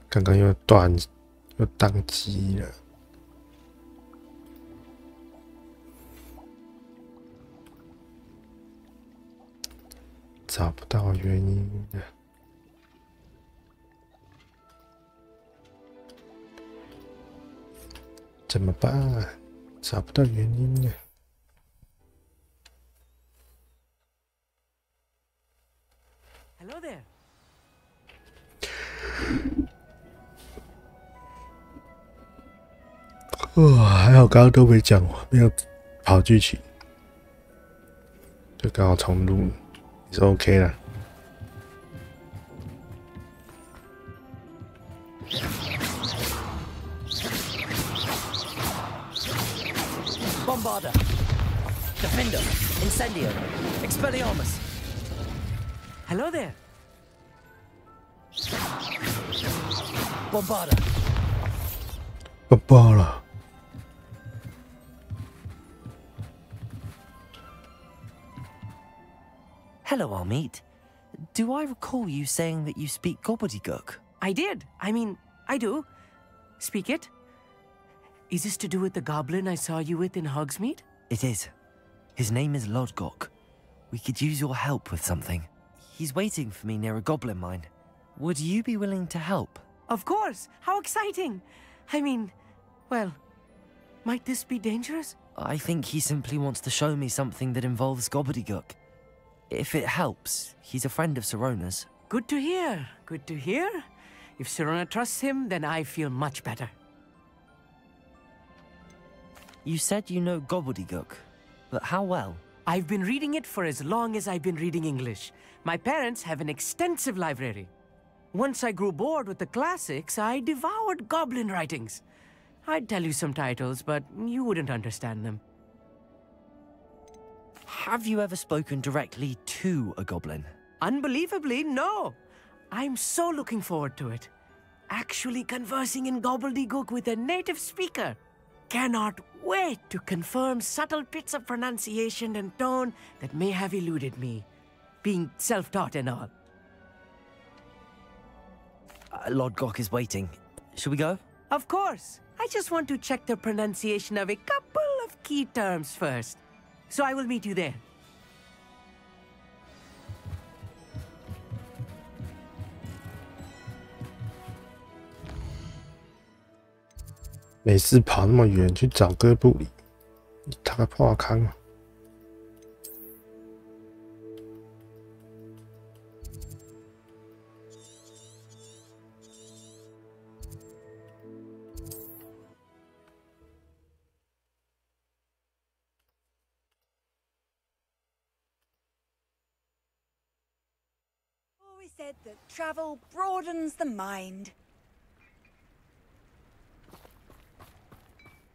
刚刚又宕机了，找不到原因了，怎么办？找不到原因了。Hello there. 哇，还好刚刚都没讲，没有跑剧情，就刚好重录，也是 OK 啦。Bombarder, Defender, Incendio, Expelliarmus. Hello there. Bombarder. 爆了！ Hello, Armeet. Do I recall you saying that you speak gobbledygook? I did. I mean, I do. Speak it. Is this to do with the goblin I saw you with in Hogsmeade? It is. His name is Lodgok. We could use your help with something. He's waiting for me near a goblin mine. Would you be willing to help? Of course. How exciting. I mean, well, might this be dangerous? I think he simply wants to show me something that involves gobbledygook. If it helps, he's a friend of Sirona's. Good to hear. Good to hear. If Sirona trusts him, then I feel much better. You said you know gobbledygook, but how well? I've been reading it for as long as I've been reading English. My parents have an extensive library. Once I grew bored with the classics, I devoured goblin writings. I'd tell you some titles, but you wouldn't understand them. Have you ever spoken directly to a goblin? Unbelievably, no. I'm so looking forward to it. Actually conversing in gobbledygook with a native speaker. Cannot wait to confirm subtle bits of pronunciation and tone that may have eluded me, being self-taught and all. Lodgok is waiting. Shall we go? Of course. I just want to check the pronunciation of a couple of key terms first. So I will meet you there. 没事跑那么远去找哥布里，他个破坑啊！Always said that travel broadens the mind.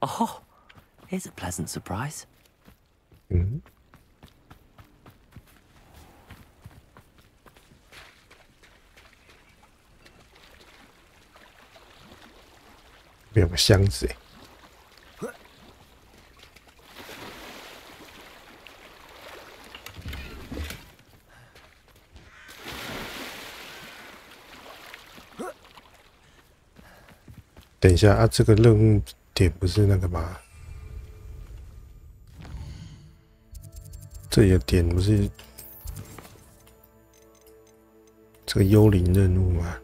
Oh, here's a pleasant surprise. 嗯，有个箱子哎。等一下啊，这个任务点不是那个吗？这里的点不是这个幽灵任务吗？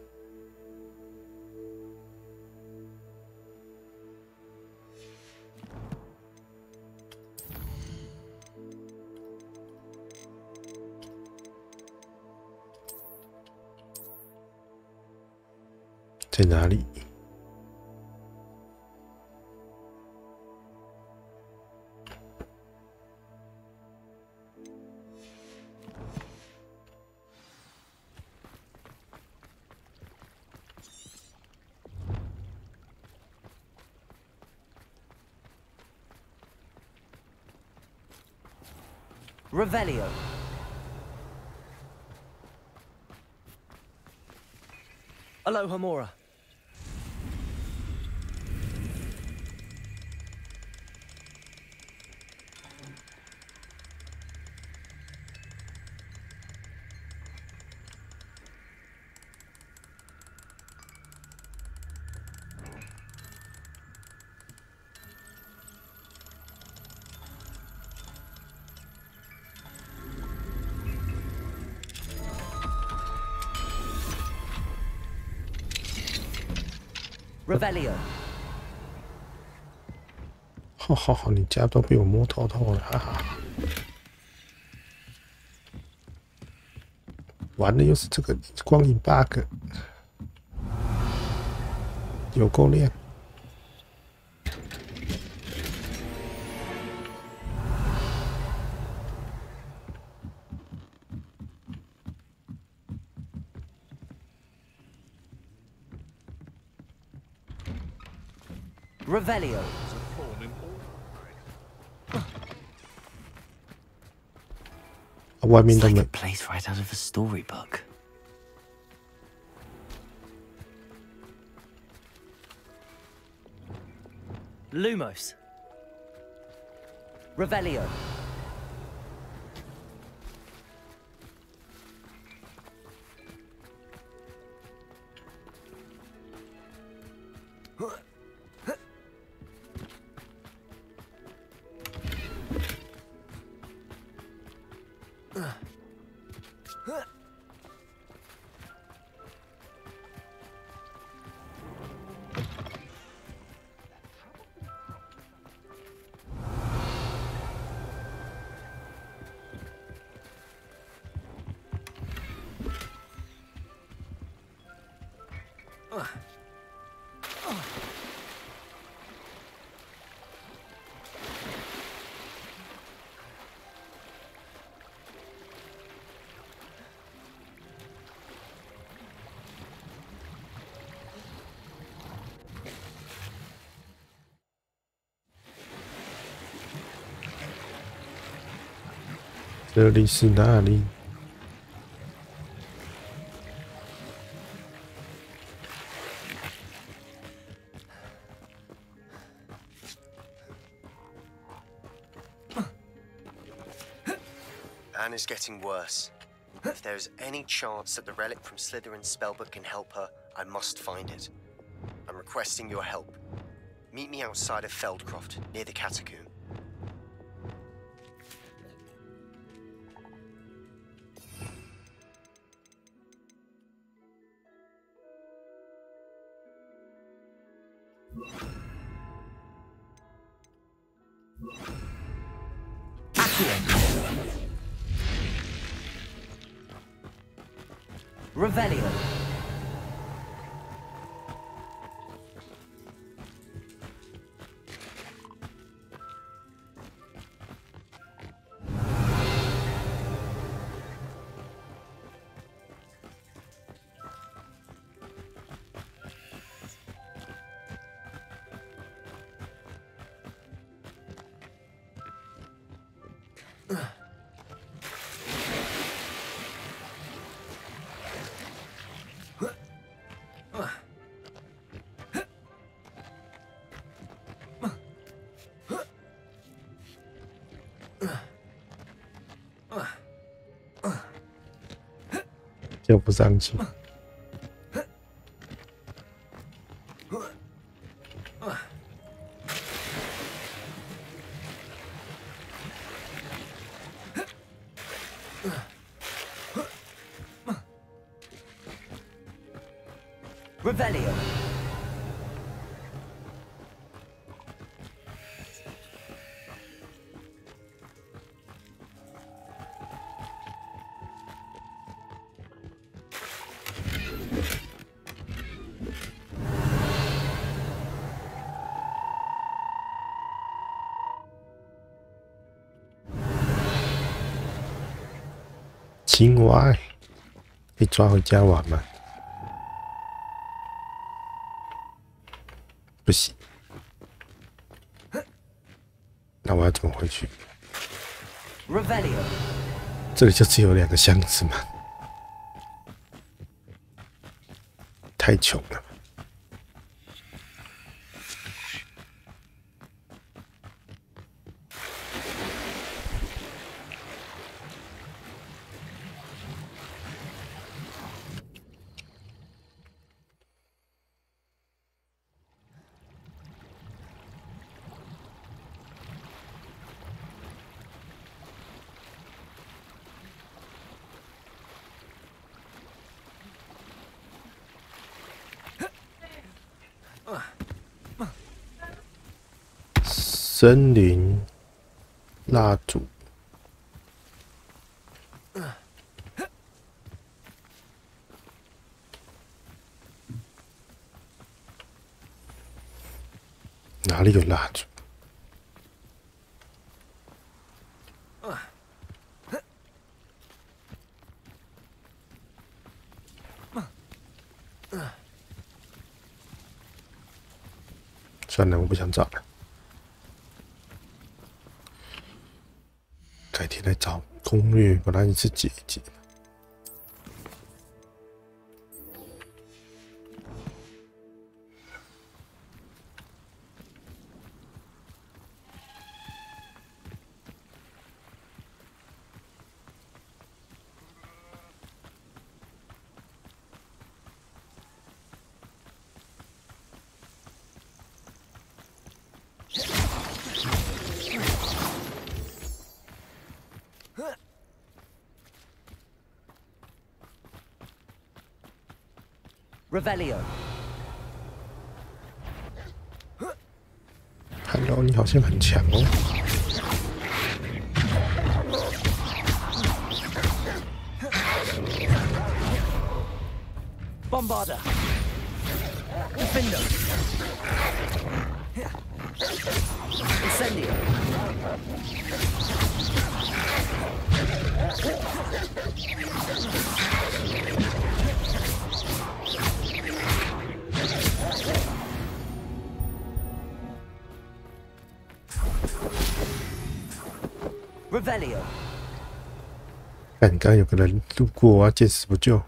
在哪里？ Revelio. Aloha Mora. Revelio. 好，你家都被我摸透透了，哈哈。完了，又是这个光影 bug， 有够亮。Revelio. 外面 It's 都 like 没 a place right out of a storybook. Lumos. Revelio.这里是哪里？ Anne is getting worse. If there is any chance that the relic from Slytherin's spellbook can help her, I must find it. I'm requesting your help. Meet me outside of Feldcroft, near the catacomb. Revelio.就不上去。Revelio.青蛙，可以抓回家玩吗？不行。那我要怎么回去？ Revelio. 这里就只有2个箱子吗？太穷了。森林蜡烛。哪里有蜡烛？算了，我不想找了，改天来找攻略，把它一次解一解。Revelio。Hello， 你好像很强哦。Bombarder。Defender。Incendio。Revelio。看，刚刚有个人路过，我要见死不救。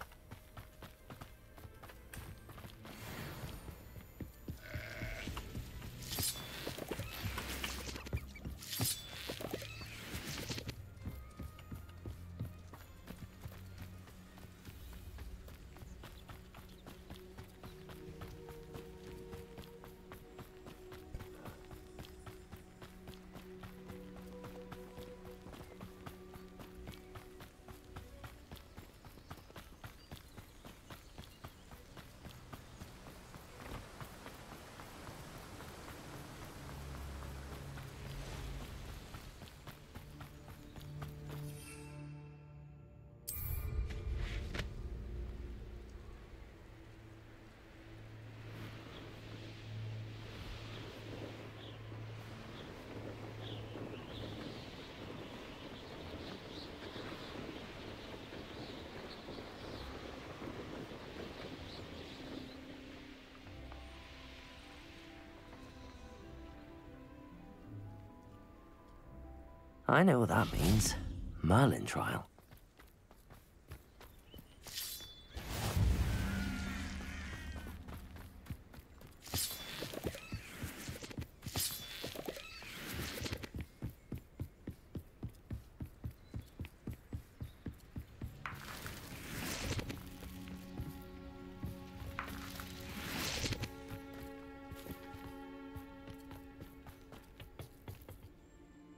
I know what that means. Merlin trial.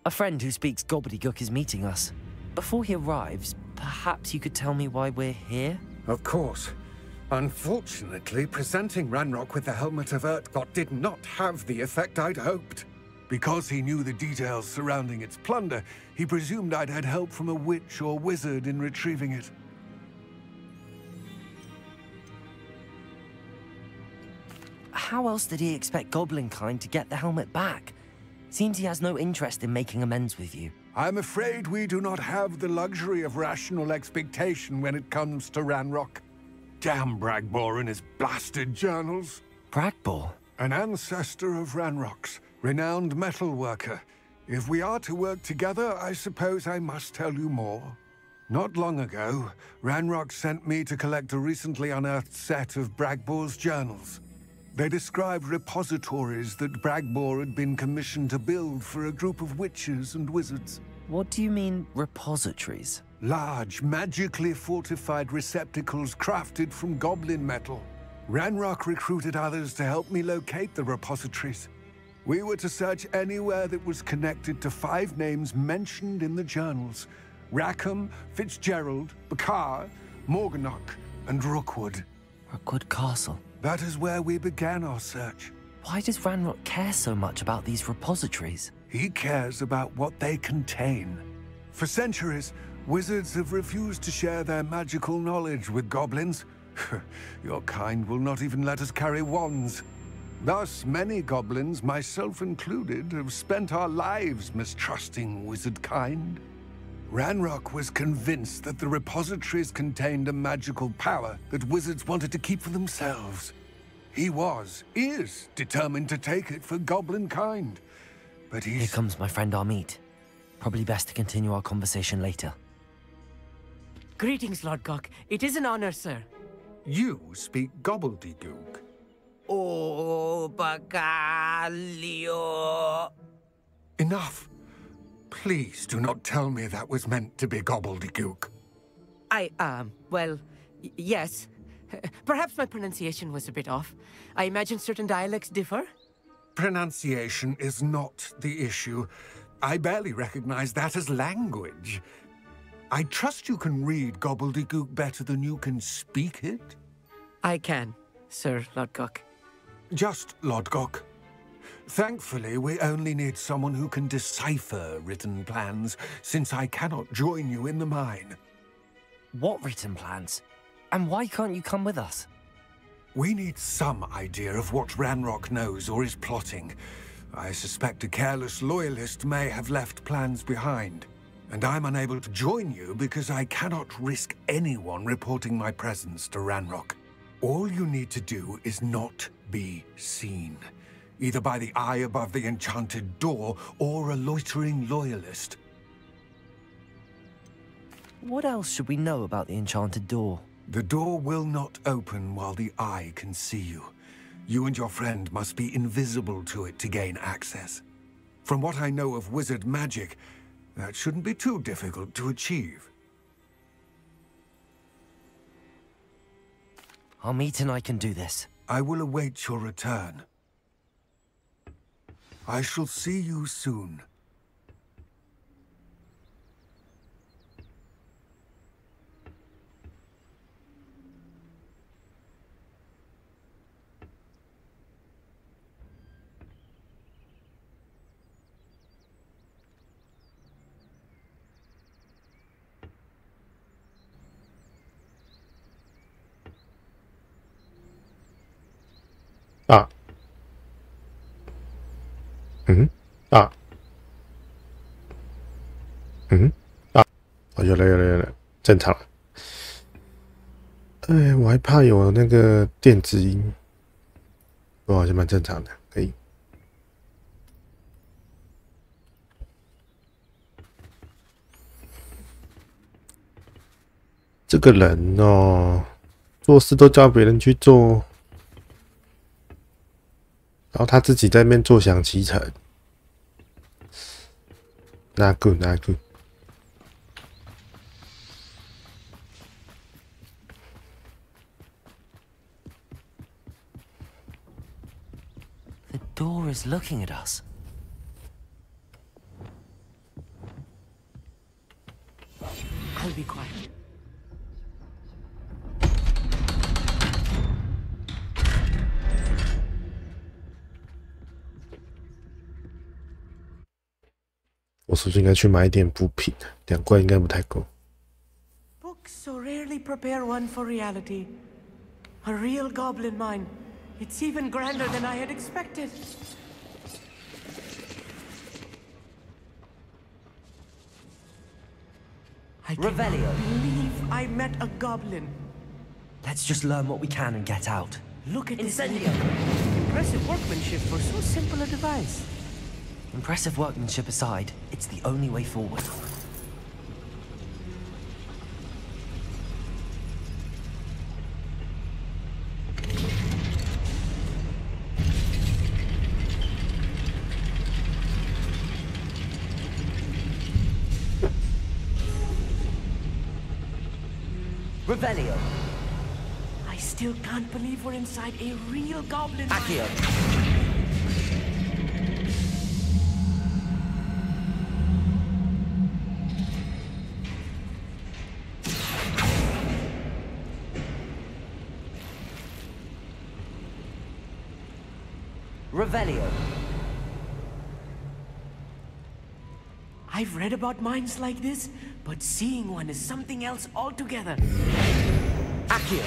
A friend who speaks gobbledygook is meeting us. Before he arrives, perhaps you could tell me why we're here? Of course. Unfortunately, presenting Ranrock with the Helmet of Urtkot did not have the effect I'd hoped. Because he knew the details surrounding its plunder, he presumed I'd had help from a witch or wizard in retrieving it. How else did he expect Goblinkind to get the helmet back? Seems he has no interest in making amends with you. I'm afraid we do not have the luxury of rational expectation when it comes to Ranrock. Damn Bragbor and his blasted journals. Bragbor? An ancestor of Ranrock's, renowned metalworker. If we are to work together, I suppose I must tell you more. Not long ago, Ranrock sent me to collect a recently unearthed set of Bragbor's journals. They described repositories that Bragbor had been commissioned to build for a group of witches and wizards. What do you mean, repositories? Large, magically fortified receptacles crafted from goblin metal. Ranrock recruited others to help me locate the repositories. We were to search anywhere that was connected to 5 names mentioned in the journals: Rackham, Fitzgerald, Bakar, Morganach, and Rookwood. Rookwood Castle. That is where we began our search. Why does Ranrock care so much about these repositories? He cares about what they contain. For centuries, wizards have refused to share their magical knowledge with goblins. Your kind will not even let us carry wands. Thus, many goblins, myself included, have spent our lives mistrusting wizard kind. Ranrock was convinced that the repositories contained a magical power that wizards wanted to keep for themselves. He is determined to take it for goblin kind. But he's... Here comes my friend Amit. Probably best to continue our conversation later. Greetings, Lord Gok. It is an honor, sir. You speak gobbledygook. Oh, Bacalio. Enough. Please do not tell me that was meant to be gobbledygook. Well, yes. Perhaps my pronunciation was a bit off. I imagine certain dialects differ. Pronunciation is not the issue. I barely recognize that as language. I trust you can read gobbledygook better than you can speak it? I can, Sir Lord Gok. Just Lord Gok. Thankfully, we only need someone who can decipher written plans, since I cannot join you in the mine. What written plans? And why can't you come with us? We need some idea of what Ranrock knows or is plotting. I suspect a careless loyalist may have left plans behind. And I'm unable to join you because I cannot risk anyone reporting my presence to Ranrock. All you need to do is not be seen, either by the eye above the enchanted door or a loitering loyalist. What else should we know about the enchanted door? The door will not open while the eye can see you. You and your friend must be invisible to it to gain access. From what I know of wizard magic, that shouldn't be too difficult to achieve. Amit and I can do this. I will await your return. I shall see you soon. Ah. 哦，有了，正常了。哎，我还怕有那个电子音，不过好像蛮正常的，可以。这个人哦，做事都叫别人去做，然后他自己在那边坐享其成。Not good, not good. The door is looking at us. I'll be quiet. .我是不是应该去买一点补品？2罐应该不太够。Books so rarely prepare one for reality. A real goblin mine. It's even grander than I had expected. I can't believe I met a goblin. Let's just learn what we can and get out. Look at this. Impressive workmanship for so simple a device. Impressive workmanship aside, it's the only way forward. Revelio. I still can't believe we're inside a real goblin. Accio. Revelio. I've read about minds like this, but seeing one is something else altogether. Akio.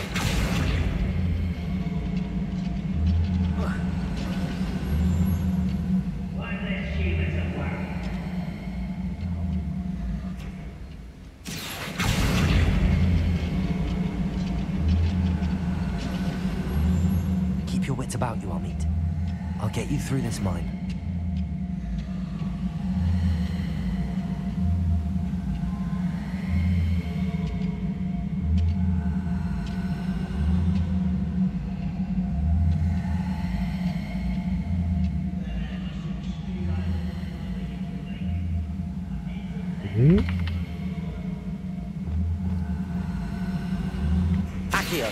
Keep your wits about you, Amit. I'll get you through this mine. Akio.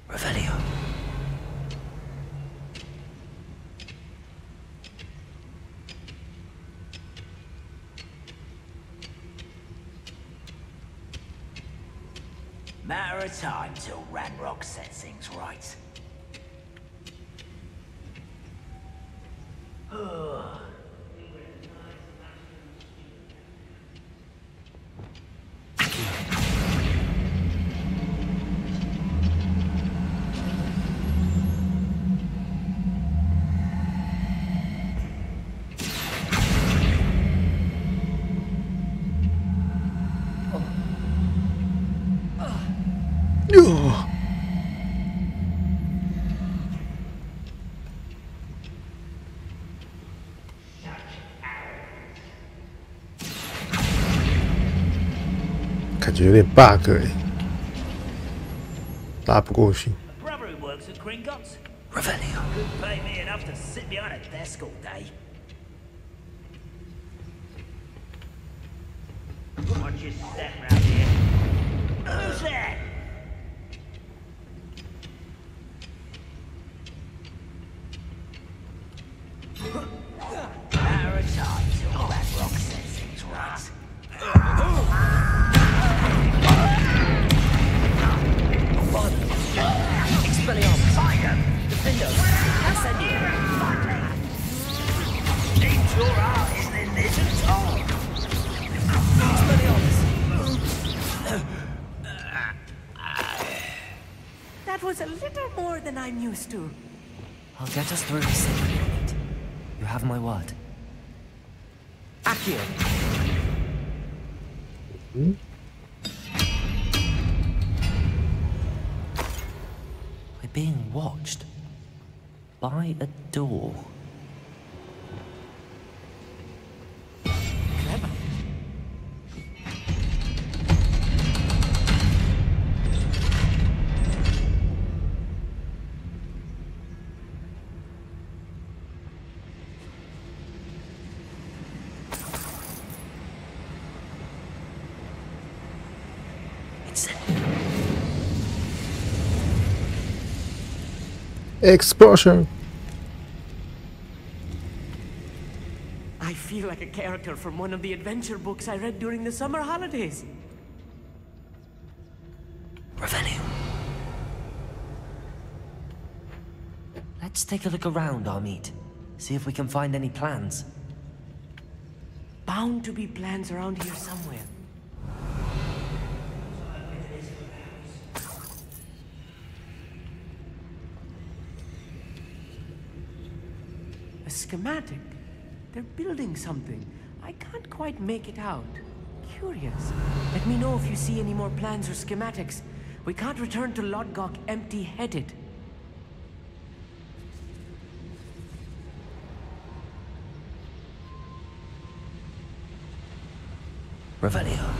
Revelio. Matter of time till Ranrock sets things right. Yo. 感觉有点 bug 哎，拉不过去。 Brother who works at Gringotts. Revelio. Couldn't pay me enough to sit behind a desk all day. Watch your step round here. Who's that? Matter of time till Ranrock sets things right. Expelliarmus. Defendo. Incendio. Keep your eyes in this at all. Expelliarmus. That was a little more than I'm used to. I'll get us through this safely, Amit. You have my word. Akio. We're being watched by a door. Clever. Explosion. I feel like a character from one of the adventure books I read during the summer holidays. Revelio. Let's take a look around, Amit. See if we can find any plans. Bound to be plans around here somewhere. A schematic. They're building something. I can't quite make it out. Curious. Let me know if you see any more plans or schematics. We can't return to Lodgok empty-headed. Revelio.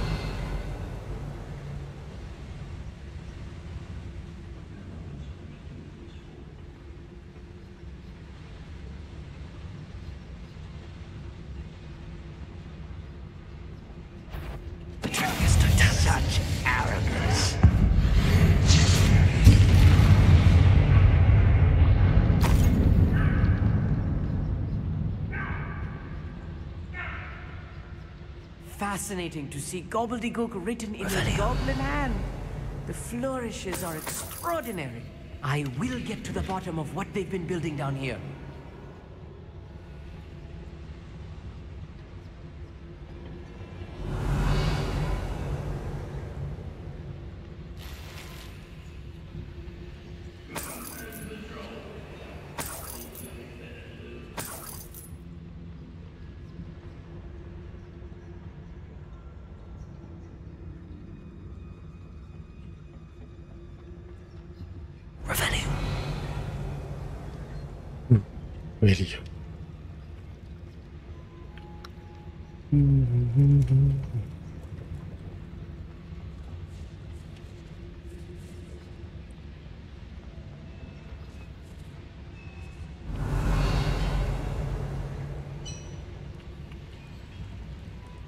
Such arrogance. Fascinating to see gobbledygook written in a goblin hand. The flourishes are extraordinary. I will get to the bottom of what they've been building down here. Really?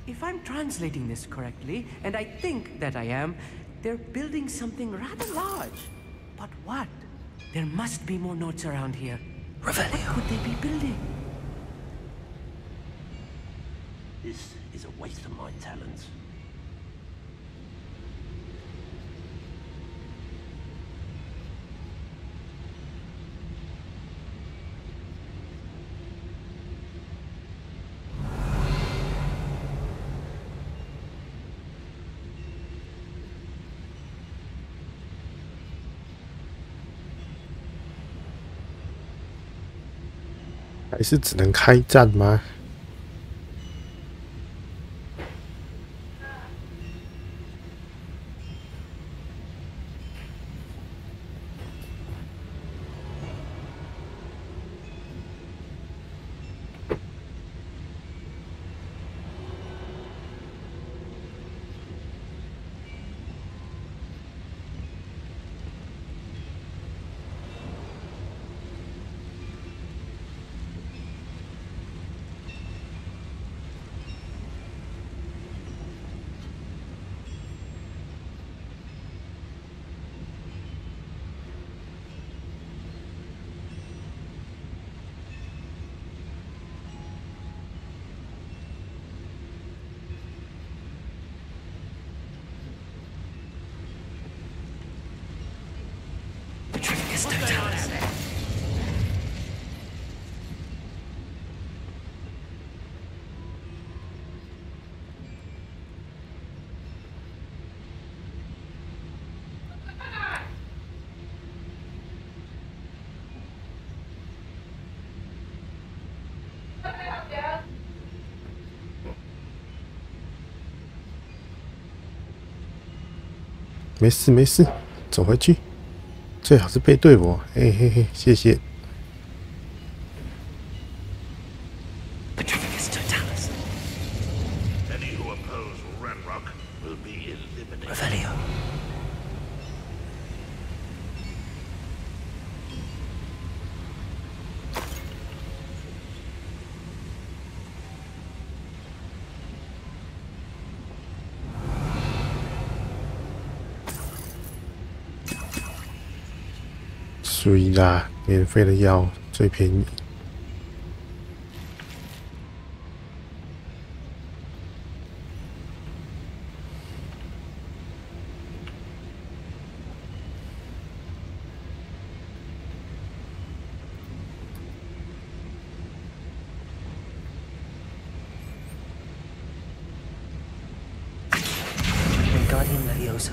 If I'm translating this correctly, and I think that I am, they're building something rather large. But what? There must be more notes around here. What could they be building? This is a waste of my talents. "还是只能开战吗？没事没事，走回去，最好是背对我，嘿嘿嘿，谢谢。Any who oppose Ranrock will be eliminated. Revelio.所以啦，免费的药最便宜。Wingardium Leviosa.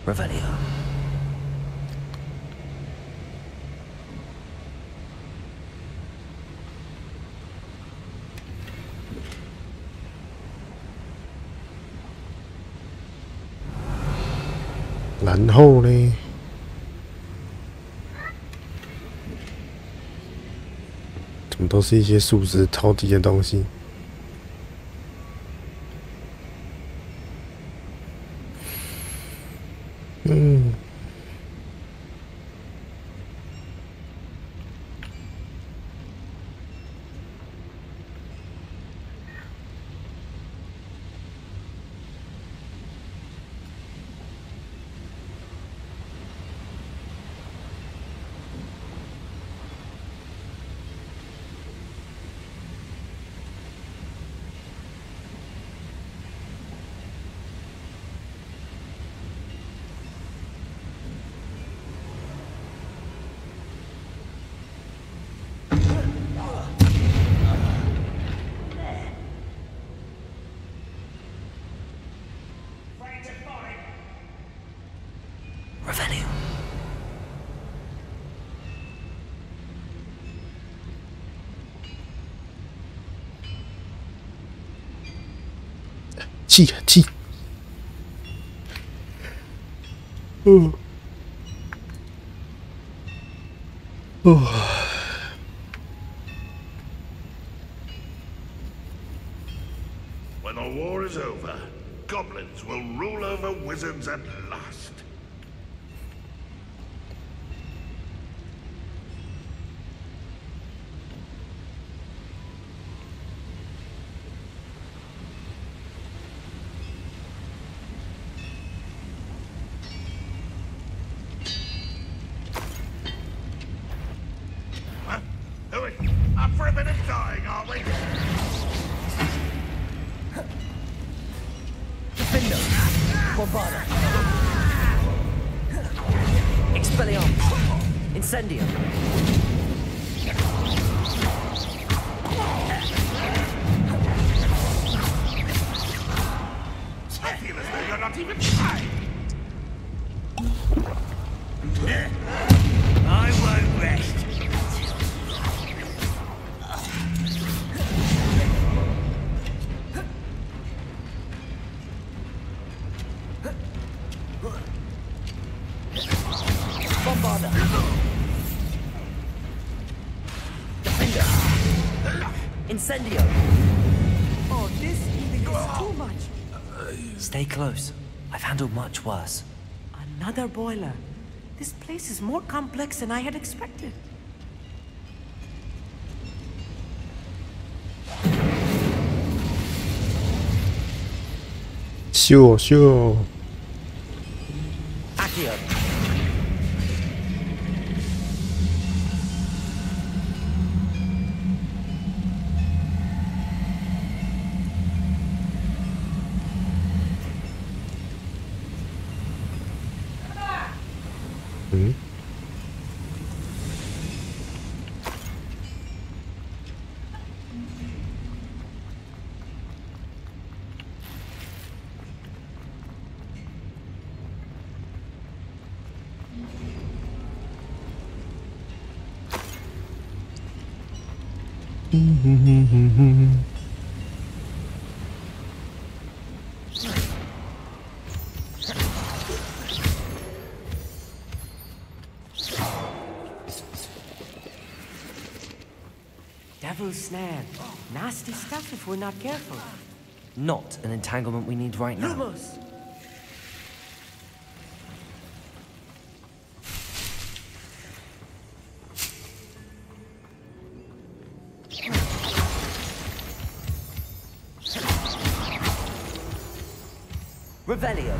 Revelio. "然后呢？怎么都是一些数值超低的东西？气，很气。嗯。哦。When the war is over, goblins will rule over wizards at last. Up for a bit of dying, aren't we? Defender! Bombarda! Expelliarmus! Incendio! I feel as though you're not even trying. I won't rest. Bombarda! Defender! Incendio! Oh, this healing is too much. Stay close. I've handled much worse. Another boiler. This place is more complex than I had expected. Sure. Accio! Devil's snare. Nasty stuff if we're not careful. Not an entanglement we need right now. Lumos! Revelio!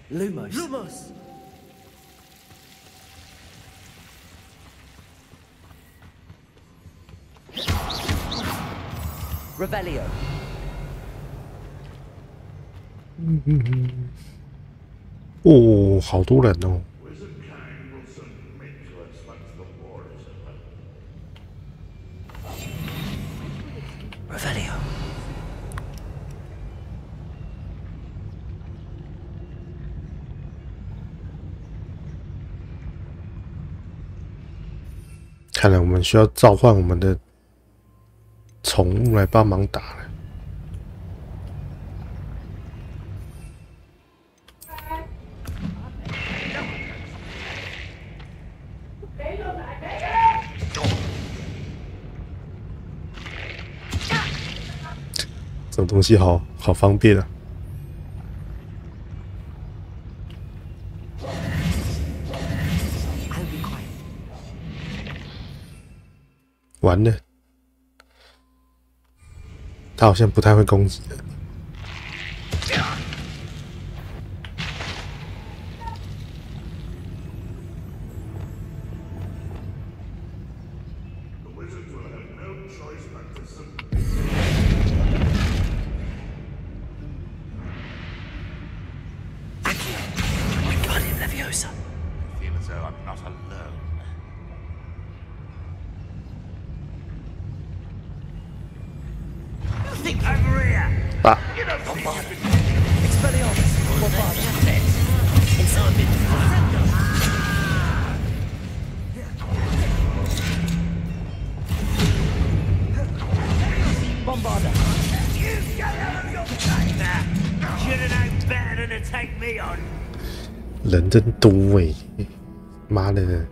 Lumos! Lumos! Revelio! 哦，好多人哦。 Wizardkind will soon meet to us once the war is over. Revelio! 看来我们需要召唤我们的宠物来帮忙打了。这种东西好方便啊！完了，他好像不太会攻击的。人真多哎！妈的！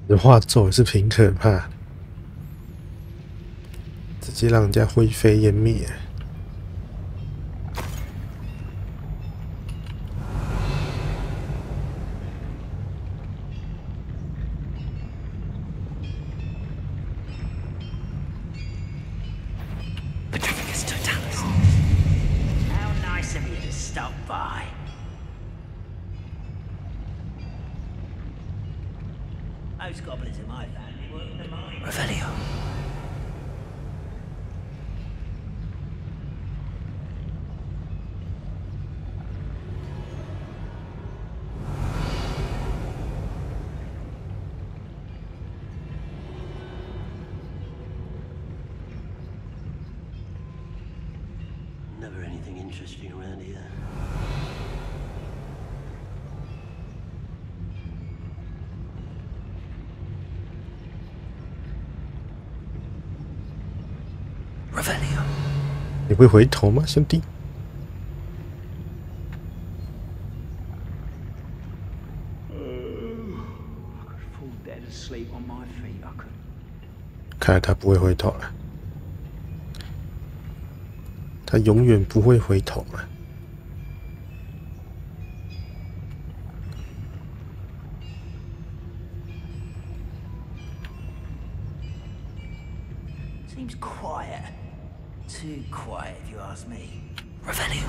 这画咒也是挺可怕的，直接让人家灰飞烟灭。Most goblins in my family work in the mine. Revelio. Never anything interesting around here. Revelio. 你会回头吗，兄弟？ 看来他不会回头了，他永远不会回头了。 Seems quiet. Too quiet, if you ask me. Revelio.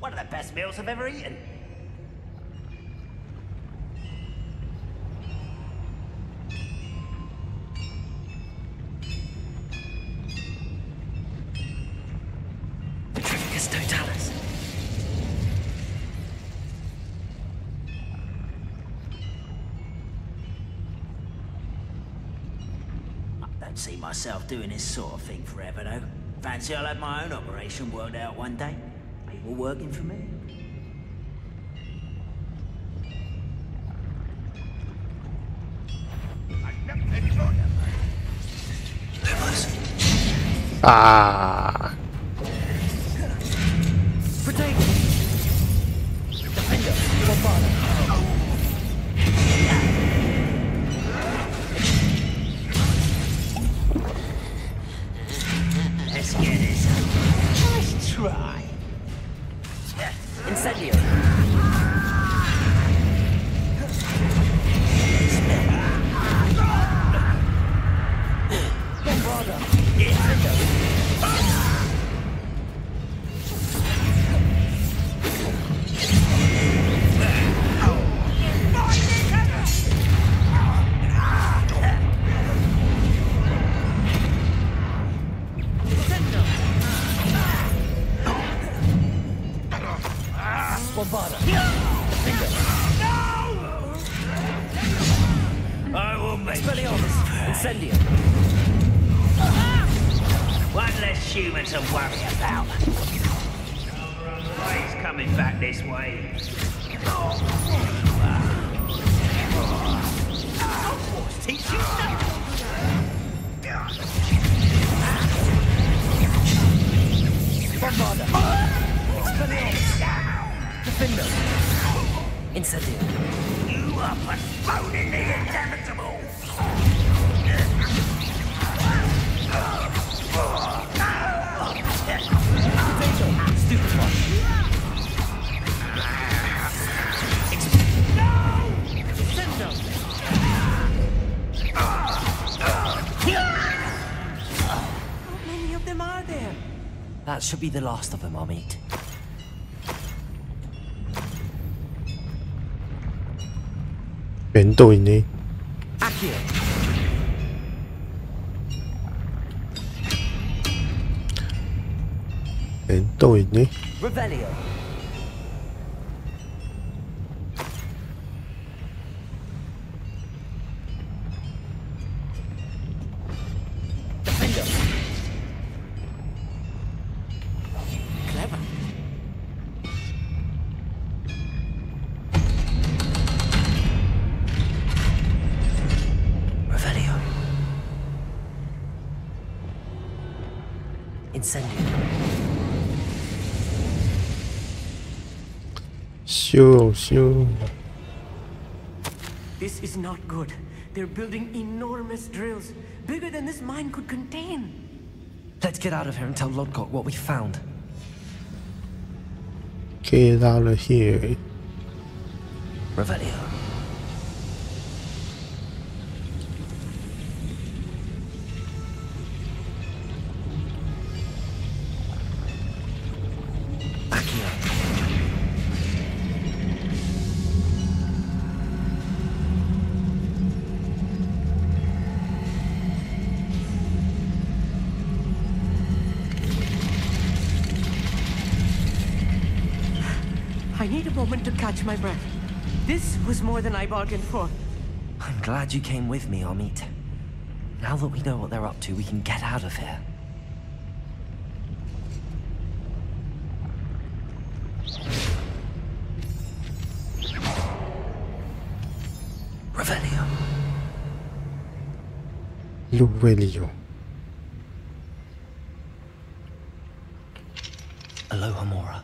One of the best meals I've ever eaten. Totalis. I don't see myself doing this sort of thing forever, though. Fancy I'll have my own operation worked out one day. People working for me. Ah. Let's get this. Nice try. Incendio. I will make Incendio. One less human to worry about. He's coming back this way. Teach you Armada. Expelliarmus. Defender. Incendio. You are postponing the inevitable! Potato. Stupefy. Sendo. How many of them are there? That should be the last of them, Amit. 벤도 있네. Accio. 벤도 있네. Revelio. Defender. Clever. Revelio. Incendio. 슈. This is not good. They're building enormous drills, bigger than this mine could contain. Let's get out of here and tell Lodcock what we found. Get out of here. Revelio. Accio. I need a moment to catch my breath. This was more than I bargained for. I'm glad you came with me, Amit. Now that we know what they're up to, we can get out of here. Revelio. 루벨리오. Aloha Mora.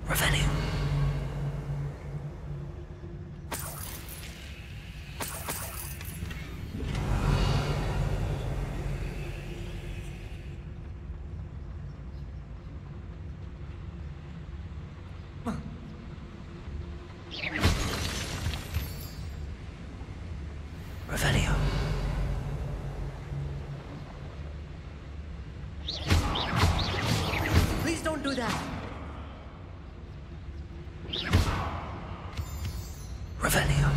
Revelio. Revelio. Please don't do that. Revelio.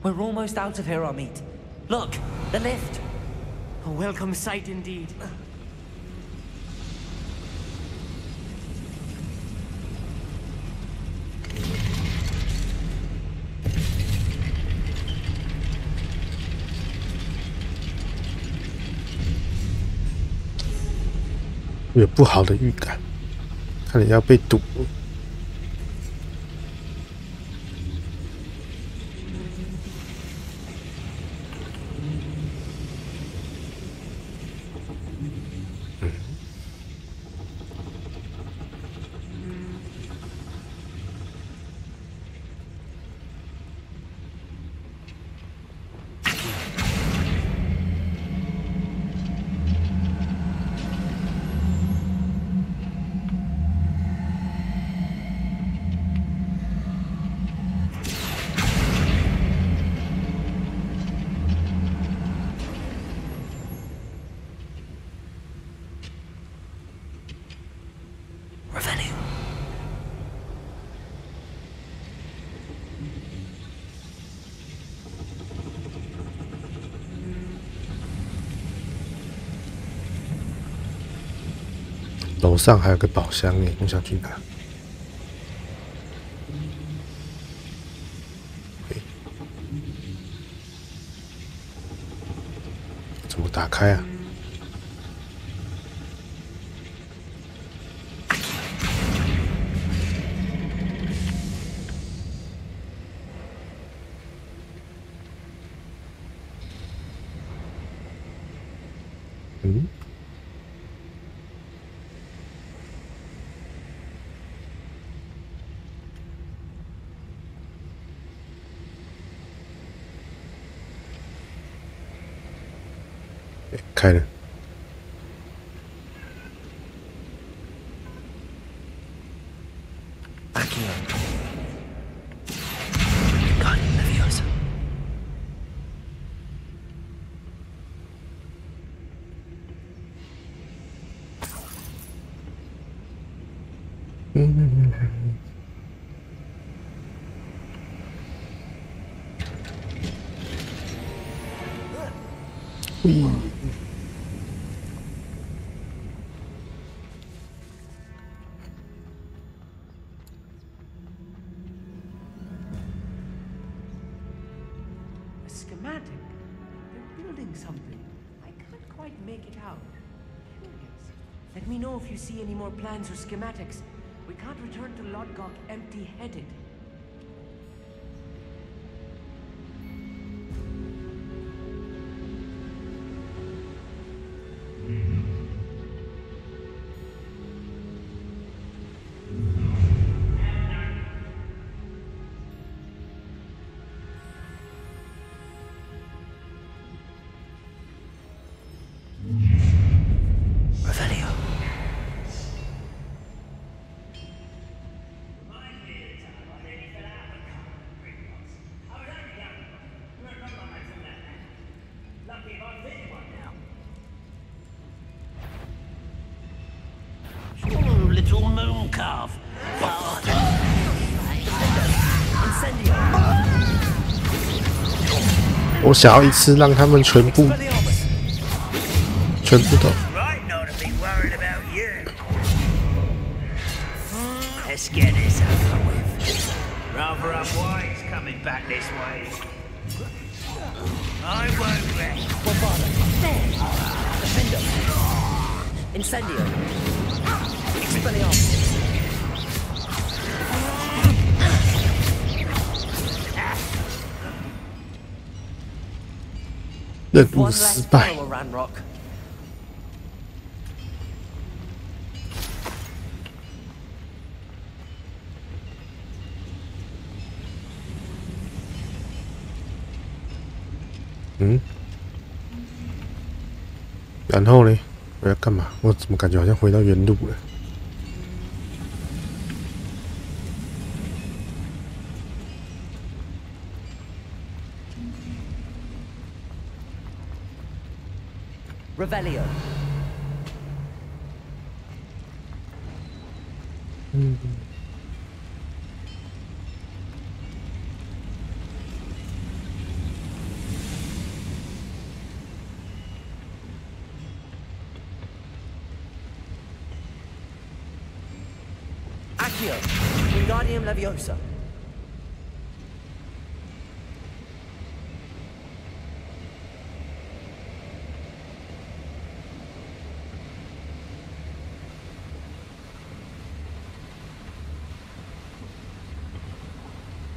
We're almost out of here, Amit. Look, the lift. A welcome sight indeed.有不好的预感，看你要被堵。楼上还有个宝箱诶，我想去拿。怎么打开啊？嗯？开了。Schematic. They're building something. I can't quite make it out. Curious. Let me know if you see any more plans or schematics. We can't return to Lodgok empty-headed. Little moon calf. Incendio. 我想要一次让他们全部都。Right, not to be worried about you. Let's get this over with. Rather unwise coming back this way. I won't rest. Defender. Incendio. Expelliarmus. 任务失败。嗯？然后呢？我要干嘛？我怎么感觉好像回到原路了？ Revelio. Accio. Wingardium Leviosa.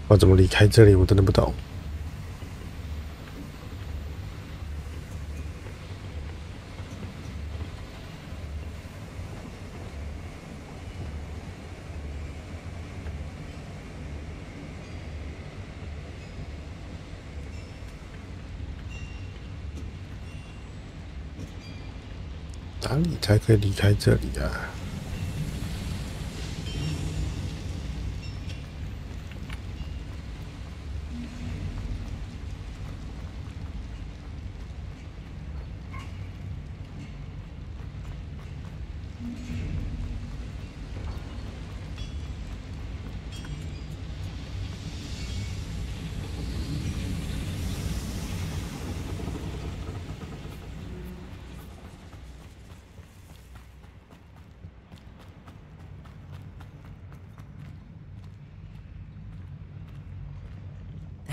我怎么离开这里？我真的不懂。哪里才可以离开这里啊？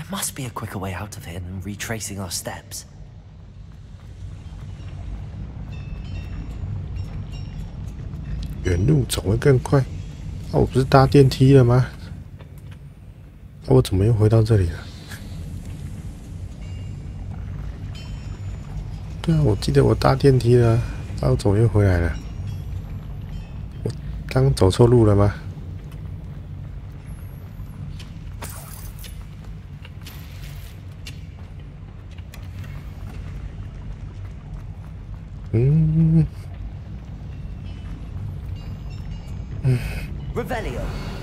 There must be a quicker way out of here than retracing our steps. 原路总会更快。啊，我不是搭电梯了吗？啊，我怎么又回到这里了？对啊，我记得我搭电梯了，啊，我怎么又回来了？我刚走错路了吗？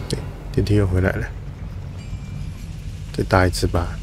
对，电梯又回来了，再搭一次吧。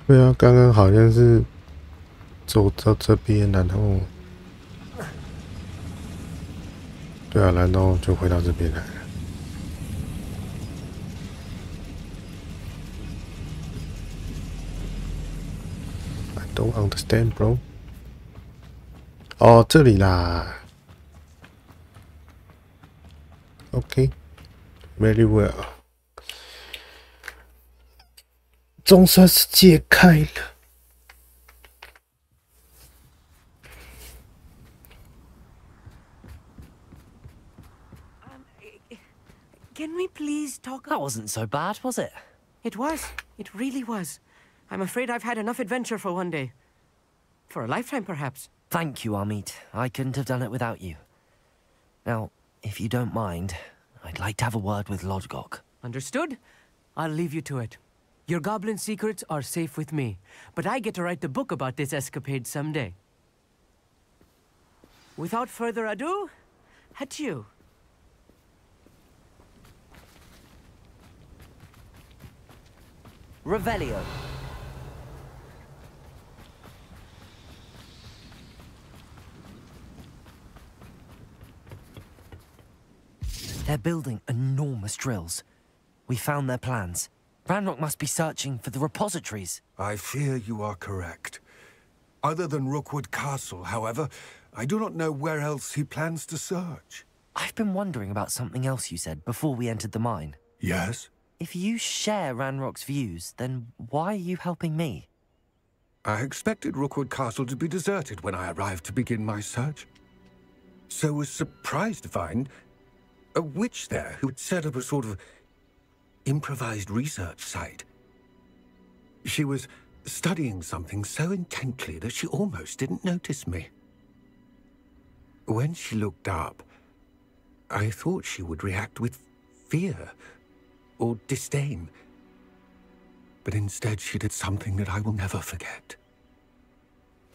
对啊，刚刚好像是走到这边，然后，对啊，然后就回到这边来了。I don't understand, bro. 哦，这里啦。OK, very well. 总算是解开了。Can we please talk? That wasn't so bad, was it? It was. It really was. I'm afraid I've had enough adventure for one day. For a lifetime, perhaps. Thank you, Amit. I couldn't have done it without you. Now, if you don't mind, I'd like to have a word with Lodgok. Understood? I'll leave you to it. Your goblin secrets are safe with me, but I get to write the book about this escapade someday. Without further ado, adieu. Revelio. They're building enormous drills. We found their plans. Ranrock must be searching for the repositories. I fear you are correct. Other than Rookwood Castle, however, I do not know where else he plans to search. I've been wondering about something else you said before we entered the mine. Yes? If you share Ranrock's views, then why are you helping me? I expected Rookwood Castle to be deserted when I arrived to begin my search. So was surprised to find a witch there who had set up a sort of improvised research site. She was studying something so intently that she almost didn't notice me. When she looked up, I thought she would react with fear or disdain. But instead she did something that I will never forget.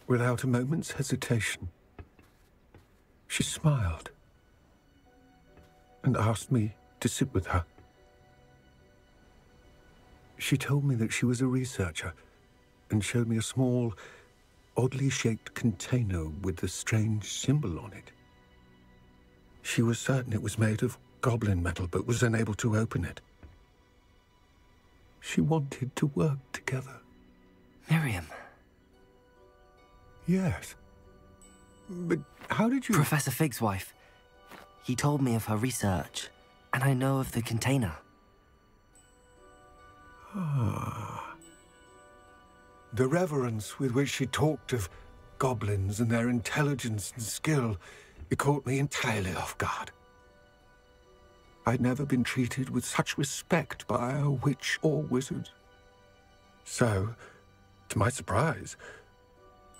Without a moment's hesitation, she smiled and asked me to sit with her. She told me that she was a researcher and showed me a small, oddly shaped container with a strange symbol on it. She was certain it was made of goblin metal, but was unable to open it. She wanted to work together. Miriam. Yes. But how did you... Professor Fig's wife. He told me of her research, and I know of the container. Ah. The reverence with which she talked of goblins and their intelligence and skill, it caught me entirely off guard. I'd never been treated with such respect by a witch or wizard. So, to my surprise,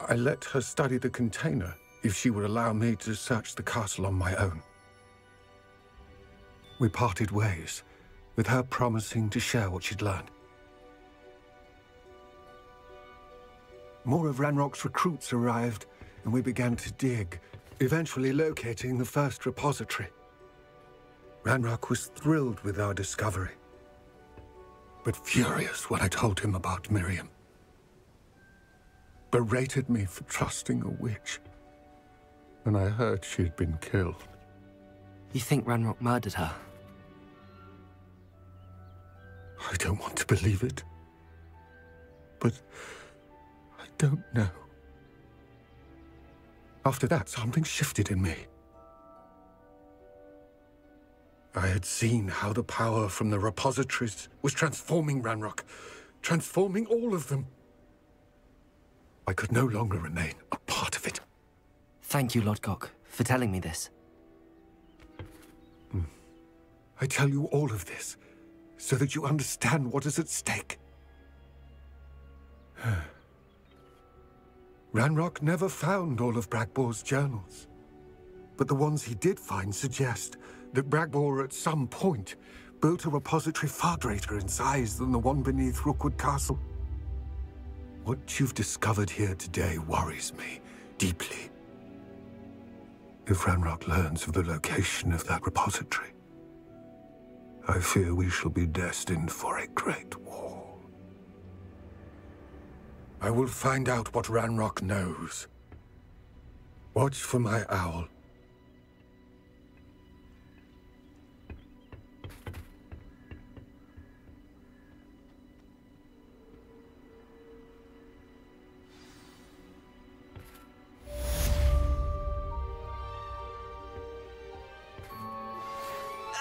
I let her study the container if she would allow me to search the castle on my own. we parted ways, with her promising to share what she'd learned. More of Ranrock's recruits arrived, and we began to dig, eventually locating the first repository. Ranrock was thrilled with our discovery, but furious when I told him about Miriam. Berated me for trusting a witch, and I heard she'd been killed. You think Ranrock murdered her? I don't want to believe it, but I don't know. After that, something shifted in me. I had seen how the power from the repositories was transforming Ranrock, transforming all of them. I could no longer remain a part of it. Thank you, Lodgok, for telling me this. I tell you all of this so that you understand what is at stake. Ranrock never found all of Bragbor's journals, but the ones he did find suggest that Bragbor at some point built a repository far greater in size than the one beneath Rookwood Castle. What you've discovered here today worries me deeply. If Ranrock learns of the location of that repository, I fear we shall be destined for a great war. I will find out what Ranrock knows. Watch for my owl.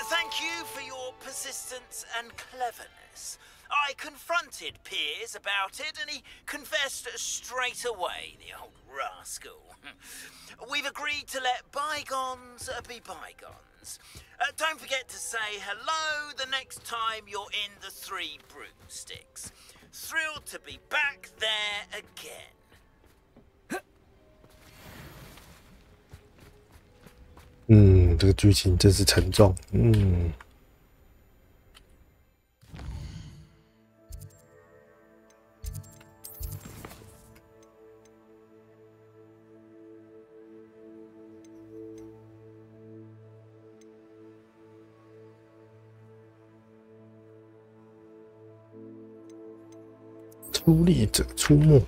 Thank you for your persistence and cleverness. I confronted Piers about it, and he confessed straight away, the old rascal. We've agreed to let bygones be bygones. Don't forget to say hello the next time you're in the Three Broomsticks. Thrilled to be back there again. 这个剧情真是沉重。出猎者出没。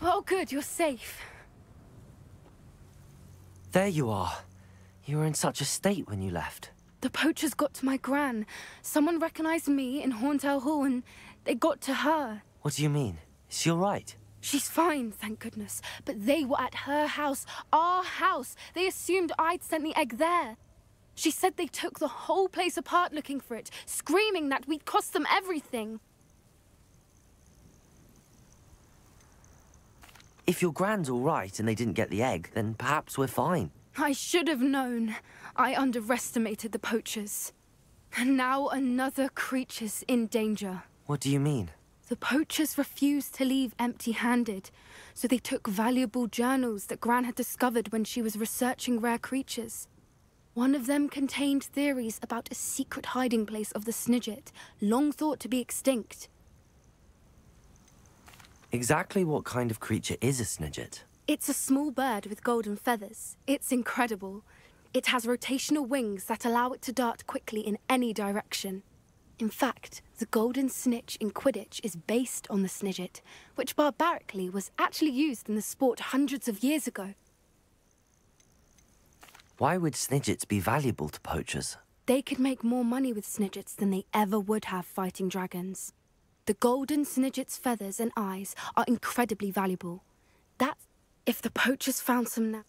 Oh, good, you're safe. There you are. You were in such a state when you left. The poachers got to my gran. Someone recognized me in Horntail Hall and they got to her. What do you mean? Is she all right? She's fine, thank goodness. But they were at her house, our house. They assumed I'd sent the egg there. She said they took the whole place apart looking for it, screaming that we'd cost them everything. If your gran's all right and they didn't get the egg, then perhaps we're fine. I should have known. I underestimated the poachers. And now another creature's in danger. What do you mean? The poachers refused to leave empty-handed, so they took valuable journals that Gran had discovered when she was researching rare creatures. One of them contained theories about a secret hiding place of the Snidget, long thought to be extinct. Exactly what kind of creature is a Snidget? It's a small bird with golden feathers. It's incredible. It has rotational wings that allow it to dart quickly in any direction. In fact, the golden snitch in Quidditch is based on the snidget, which barbarically was actually used in the sport hundreds of years ago. Why would snidgets be valuable to poachers? They could make more money with snidgets than they ever would have fighting dragons. The golden snidget's feathers and eyes are incredibly valuable. That's if the poachers found some now.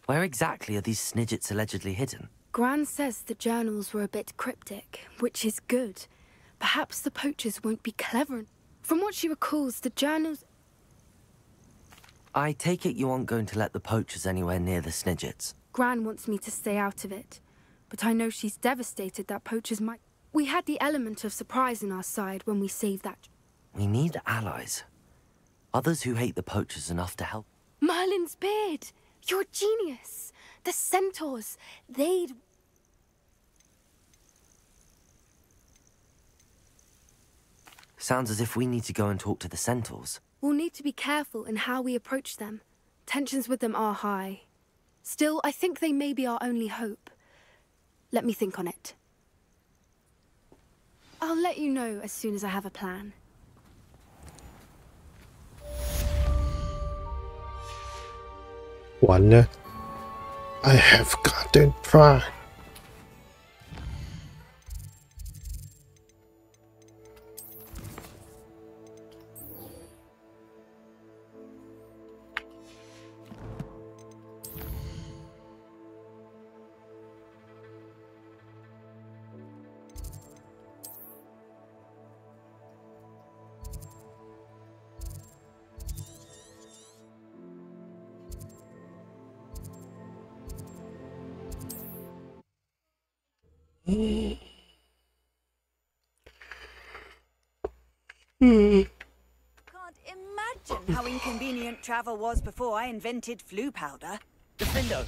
Where exactly are these snidgets allegedly hidden? Gran says the journals were a bit cryptic, which is good. Perhaps the poachers won't be clever. From what she recalls, the journals... I take it you aren't going to let the poachers anywhere near the snidgets. Gran wants me to stay out of it, but I know she's devastated that poachers might... We had the element of surprise on our side when we saved that... We need allies. Others who hate the poachers enough to help. Merlin's beard! You're a genius! The centaurs, they'd... Sounds as if we need to go and talk to the centaurs. We'll need to be careful in how we approach them. Tensions with them are high. Still, I think they may be our only hope. Let me think on it. I'll let you know as soon as I have a plan. One, I have gotten pride. Can't imagine how inconvenient travel was before I invented flu powder. Defendo!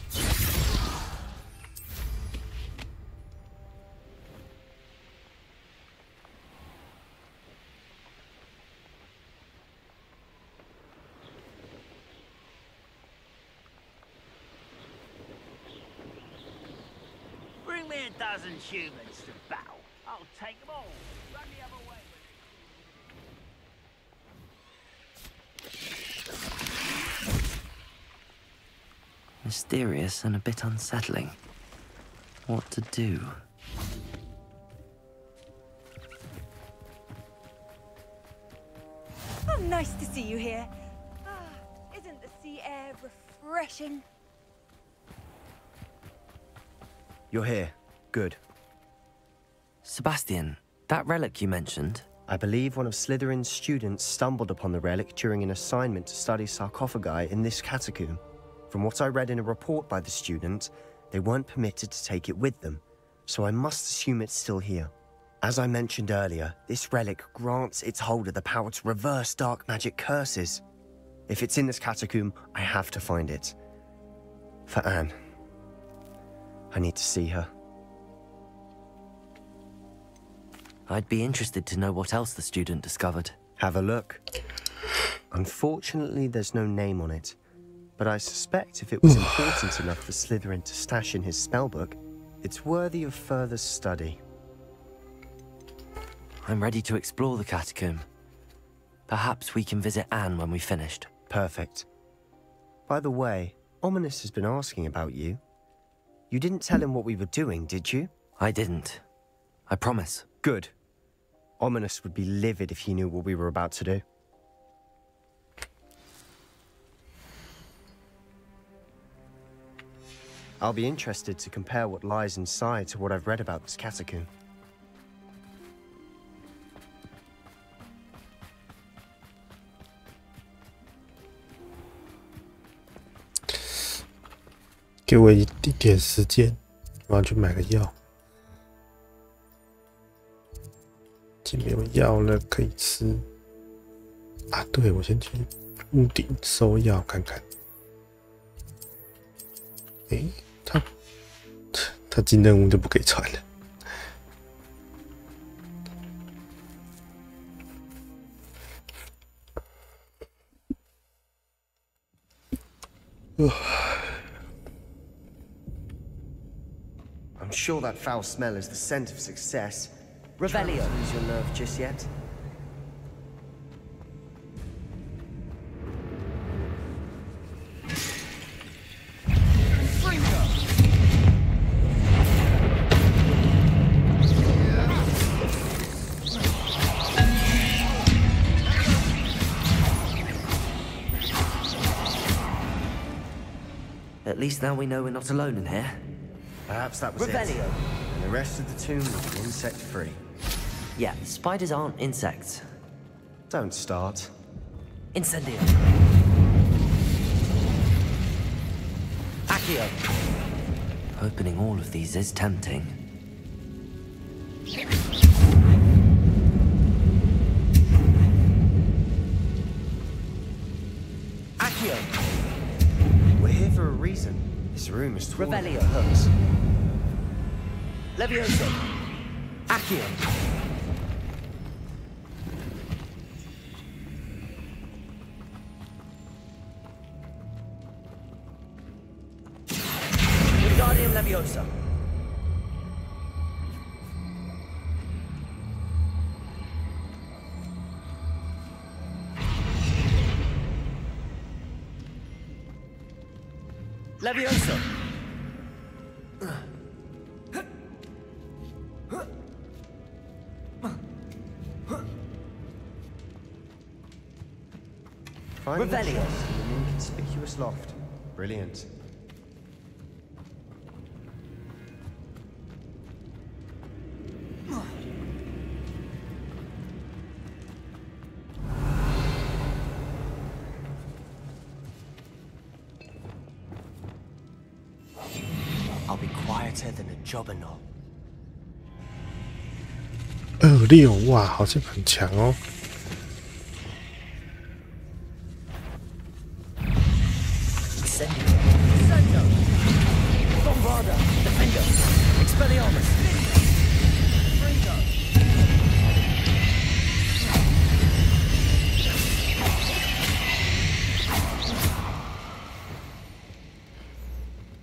Bring me a dozen humans to battle. I'll take them all. Run the other way Mysterious and a bit unsettling. What to do? Oh, nice to see you here. Isn't the sea air refreshing? You're here. Good. Sebastian, that relic you mentioned. I believe one of Slytherin's students stumbled upon the relic during an assignment to study sarcophagi in this catacomb. From what I read in a report by the student, they weren't permitted to take it with them, so I must assume it's still here. As I mentioned earlier, this relic grants its holder the power to reverse dark magic curses. If it's in this catacomb, I have to find it. For Anne. I need to see her. I'd be interested to know what else the student discovered. Have a look. Unfortunately, there's no name on it, but I suspect if it was important enough for Slytherin to stash in his spellbook, it's worthy of further study. I'm ready to explore the catacomb. Perhaps we can visit Anne when we've finished. Perfect. By the way, Ominous has been asking about you. You didn't tell him what we were doing, did you? I didn't. I promise. Good. Ominous would be livid if he knew what we were about to do. I'll be interested to compare what lies inside to what I've read about this catacomb.给我一点时间，我要去买个药。已经没有药了可以吃啊！对，我先去屋顶收药看看。诶，他进任务就不给传了。I'm sure that foul smell is the scent of success. Revelio. Try not to lose your nerve just yet. At least now we know we're not alone in here. Perhaps that was Revelio. it. And the rest of the tomb will be insect-free. Yeah, spiders aren't insects. Don't start. Incendio. Accio. Opening all of these is tempting. Accio. We're here for a reason. This room is full of Revelio. hooks. Levioso. Accio. Wingardium Leviosa. Leviosa. Finding a Revelio. chest in an inconspicuous loft. Brilliant. I'll be quieter than a jobberknoll. 26哇，好像很强哦。Incendio. Bombarda. Defender. Expelliarmus. Fringo.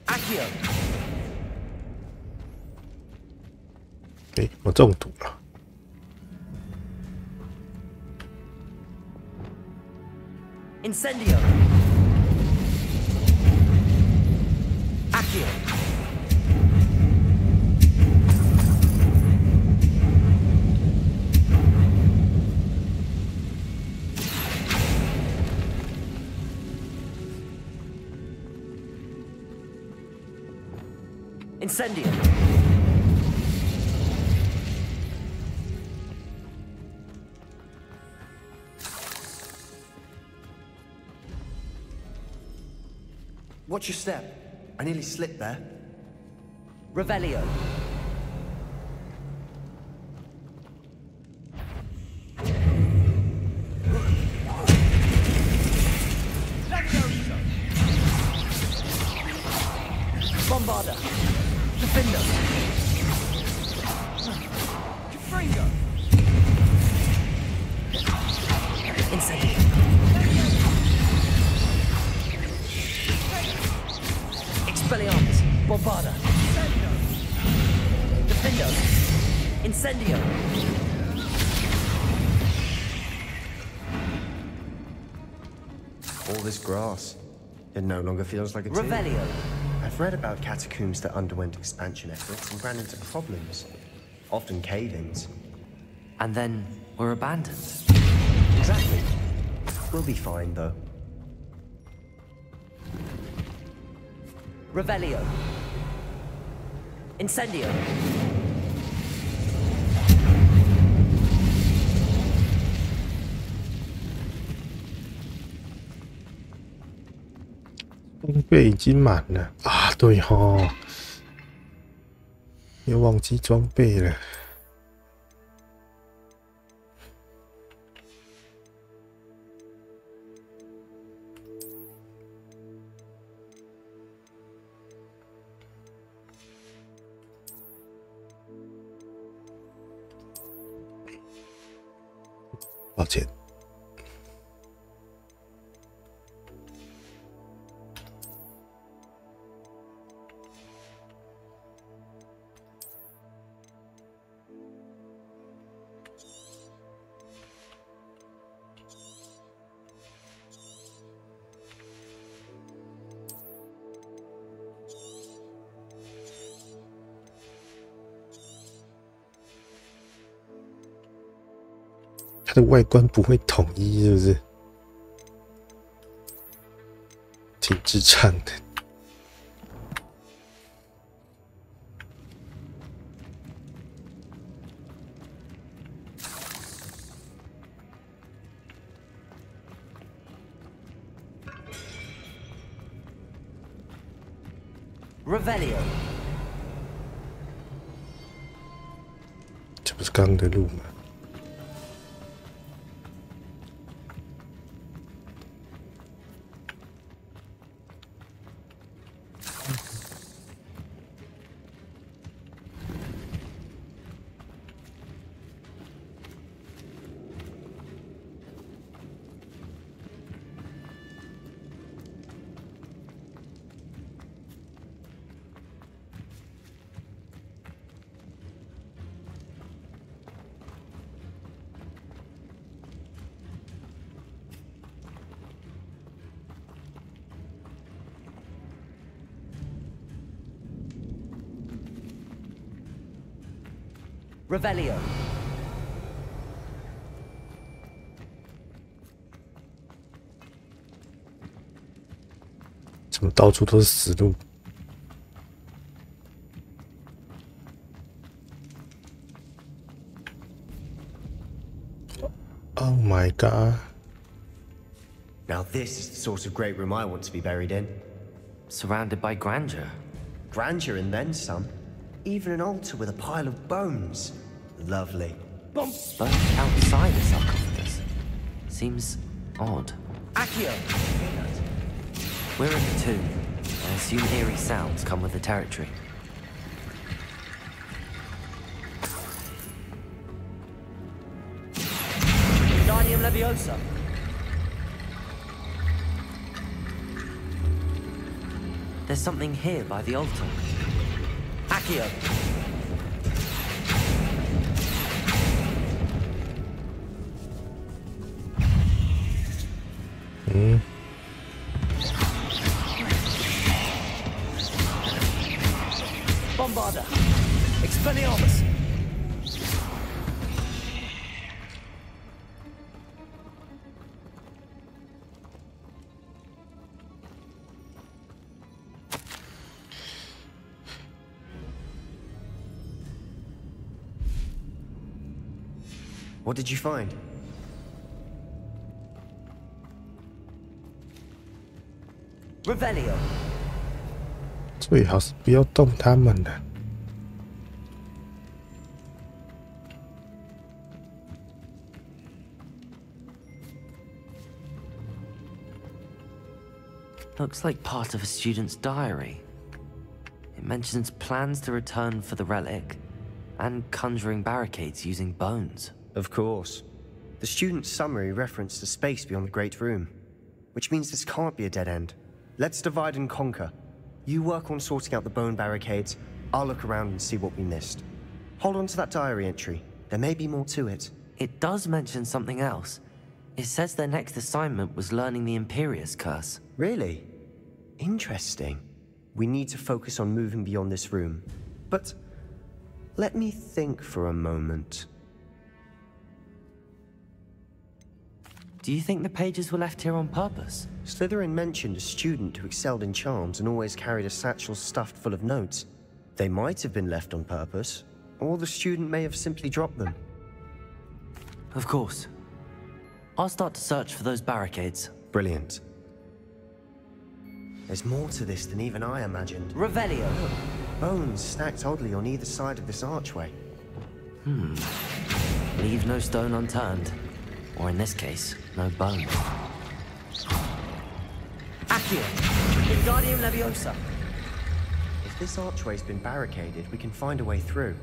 Accio. 诶，我中毒了。 Incendio. Accio. Incendio. Watch your step. I nearly slipped there. Revelio. Bombarda. Defender. Fringo. Incendio. Expelliarmus. Bombarda. Defender. Incendio. All this grass. It no longer feels like a tomb. Revelio. I've read about catacombs that underwent expansion efforts and ran into problems. Often cave-ins. And then were abandoned. Exactly. We'll be fine, though. Revelio. Incendio.装备已经满了啊！对吼，又忘记装备了。抱歉。它的外观不会统一，是不是？挺智障的。Revelio， 这不是刚刚的路吗？Revelio， 怎么到处都是死路？ Oh my god. Now this is the sort of great room I want to be buried in. Surrounded by grandeur. Grandeur and then some. Even an altar with a pile of bones. Lovely. Bones outside a sarcophagus. Seems odd. Accio! We're in the tomb. I assume eerie sounds come with the territory. Leviosa. There's something here by the altar. Accio. Bombarda. Expelliarmus. What did you find? Revelio. 最好是不要动他们了。Looks like part of a student's diary. It mentions plans to return for the relic and conjuring barricades using bones. Of course. The student's summary referenced a space beyond the Great Room, which means this can't be a dead end. Let's divide and conquer. You work on sorting out the bone barricades, I'll look around and see what we missed. Hold on to that diary entry. There may be more to it. It does mention something else. It says their next assignment was learning the Imperius Curse. Really? Interesting. We need to focus on moving beyond this room. But let me think for a moment. Do you think the pages were left here on purpose? Slytherin mentioned a student who excelled in charms and always carried a satchel stuffed full of notes. They might have been left on purpose, or the student may have simply dropped them. Of course. I'll start to search for those barricades. Brilliant. There's more to this than even I imagined. Revelio. Bones stacked oddly on either side of this archway. Leave no stone unturned. Or in this case, no bone. Accio. Wingardium Leviosa. If this archway's been barricaded, we can find a way through.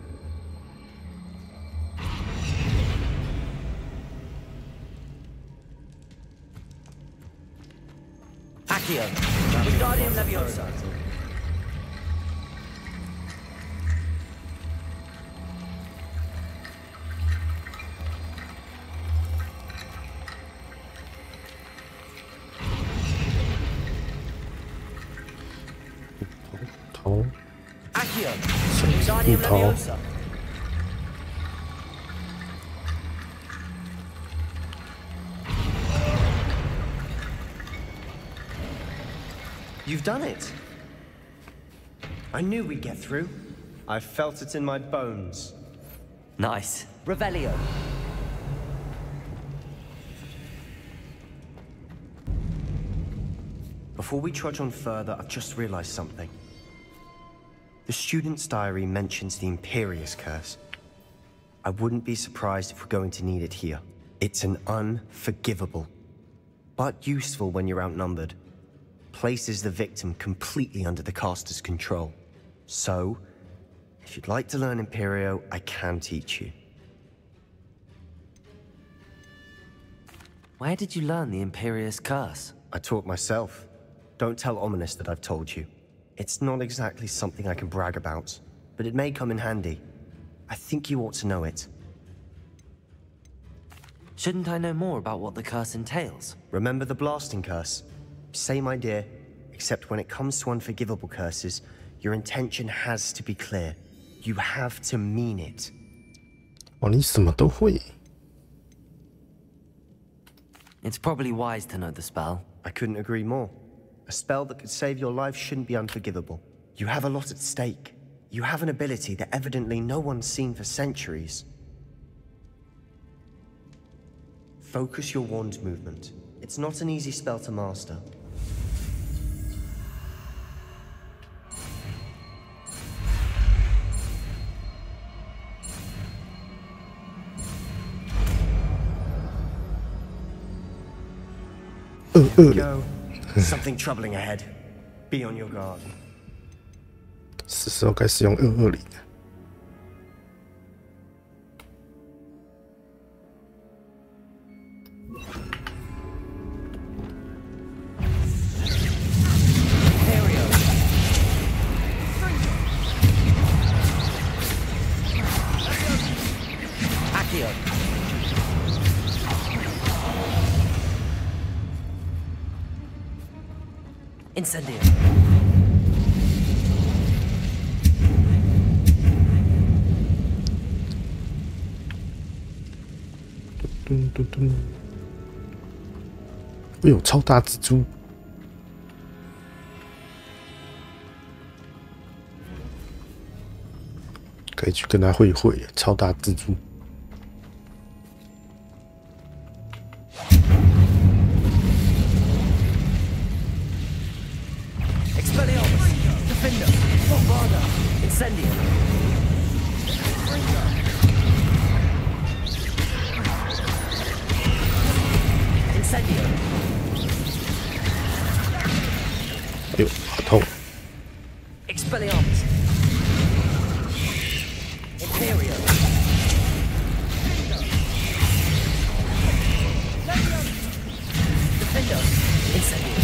Accio. Wingardium Leviosa. Accio. Wingardium Leviosa. You've done it. I knew we'd get through. I felt it in my bones. Nice. Revelio. Before we trudge on further, I've just realized something. The student's diary mentions the Imperious Curse. I wouldn't be surprised if we're going to need it here. It's an unforgivable, but useful when you're outnumbered. Places the victim completely under the caster's control. So, if you'd like to learn Imperio, I can teach you. Where did you learn the Imperious Curse? I taught myself. Don't tell Ominous that I've told you. It's not exactly something I can brag about, but it may come in handy. I think you ought to know it. Shouldn't I know more about what the curse entails? Remember the blasting curse? Same idea, except when it comes to unforgivable curses, your intention has to be clear. You have to mean it. 哦，你什么都会。 It's probably wise to know the spell. I couldn't agree more. A spell that could save your life shouldn't be unforgivable. You have a lot at stake. You have an ability that evidently no one's seen for centuries. Focus your wand movement. It's not an easy spell to master. Go. Something troubling ahead. Be on your guard. 是时候该使用220了。Incendio. 哎呦，超大蜘蛛！可以去跟他会一会，超大蜘蛛。 哎呦，好痛！ Expelliarmus. Imperio. Defender. Incendio.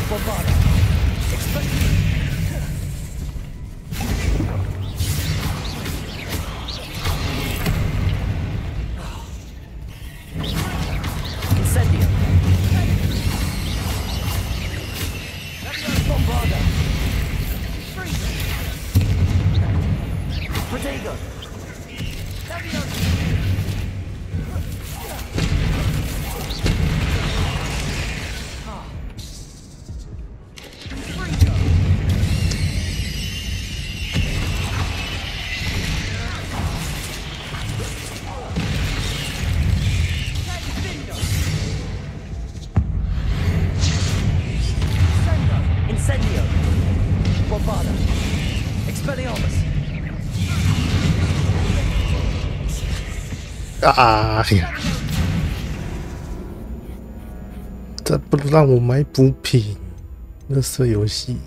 Bombarda. Expelliarmus. Incendio. Bombarda. Protego. Incendio. Bombarda. Expelliarmus. 啊！这不让我买补品，垃圾游戏。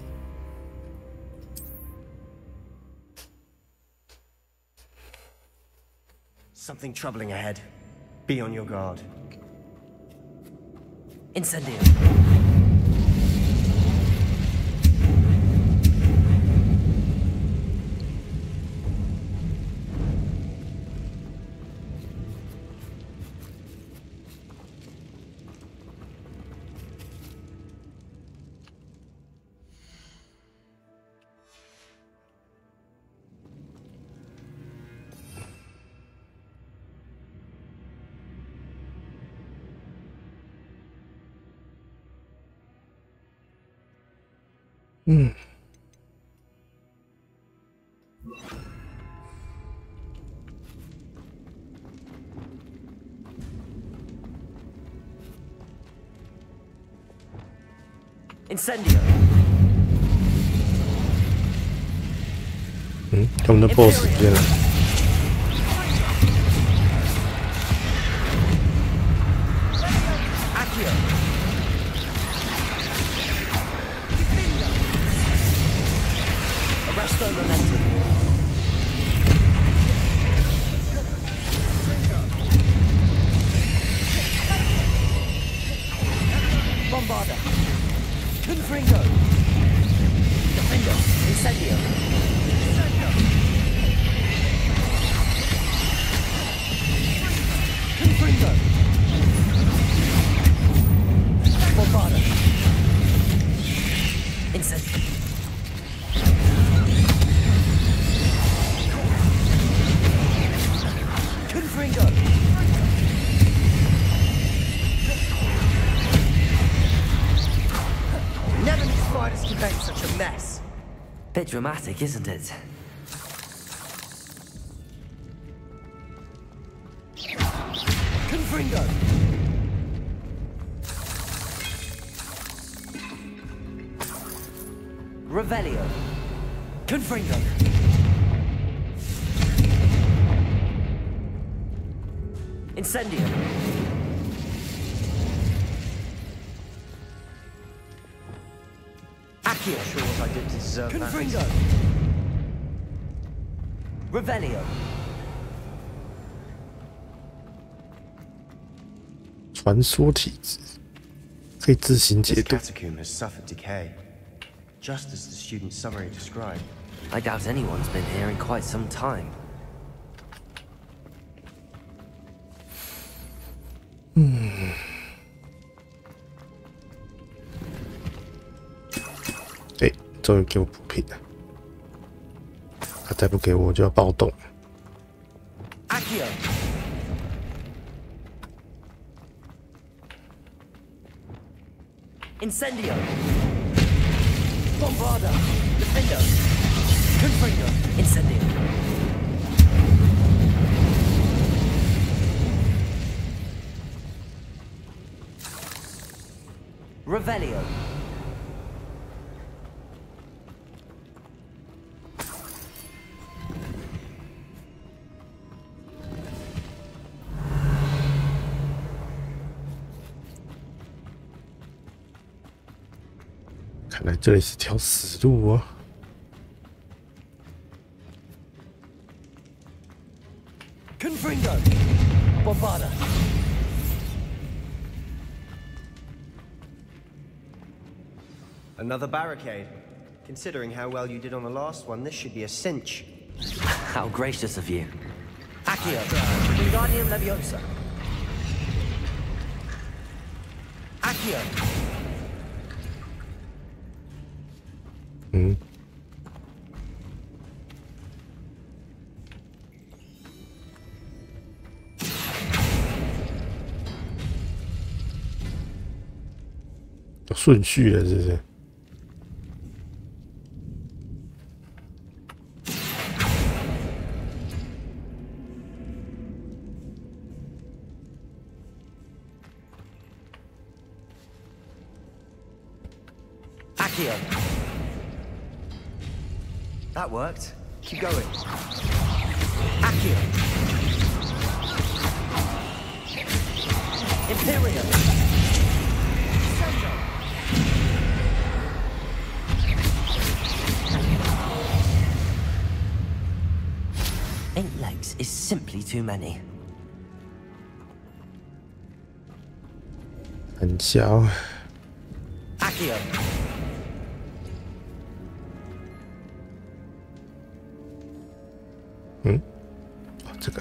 Something troubling ahead. Be on your guard. Incendio. 嗯。Incendio。嗯，他们的 BOSS 不见了。Arresto momentum. Bombarda. Confringo. Defender. Incendio. Confringo. Bombarda. Incendio. Confringo. Never knew spiders could make such a mess. Bit dramatic, isn't it? Confringo. Revelio. Confringo. Incendio. Accio. Not sure what I did to deserve that. Confringo. Revelio. 传说体质可以自行解 This 读。 catacomb has suffered decay, just as the student's summary described. I doubt anyone's been here in quite some time. 终于给我补品了，他再不给我就要暴动。 Accio. Incendio. Bombarda. Defender. Confringo. Incendio. Revelio. "看来这里是条死路哦。 Confringo. Bombarda. Another barricade. Considering how well you did on the last one, this should be a cinch. How gracious of you. Accio. Wingardium Leviosa. Accio. 嗯，有顺序了，是不是？ Accio. That worked. Keep going. Accio. Imperium. Sendo. Eight legs is simply too many. 很小。 Accio. Oh, 这个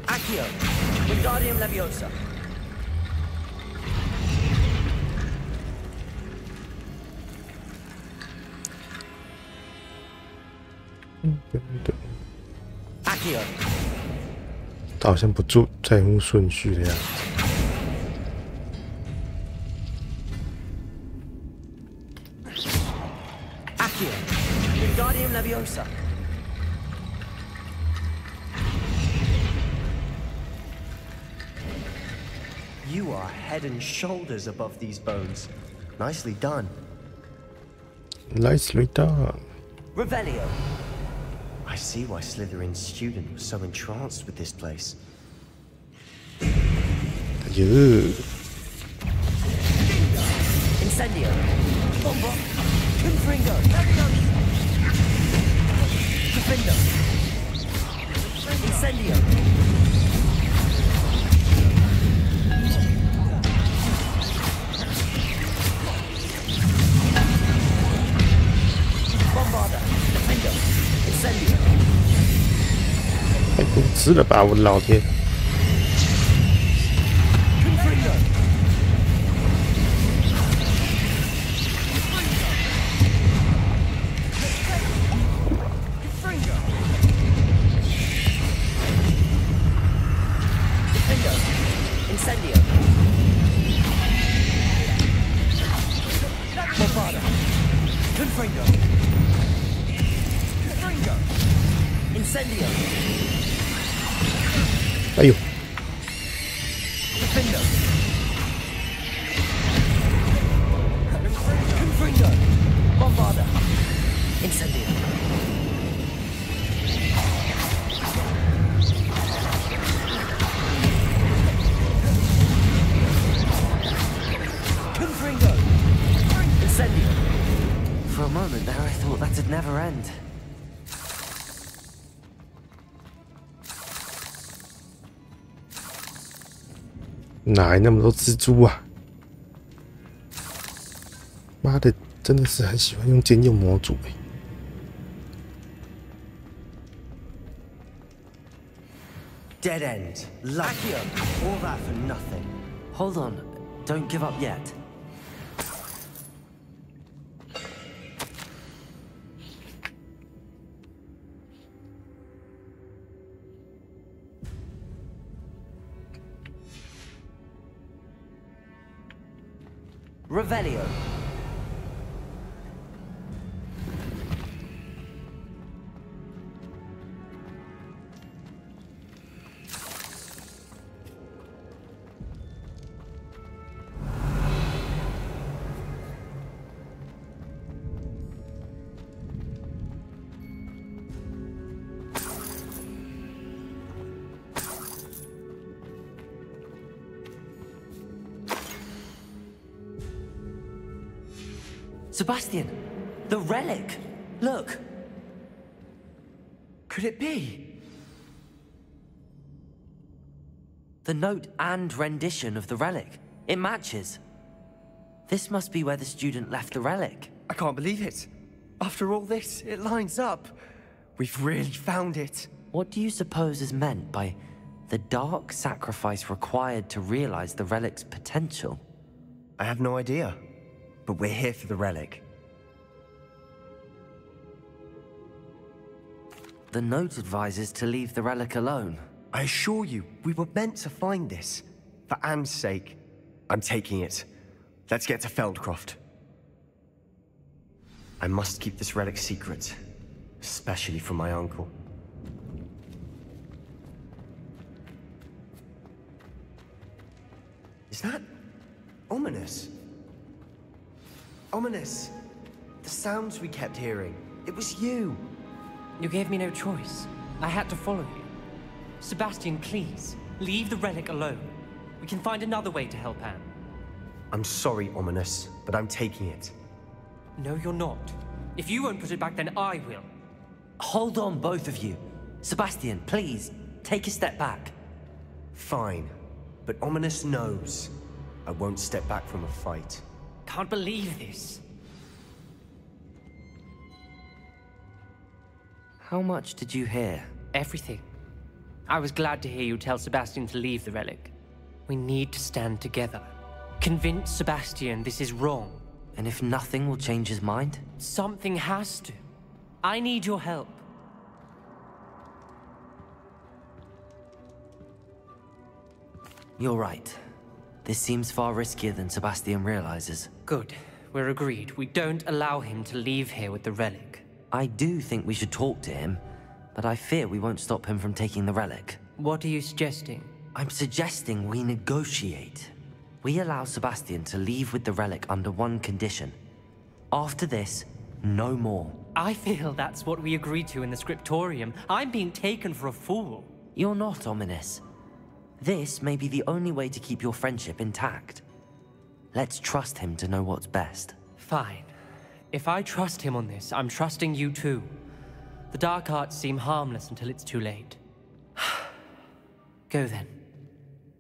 Accio. Wingardium Leviosa. Accio. 他好像不在乎顺序的样子。Leviosa. You are head and shoulders above these bones. Nicely done. Nicely done. Revelio. I see why Slytherin's student was so entranced with this place. Yeah. Incendio. Bomba. Confringo. Defendo. Incendio. Bombarda. Defendo. Incendio. 太无知了吧，我的老天！ Confringo. Confringo. Defendo. Incendio. Bombarda. Confringo. Confringo. Incendio. 哎呦， Defendo. Confringo. Bombarda. Incendio. Confringo. Incendio. For a moment there, I thought that'd never end. 哪来那么多蜘蛛啊？妈的，真的是很喜欢用兼用模组欸。 Dead end. Lucky. All that for nothing. Hold on, don't give up yet. Revelio. Sebastian, the relic! Look! Could it be? The note and rendition of the relic. It matches. This must be where the student left the relic. I can't believe it. After all this, it lines up. We've really found it. What do you suppose is meant by the dark sacrifice required to realize the relic's potential? I have no idea. But we're here for the relic. The note advises to leave the relic alone. I assure you, we were meant to find this. For Anne's sake, I'm taking it. Let's get to Feldcroft. I must keep this relic secret, especially from my uncle. Is that ominous? Ominous. The sounds we kept hearing. It was you. You gave me no choice. I had to follow you. Sebastian, please, leave the relic alone. We can find another way to help Anne. I'm sorry, Ominous, but I'm taking it. No, you're not. If you won't put it back, then I will. Hold on, both of you. Sebastian, please, take a step back. Fine. But Ominous knows. I won't step back from a fight. Can't believe this. How much did you hear? Everything. I was glad to hear you tell Sebastian to leave the relic. We need to stand together. Convince Sebastian this is wrong. And if nothing will change his mind? Something has to. I need your help. You're right. This seems far riskier than Sebastian realizes. Good. We're agreed. We don't allow him to leave here with the relic. I do think we should talk to him, but I fear we won't stop him from taking the relic. What are you suggesting? I'm suggesting we negotiate. We allow Sebastian to leave with the relic under one condition. After this, no more. I feel that's what we agreed to in the scriptorium. I'm being taken for a fool. You're not, Ominous. This may be the only way to keep your friendship intact. Let's trust him to know what's best. Fine. If I trust him on this, I'm trusting you too. The dark arts seem harmless until it's too late. Go then.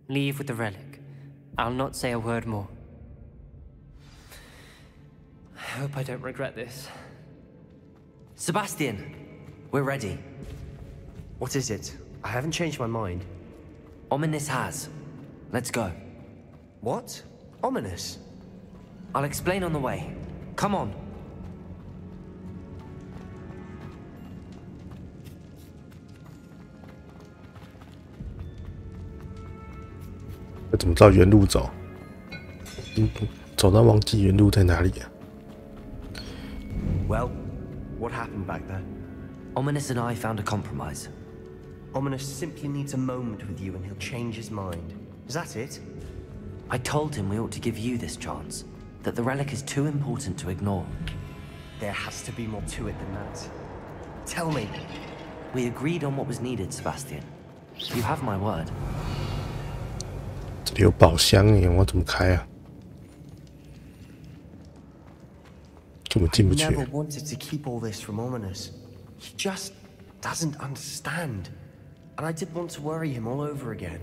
Leave with the relic. I'll not say a word more. I hope I don't regret this. Sebastian, we're ready. What is it? I haven't changed my mind. Ominous has. Let's go. What? Ominous? I'll explain on the way. Come on. 我怎么照原路走？走到忘记原路在哪里啊 Well, what happened back there? Ominous and I found a compromise. Ominous simply needs a moment with you and he'll change his mind. Is that it? I told him we ought to give you this chance. That the relic is too important to ignore. There has to be more to it than that. Tell me. We agreed on what was needed, Sebastian. You have my word. 这里有宝箱耶，我怎么开啊？根本进不去。 I never wanted to keep all this from Ominous. He just doesn't understand. And I did want to worry him all over again.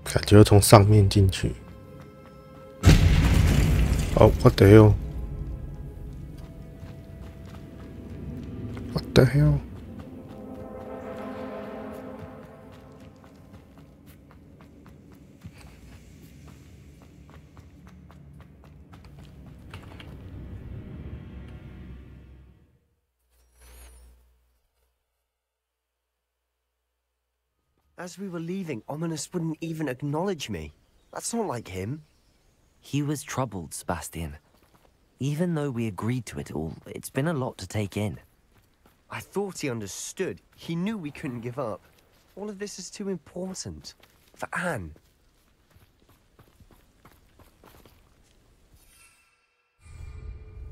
感觉要从上面进去。哦 ，What the hell? What the hell? As we were leaving, Ominous wouldn't even acknowledge me. That's not like him. He was troubled, Sebastian. Even though we agreed to it all, it's been a lot to take in. I thought he understood. He knew we couldn't give up. All of this is too important. For Anne.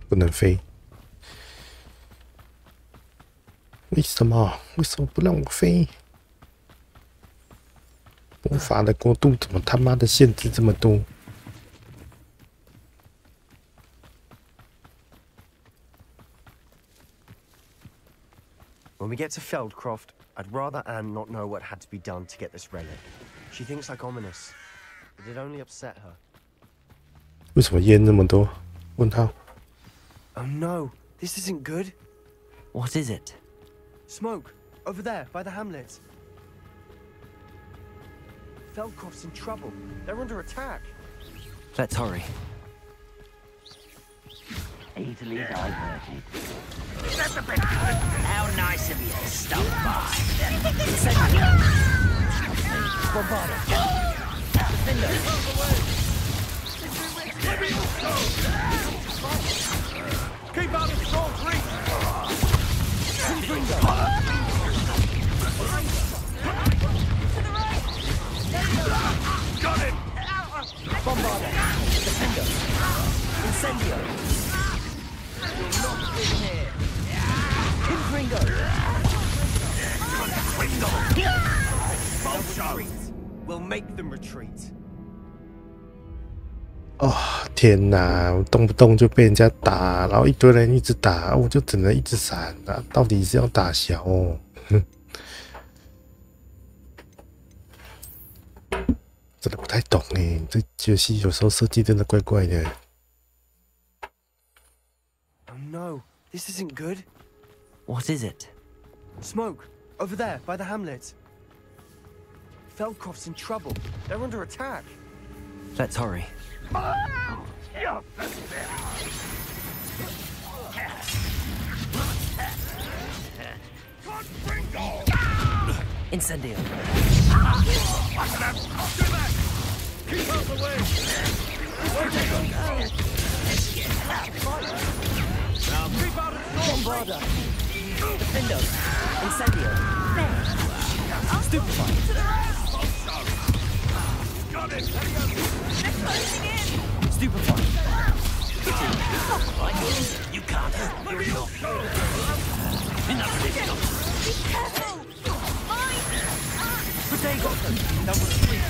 不能飞。为什么？为什么不让我飞？魔法的国度怎么他妈的限制这么多？ When we get to Feldcroft, I'd rather Anne not know what had to be done to get this relic. She thinks like Ominous, but it only upset her. 为什么烟那么多？问号。 Oh no, this isn't good. What is it? Smoke, over there, by the hamlet. Feldcroft's in trouble. They're under attack. Let's hurry. Easily diverted. How nice of you to stop by. Keep out of Saul's reach! Got him! Bombarder. Defender. Incendio. You're not in here. Ringo. We'll make them retreat. 哦，天哪！我动不动就被人家打，然后一堆人一直打，我就只能一直闪啊！到底是要打小哦？哼，真的不太懂哎，这游戏有时候设计真的怪怪的。 Oh no, this isn't good. What is it? Smoke, over there, by the hamlet. Feldcroft's in trouble. They're under attack. Let's hurry. Incendio. Keep out the way! Bombarda. Defendo. Incendio. Stupefy. Stupefy. You can't hurt me. Enough of this nonsense. Potato. That was free.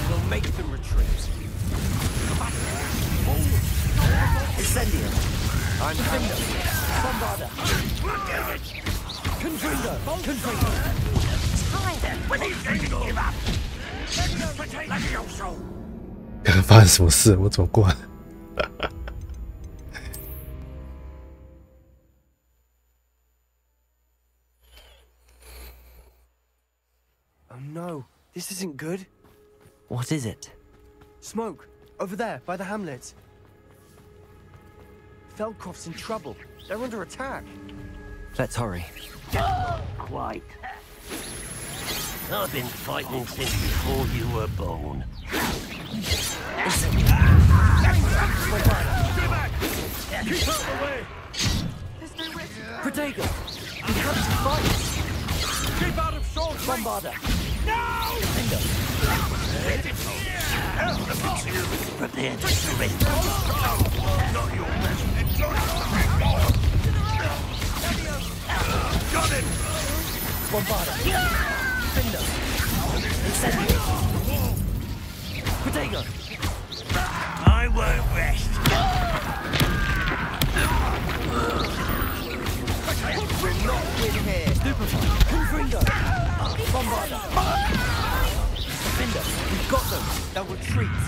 We'll make them retreat. Incendio. I'm Defendo. Bombarda. Confringo. Confringo. When he's going to give up. Let me also. 刚刚发生什么事？我怎么过来？Oh no, this isn't good. What is it? Smoke, over there, by the hamlet. Feldcroft's in trouble. They're under attack. Let's hurry. Quite. I've been fighting since before you were born. Keep out of the way. Protego. We have to fight. Keep out of short. Bombarda. No! Prepare to surrender. Not your best. Got him! Bombarda. Defendo. Incendio. Protego. I won't rest. We're not in here. Stupefy. Confringo. Bombarda. Defendo. We've got them. They'll retreat.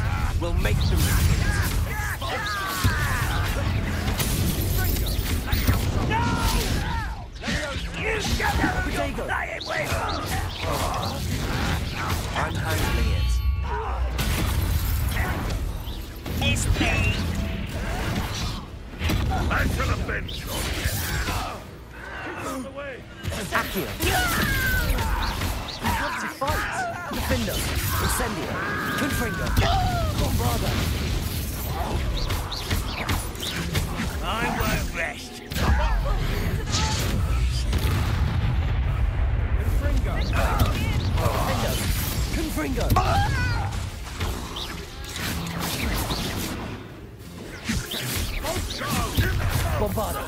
We'll make them retreat. Protego. I'm handling it. It's pain. I should have been shot. Accio. We have to fight. Defendo. Incendio. Confringo. Bombarda. I won't rest. Confringo. Bombarda.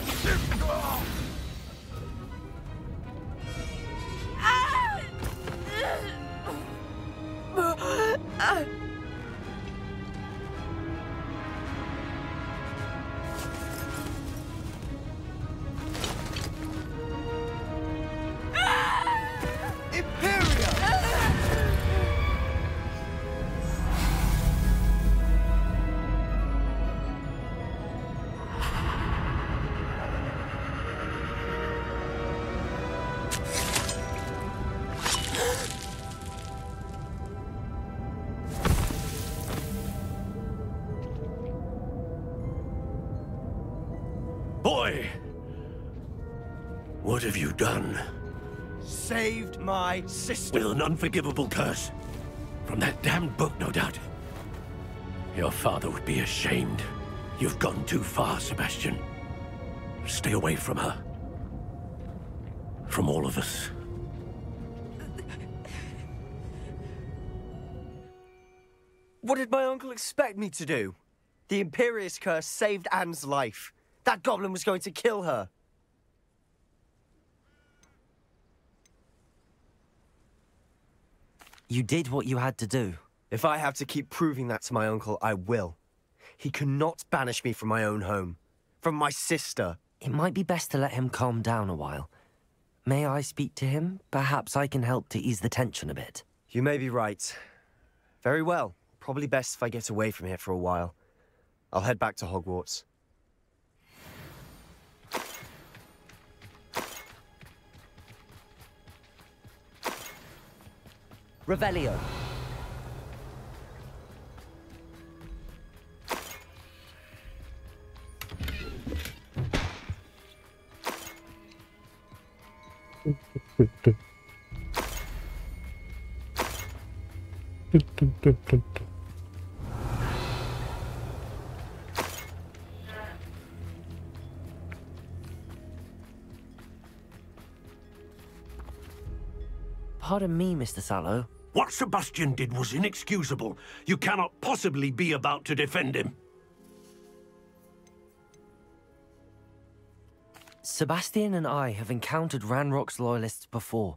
Boy! What have you done? Saved my sister. With an unforgivable curse. From that damned book, no doubt. Your father would be ashamed. You've gone too far, Sebastian. Stay away from her. From all of us. What did my uncle expect me to do? The Imperious curse saved Anne's life. That goblin was going to kill her. You did what you had to do. If I have to keep proving that to my uncle, I will. He cannot banish me from my own home. From my sister. It might be best to let him calm down a while. May I speak to him? Perhaps I can help to ease the tension a bit. You may be right. Very well. Probably best if I get away from here for a while. I'll head back to Hogwarts. Revelio. Pardon me, Mr. Sallow. What Sebastian did was inexcusable. You cannot possibly be about to defend him. Sebastian and I have encountered Ranrock's loyalists before.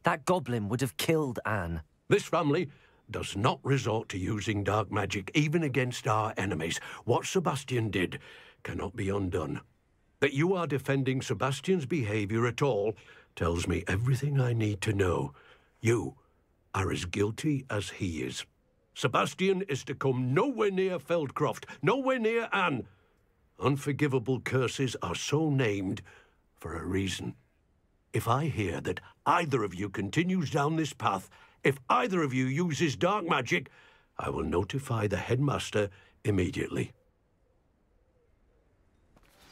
That goblin would have killed Anne. This family does not resort to using dark magic, even against our enemies. What Sebastian did cannot be undone. That you are defending Sebastian's behavior at all tells me everything I need to know. You are as guilty as he is. Sebastian is to come nowhere near Feldcroft, nowhere near Anne. Unforgivable curses are so named for a reason. If I hear that either of you continues down this path, if either of you uses dark magic, I will notify the headmaster immediately.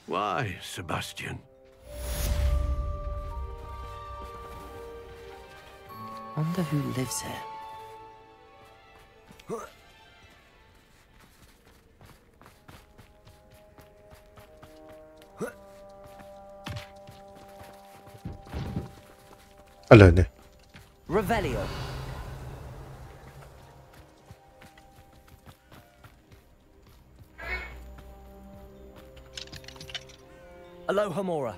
Why, Sebastian? Wonder who lives here. Alone. Revelio. Aloha Mora.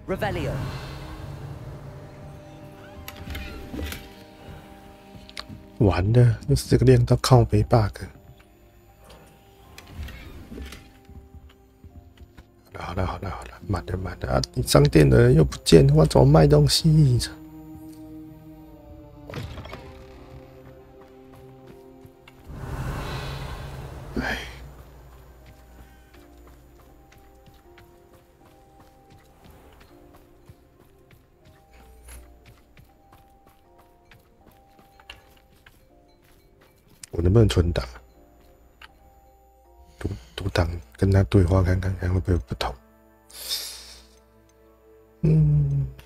Revelio. 完了，又是这个练到靠背 bug。好了，慢的啊！你商店的人又不见，我怎么卖东西？哎。我能不能存档？读档跟他对话看看会不会有不同？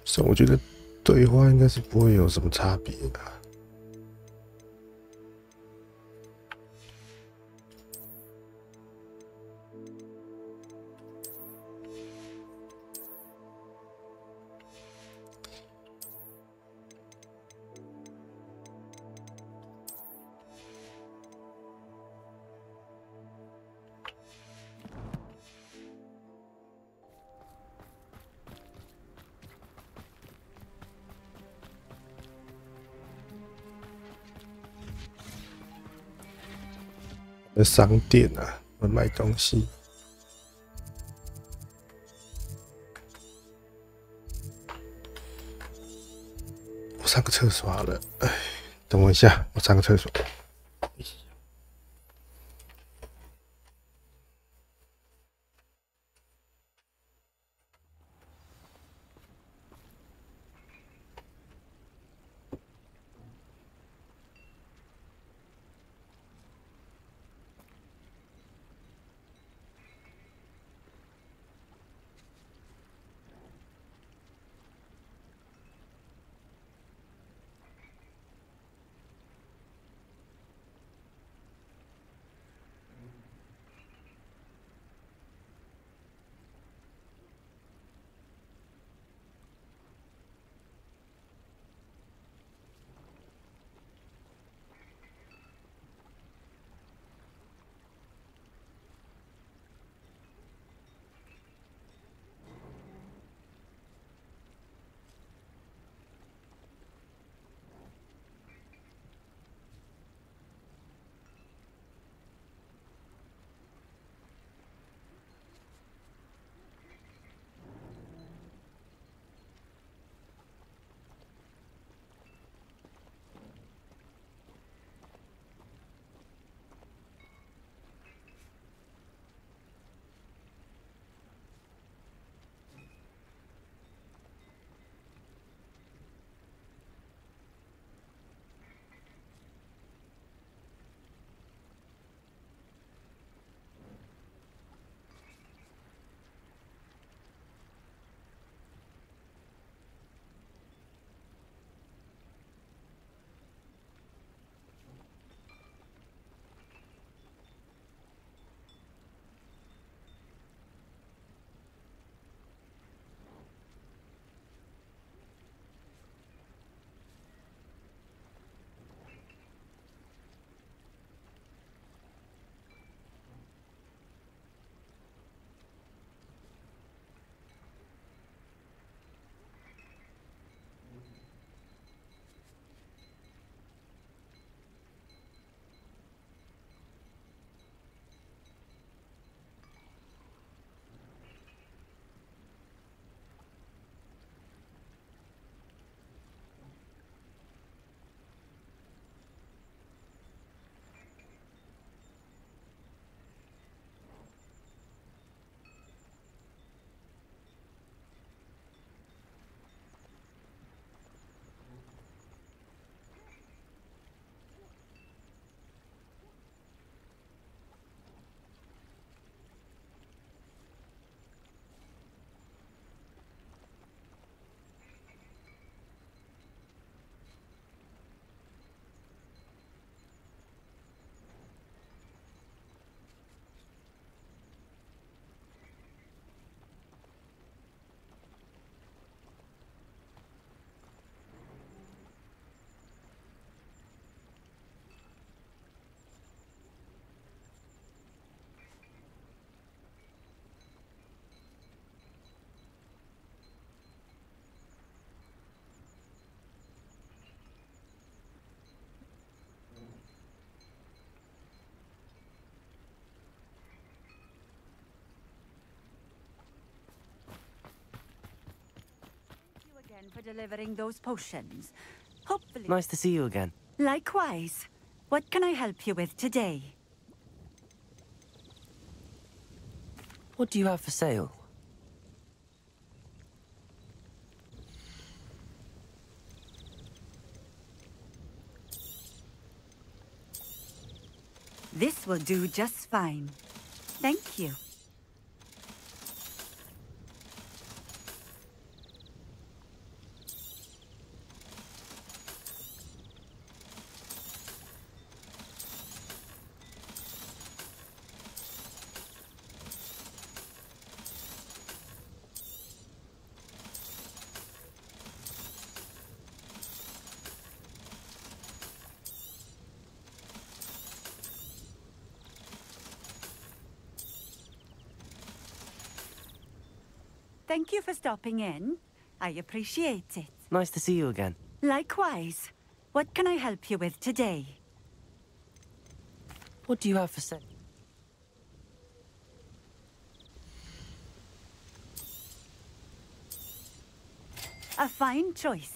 所以我觉得对话应该是不会有什么差别的。商店啊，我卖东西。我上个厕所好了，哎，等我一下，我上个厕所。again for delivering those potions. Hopefully. Nice to see you again. Likewise. What can I help you with today? What do you have for sale? This will do just fine. Thank you. Thank you for stopping in. I appreciate it. Nice to see you again. Likewise. What can I help you with today? What do you have for sale? A fine choice.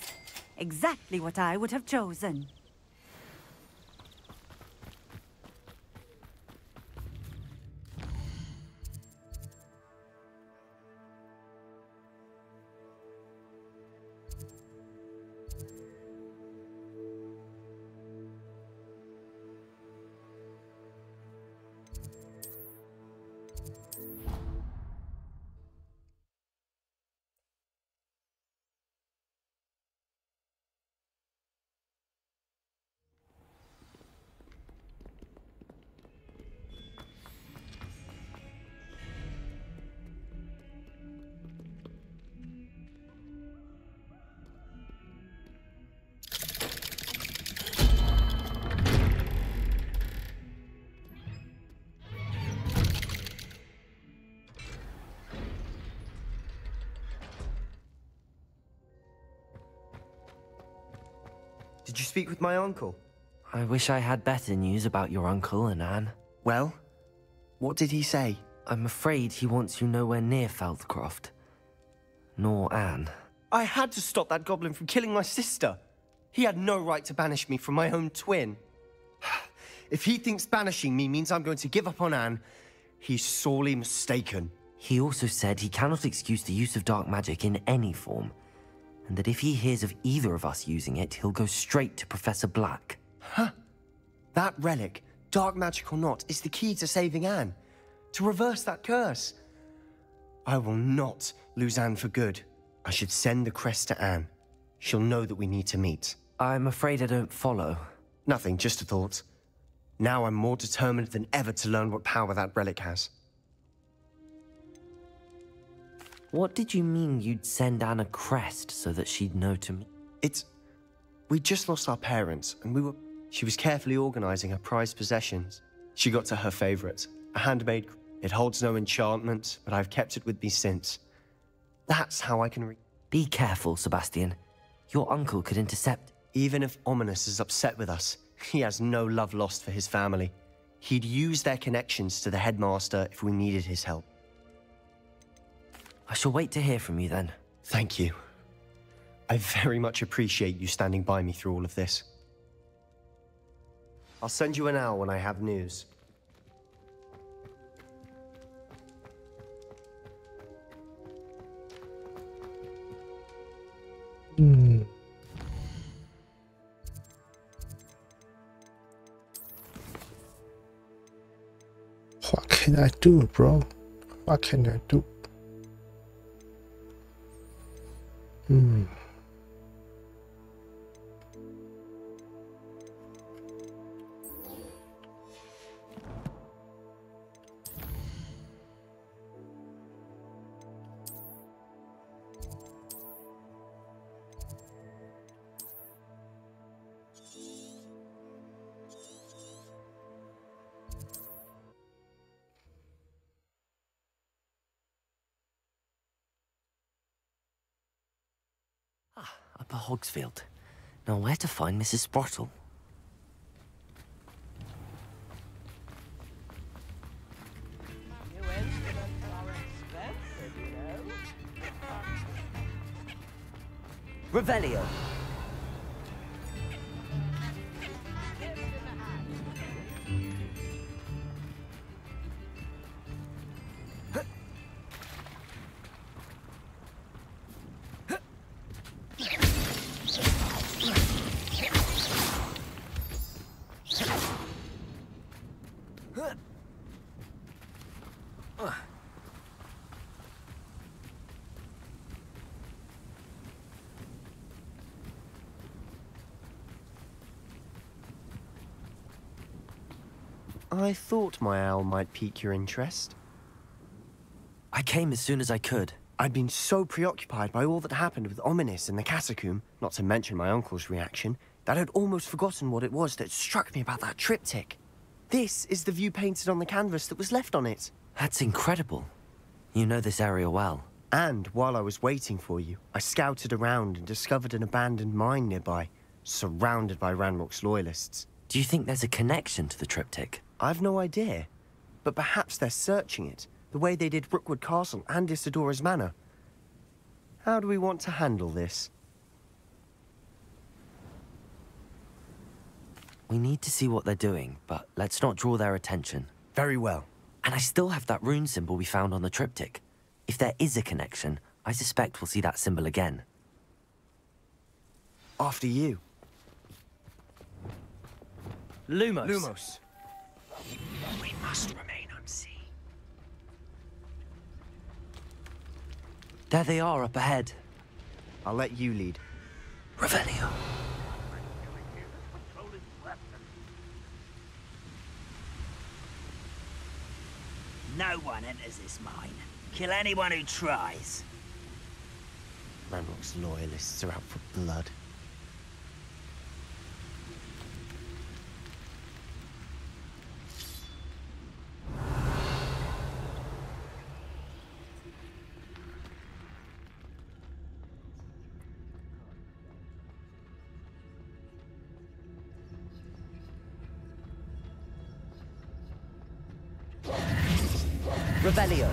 Exactly what I would have chosen. Did you speak with my uncle? I wish I had better news about your uncle and Anne. Well, what did he say? I'm afraid he wants you nowhere near Feldcroft. Nor Anne. I had to stop that goblin from killing my sister. He had no right to banish me from my own twin. If he thinks banishing me means I'm going to give up on Anne, he's sorely mistaken. He also said he cannot excuse the use of dark magic in any form, and that if he hears of either of us using it, he'll go straight to Professor Black. Huh? That relic, dark magic or not, is the key to saving Anne. To reverse that curse. I will not lose Anne for good. I should send the crest to Anne. She'll know that we need to meet. I'm afraid I don't follow. Nothing, just a thought. Now I'm more determined than ever to learn what power that relic has. What did you mean you'd send Anne a crest so that she'd know to me? We just lost our parents, and she was carefully organizing her prized possessions. She got to her favorite, a handmade. It holds no enchantment, but I've kept it with me since. That's how I can Be careful, Sebastian. Your uncle could intercept. Even if Ominous is upset with us, he has no love lost for his family. He'd use their connections to the headmaster if we needed his help. I shall wait to hear from you then. Thank you. I very much appreciate you standing by me through all of this. I'll send you an hour when I have news. What can I do, bro? What can I do? Upper Hogsfield. Now where to find Mrs. Sprottle? Revelio. I thought my owl might pique your interest. I came as soon as I could. I'd been so preoccupied by all that happened with Ominis and the catacomb, not to mention my uncle's reaction, that I'd almost forgotten what it was that struck me about that triptych. This is the view painted on the canvas that was left on it. That's incredible. You know this area well. And while I was waiting for you, I scouted around and discovered an abandoned mine nearby, surrounded by Ranrock's loyalists. Do you think there's a connection to the triptych? I've no idea, but perhaps they're searching it, the way they did Rookwood Castle and Isidora's Manor. How do we want to handle this? We need to see what they're doing, but let's not draw their attention. Very well. And I still have that rune symbol we found on the triptych. If there is a connection, I suspect we'll see that symbol again. After you. Lumos. Lumos. We must remain unseen. There they are up ahead. I'll let you lead. Revelio. No one enters this mine. Kill anyone who tries. Ranrock's loyalists are out for blood. Revelio.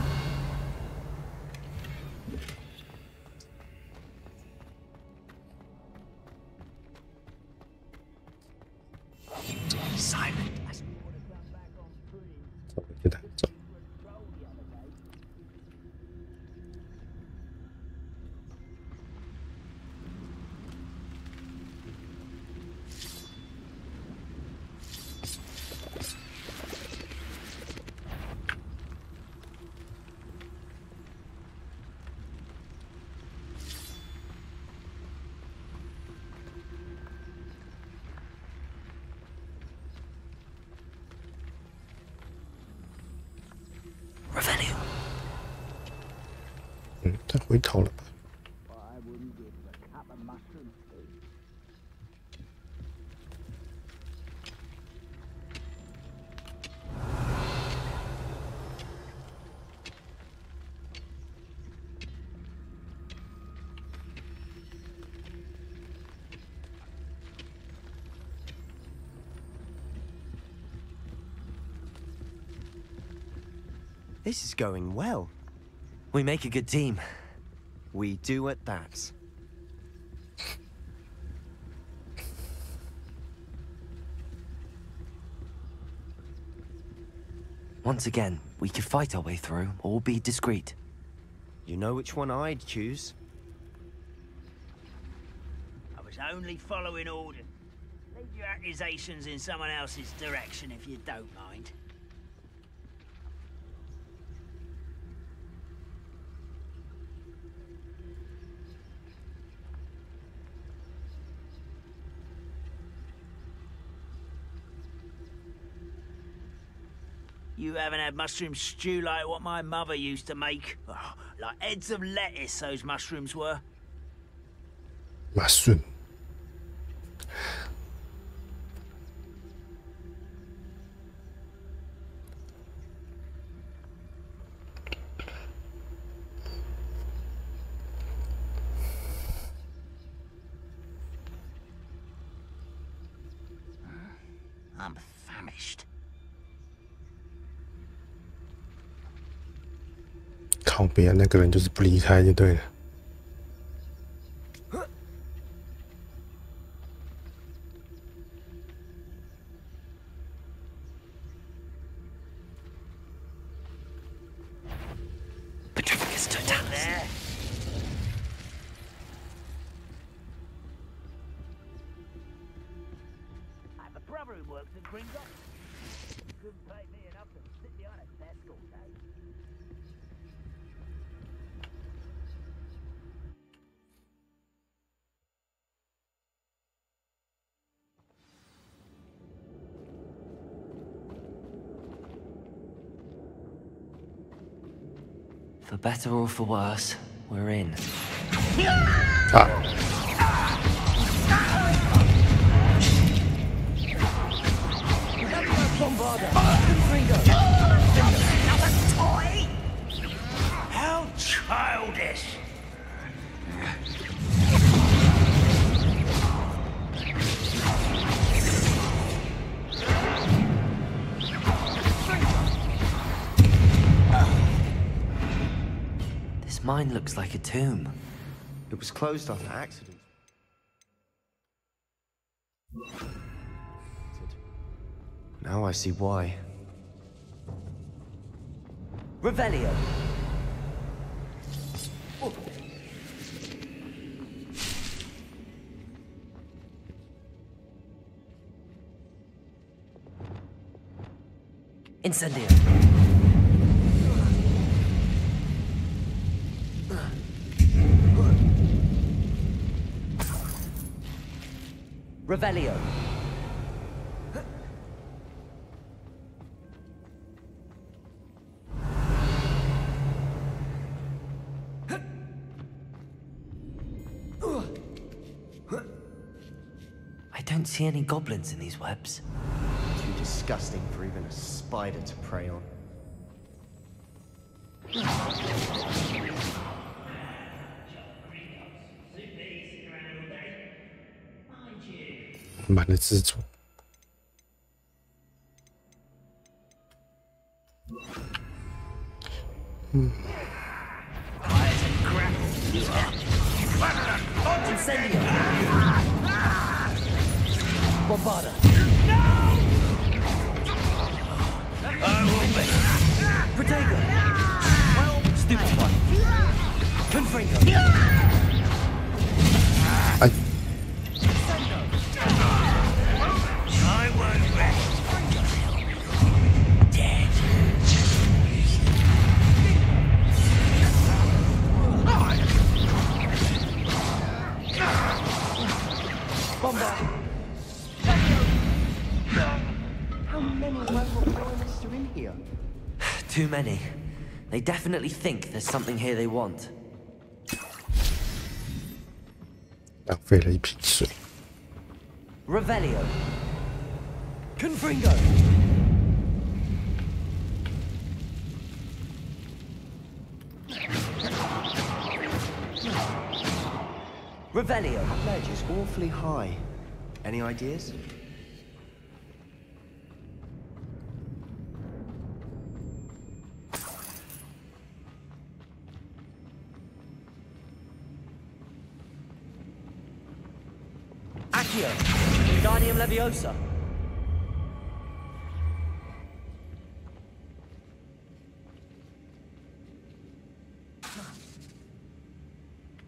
Silent. 现在走。Revelio. 再回头了吧？ This is going well. We make a good team. We do at that. Once again, we could fight our way through, or be discreet. You know which one I'd choose. I was only following orders. Leave your accusations in someone else's direction if you don't mind. You haven't had mushroom stew like what my mother used to make? Oh, like heads of lettuce, those mushrooms were. Mushroom. I'm famished. 靠边，那个人就是不离开就对了。covering works in Gringo. Couldn't pay me enough to sit behind a desk all day. For better or for worse, we're in. How childish! This mine looks like a tomb. It was closed on accident. Now I see why. Revelio. Incendio. Revelio. I don't see any goblins in these webs. Too disgusting for even a spider to prey on.满的蜘蛛。Incendio. Bombarda. Protego. Well, stupid one. Confringo. I won't rest. Dead. Bombard. How many local colonists are in here? Too many. They definitely think there's something here they want. 浪费了一瓶水。 Revelio. Confringo. Revelio. That ledge is awfully high. Any ideas? Accio. Wingardium Leviosa.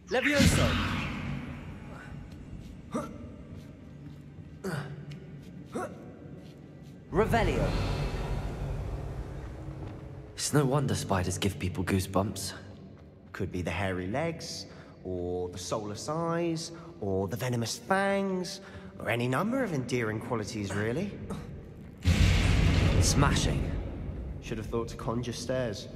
Levioso. Revelio. It's no wonder spiders give people goosebumps. Could be the hairy legs, or the soulless eyes, or the venomous fangs, or any number of endearing qualities, really. Smashing. Should have thought to conjure stairs.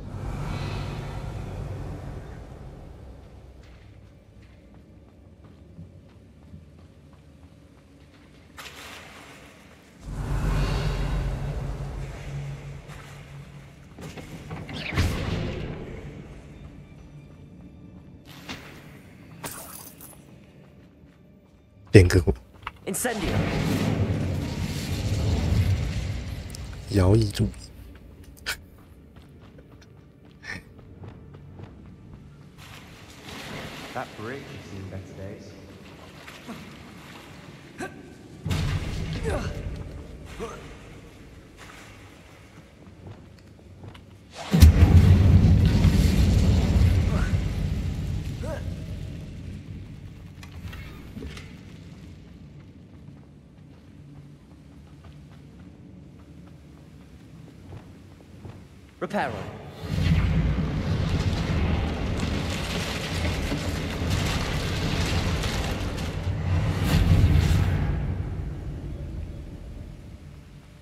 Incendio. 摇曳住。 That bridge has seen better days. Reparo.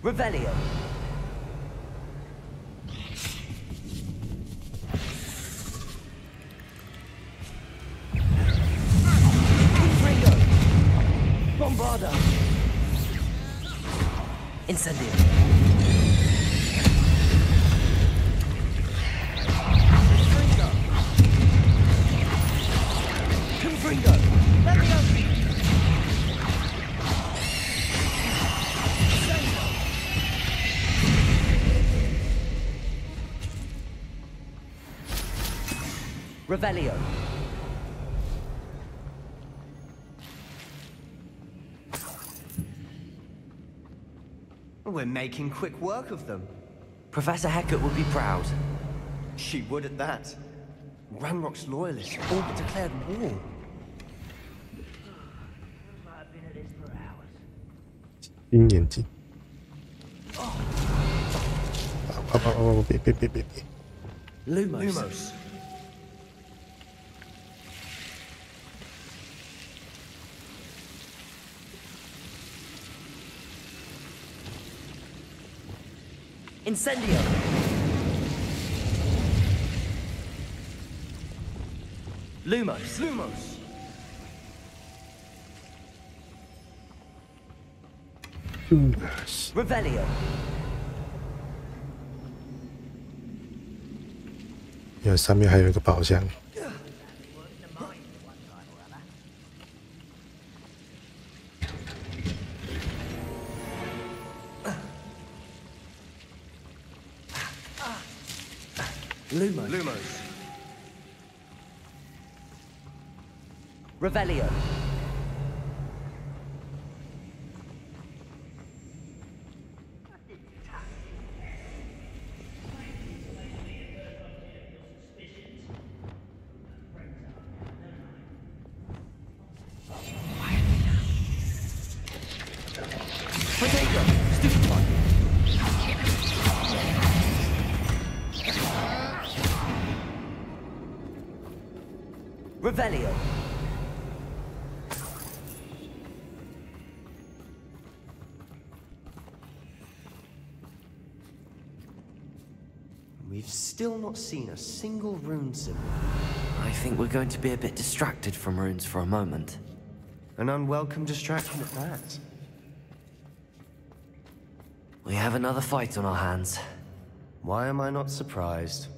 Revelio. Bombarda. Incendio. Confringo. Leviosa. Revelio. We're making quick work of them. Professor Hecat would be proud. She would at that. Ranrock's loyalists all but declared war. I've been at this for hours. 金眼睛。别。Lumos. Incendio. Lumos. Revelio. 因为上面还有一个宝箱。Lumos. Revelio. Protego. Stupefy. Revelio. We've still not seen a single rune symbol. I think we're going to be a bit distracted from runes for a moment. An unwelcome distraction at that. We have another fight on our hands. Why am I not surprised?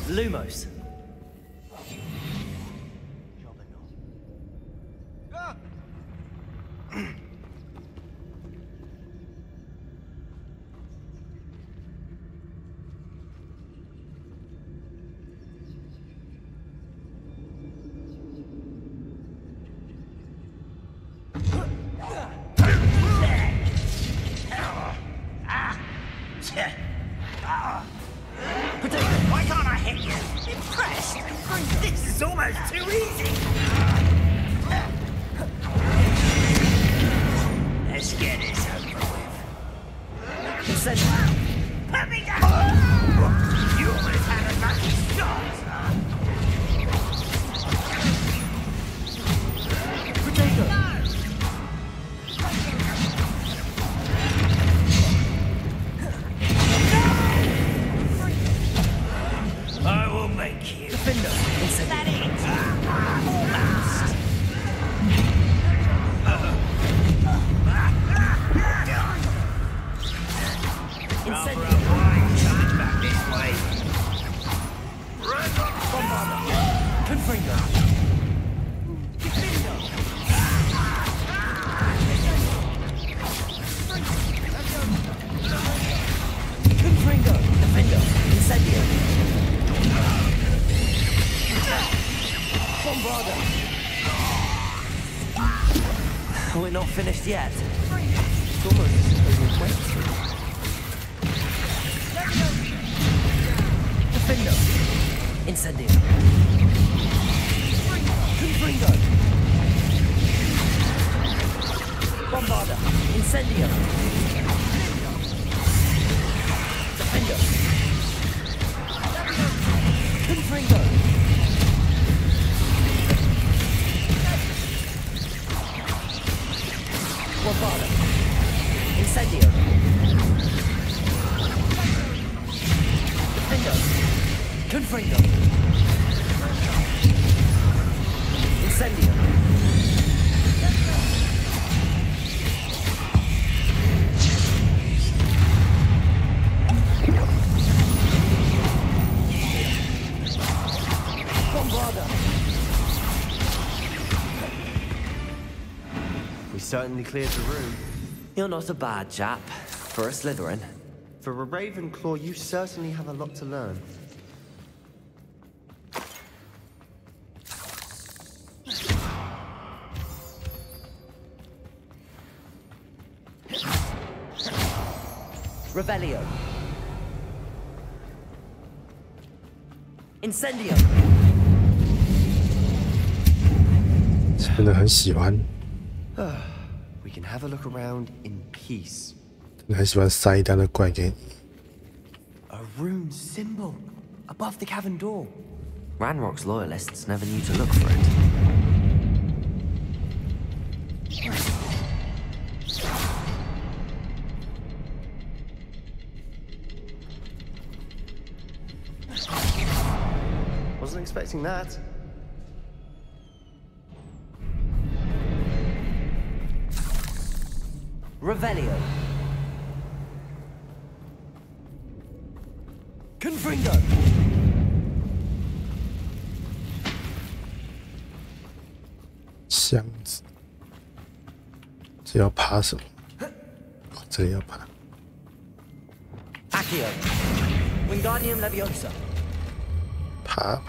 Lumos. Why can't I hit you? Impressed? This is almost too easy. Let's get this over with. Put me down! You almost had a lucky shot. I will make you. Defender. That it. Almost. Incendio. Coming back this way. Confringo. Confringo. Defender. Incendio. Bombarda. We're not finished yet. It's almost as if they were waiting. Defender. Incendio. Confringo. Bombarder. Incendio. Defender. Confringo. Bombarder. Incendio. Defender. Confringo. Incendio. We certainly cleared the room. You're not a bad chap. For a Slytherin. For a Ravenclaw, you certainly have a lot to learn. Revelio. Incendio. 真的很喜欢， We can have a look around in peace. 真的很喜欢塞一大堆怪给你。 A rune symbol above the cavern door. Ranrock's loyalists never knew to look for it. Wasn't expecting that. Revelio. Confringo. 箱子，这要爬什么？哦，这里要爬。 Accio. Wingardium Leviosa. 爬。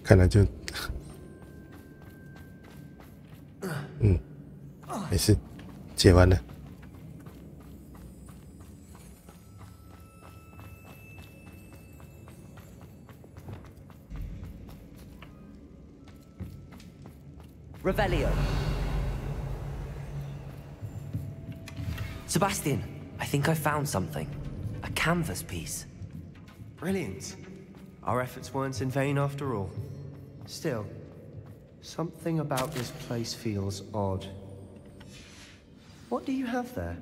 看来就，没事，解完了。 Revelio. Sebastian, I think I found something. A canvas piece. Brilliant. Our efforts weren't in vain after all. Still, something about this place feels odd. What do you have there?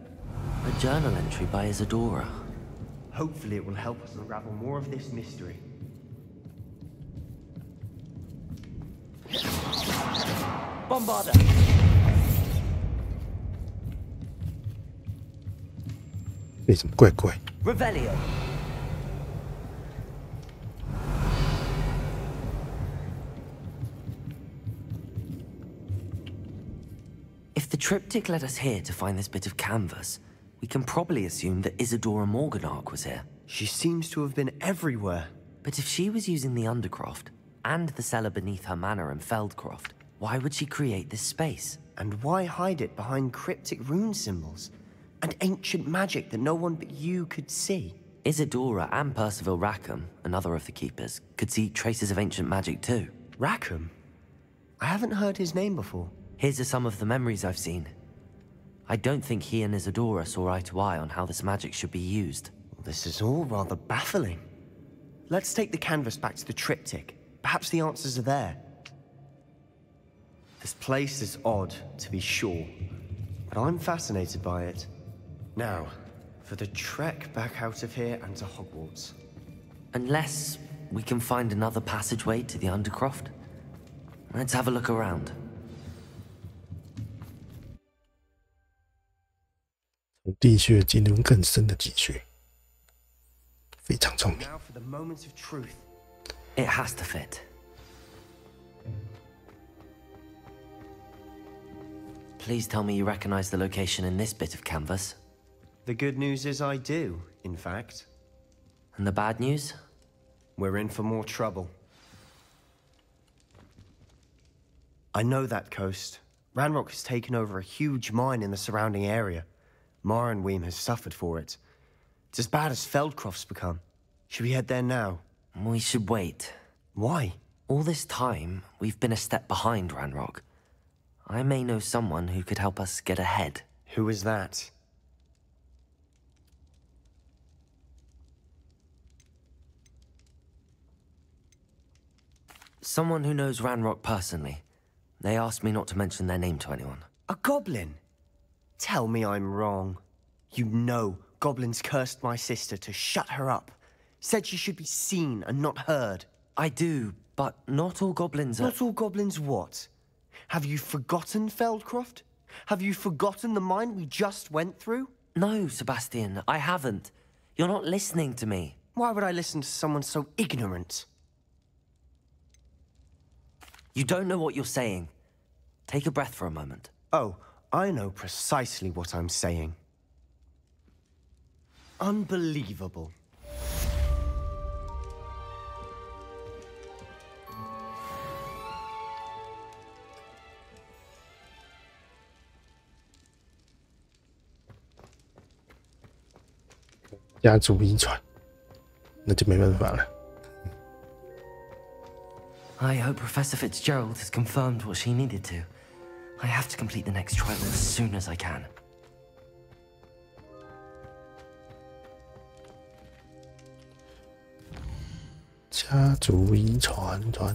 A journal entry by Isadora. Hopefully it will help us unravel more of this mystery. Bombarder. 为什么怪怪？ Revelio. If the triptych led us here to find this bit of canvas, we can probably assume that Isadora Morganach was here. She seems to have been everywhere. But if she was using the Undercroft, and the cellar beneath her manor in Feldcroft, why would she create this space? And why hide it behind cryptic rune symbols? And ancient magic that no one but you could see? Isadora and Percival Rackham, another of the Keepers, could see traces of ancient magic too. Rackham? I haven't heard his name before. Here's are some of the memories I've seen. I don't think he and Isadora saw eye to eye on how this magic should be used. This is all rather baffling. Let's take the canvas back to the triptych. Perhaps the answers are there. This place is odd, to be sure, but I'm fascinated by it. Now, for the trek back out of here and to Hogwarts. Unless we can find another passageway to the Undercroft. Let's have a look around. 从地穴进入更深的地穴，非常聪明。 Now for the moment of truth. It has to fit. Please tell me you recognize the location in this bit of canvas. The good news is I do, in fact. And the bad news? We're in for more trouble. I know that coast. Ranrock has taken over a huge mine in the surrounding area. Marrenweem has suffered for it. It's as bad as Feldcroft's become. Should we head there now? We should wait. Why? All this time, we've been a step behind Ranrock. I may know someone who could help us get ahead. Who is that? Someone who knows Ranrock personally. They asked me not to mention their name to anyone. A goblin? Tell me I'm wrong. You know goblins cursed my sister to shut her up. Said she should be seen and not heard. I do, but not all goblins are... Not all goblins what? Have you forgotten Feldcroft? Have you forgotten the mine we just went through? No, Sebastian, I haven't. You're not listening to me. Why would I listen to someone so ignorant? You don't know what you're saying. Take a breath for a moment. Oh, I know precisely what I'm saying. Unbelievable.家族遗传，那就没办法了。I hope Professor Fitzgerald has confirmed what she needed to. I have to complete the next trial as soon as I can. 家族遗传，传。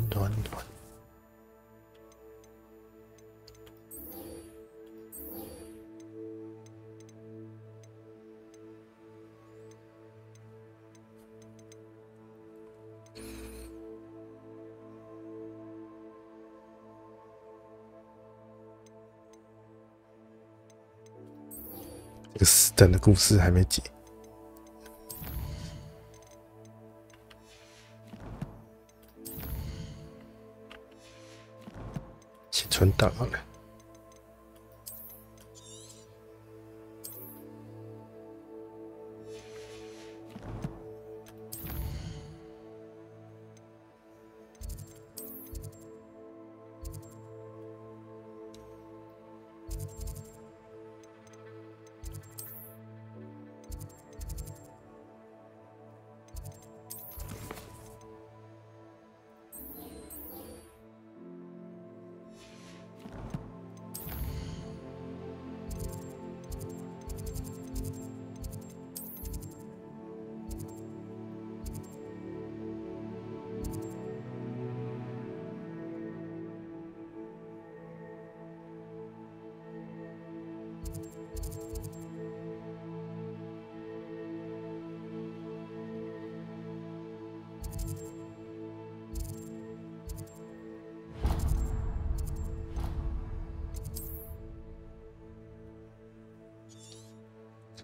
这个死等的故事还没结，先存档好了。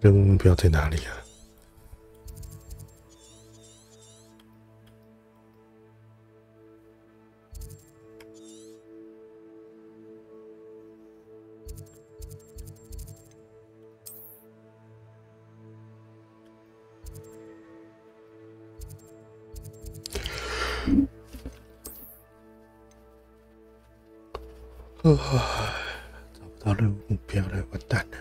任务目标在哪里啊？找不到任务目标了，完蛋了！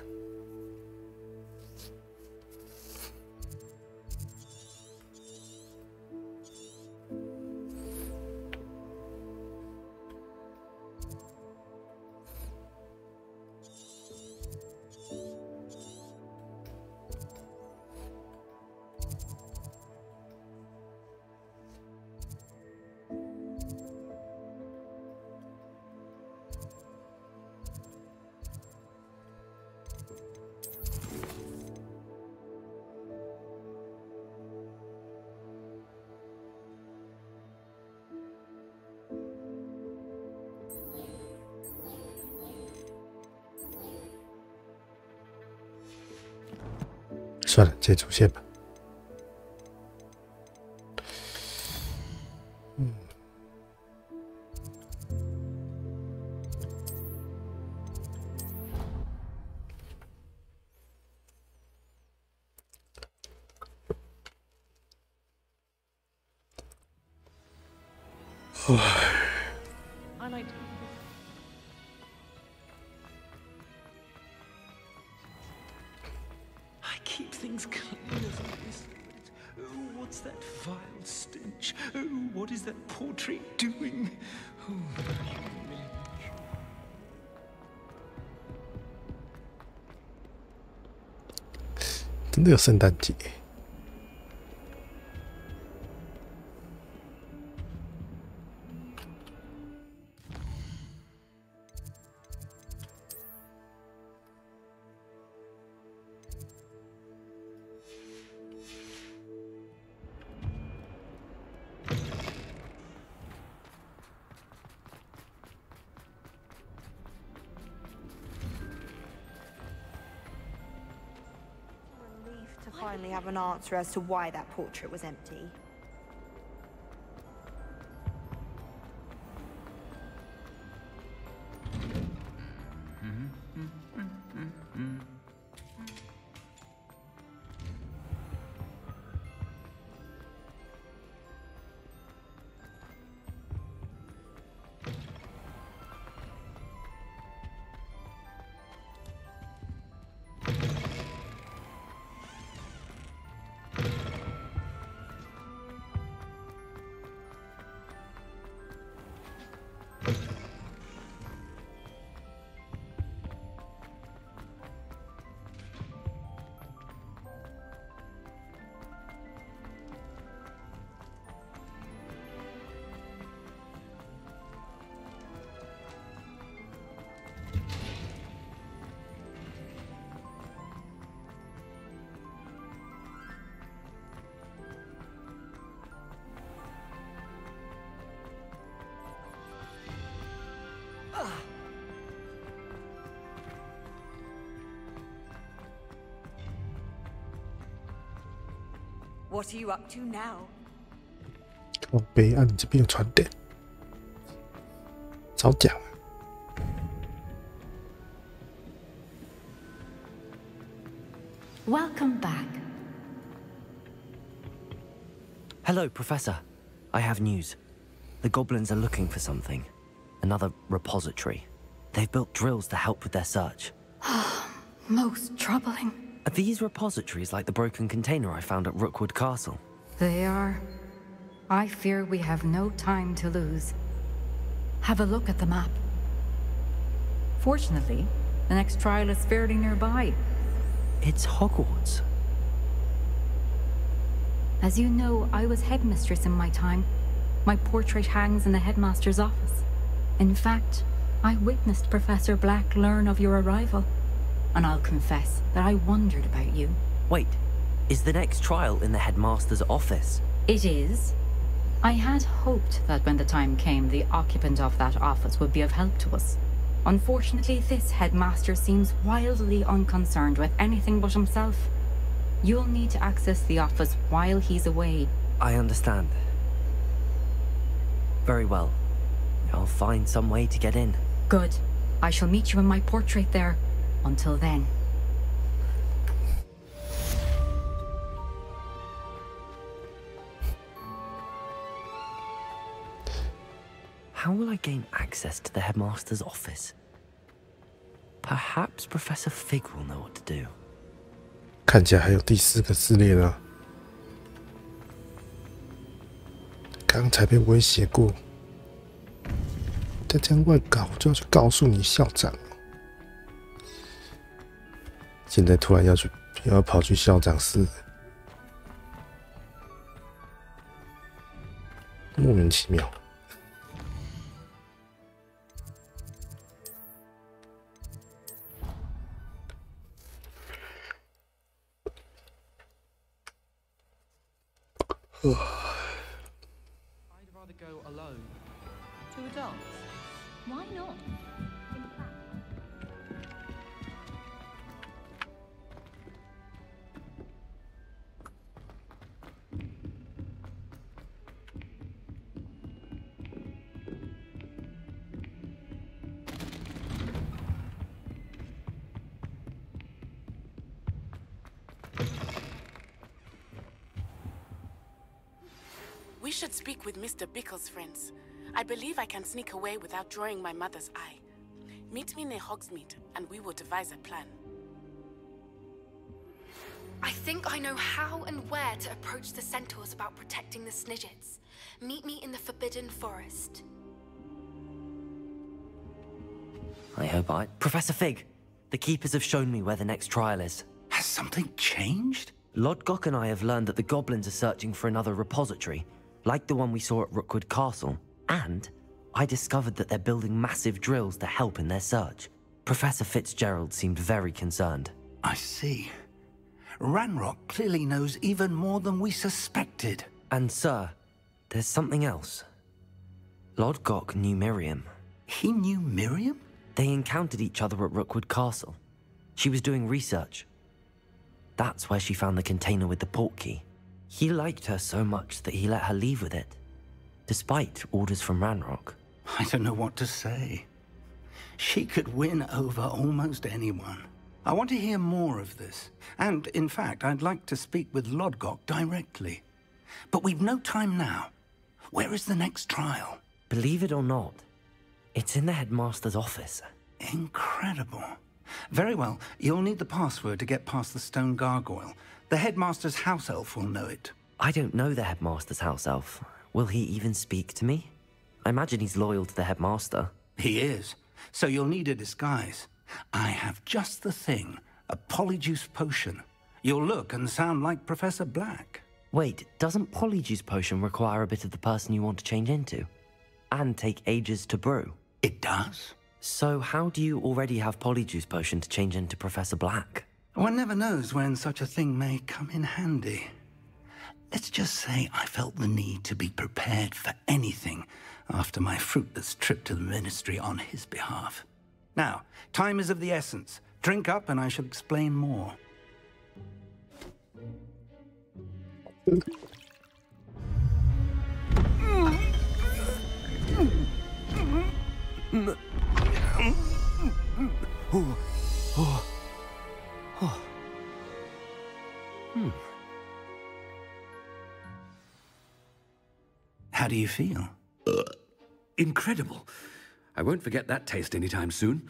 算了，接主线吧。I keep thinking things clean as this. Oh, what's that vile stench? Oh, what is that portrait doing? Oh, humiliation. 真的有圣诞节。Finally have an answer as to why that portrait was empty. What are you up to now? 靠北啊，你这边有传电，早讲。Welcome back. Hello, Professor. I have news. The goblins are looking for something. Another repository. They've built drills to help with their search. Most troubling. Are these repositories like the broken container I found at Rookwood Castle? They are. I fear we have no time to lose. Have a look at the map. Fortunately, the next trial is fairly nearby. It's Hogwarts. As you know, I was headmistress in my time. My portrait hangs in the headmaster's office. In fact, I witnessed Professor Black learn of your arrival. And I'll confess that I wondered about you. Wait, is the next trial in the headmaster's office? It is. I had hoped that when the time came, the occupant of that office would be of help to us. Unfortunately, this headmaster seems wildly unconcerned with anything but himself. You'll need to access the office while he's away. I understand. Very well. I'll find some way to get in. Good. I shall meet you in my portrait there. Until then. How will I gain access to the headmaster's office? Perhaps Professor Fig will know what to do. 看起来还有第4个试炼啊！刚才被威胁过，再这样乱搞，我就要去告诉你校长。现在突然要跑去校长室，莫名其妙。I'd rather go alone. To a dance? Why not? We should speak with Mr. Bickle's friends. I believe I can sneak away without drawing my mother's eye. Meet me near Hogsmeade, and we will devise a plan. I think I know how and where to approach the centaurs about protecting the Snidgets. Meet me in the Forbidden Forest. I hope I... Professor Fig! The Keepers have shown me where the next trial is. Has something changed? Lodgok and I have learned that the goblins are searching for another repository, like the one we saw at Rookwood Castle. And I discovered that they're building massive drills to help in their search. Professor Fitzgerald seemed very concerned. I see. Ranrock clearly knows even more than we suspected. And sir, there's something else. Lodgok knew Miriam. He knew Miriam? They encountered each other at Rookwood Castle. She was doing research. That's where she found the container with the portkey. He liked her so much that he let her leave with it, despite orders from Ranrock. I don't know what to say. She could win over almost anyone. I want to hear more of this. And, in fact, I'd like to speak with Lodgok directly. But we've no time now. Where is the next trial? Believe it or not, it's in the headmaster's office. Incredible. Very well. You'll need the password to get past the stone gargoyle. The headmaster's house elf will know it. I don't know the headmaster's house elf. Will he even speak to me? I imagine he's loyal to the headmaster. He is. So you'll need a disguise. I have just the thing. A polyjuice potion. You'll look and sound like Professor Black. Wait, doesn't polyjuice potion require a bit of the person you want to change into? And take ages to brew? It does. So how do you already have polyjuice potion to change into Professor Black? One never knows when such a thing may come in handy. Let's just say I felt the need to be prepared for anything after my fruitless trip to the Ministry on his behalf. Now, time is of the essence. Drink up and I shall explain more. How do you feel? Incredible. I won't forget that taste anytime soon.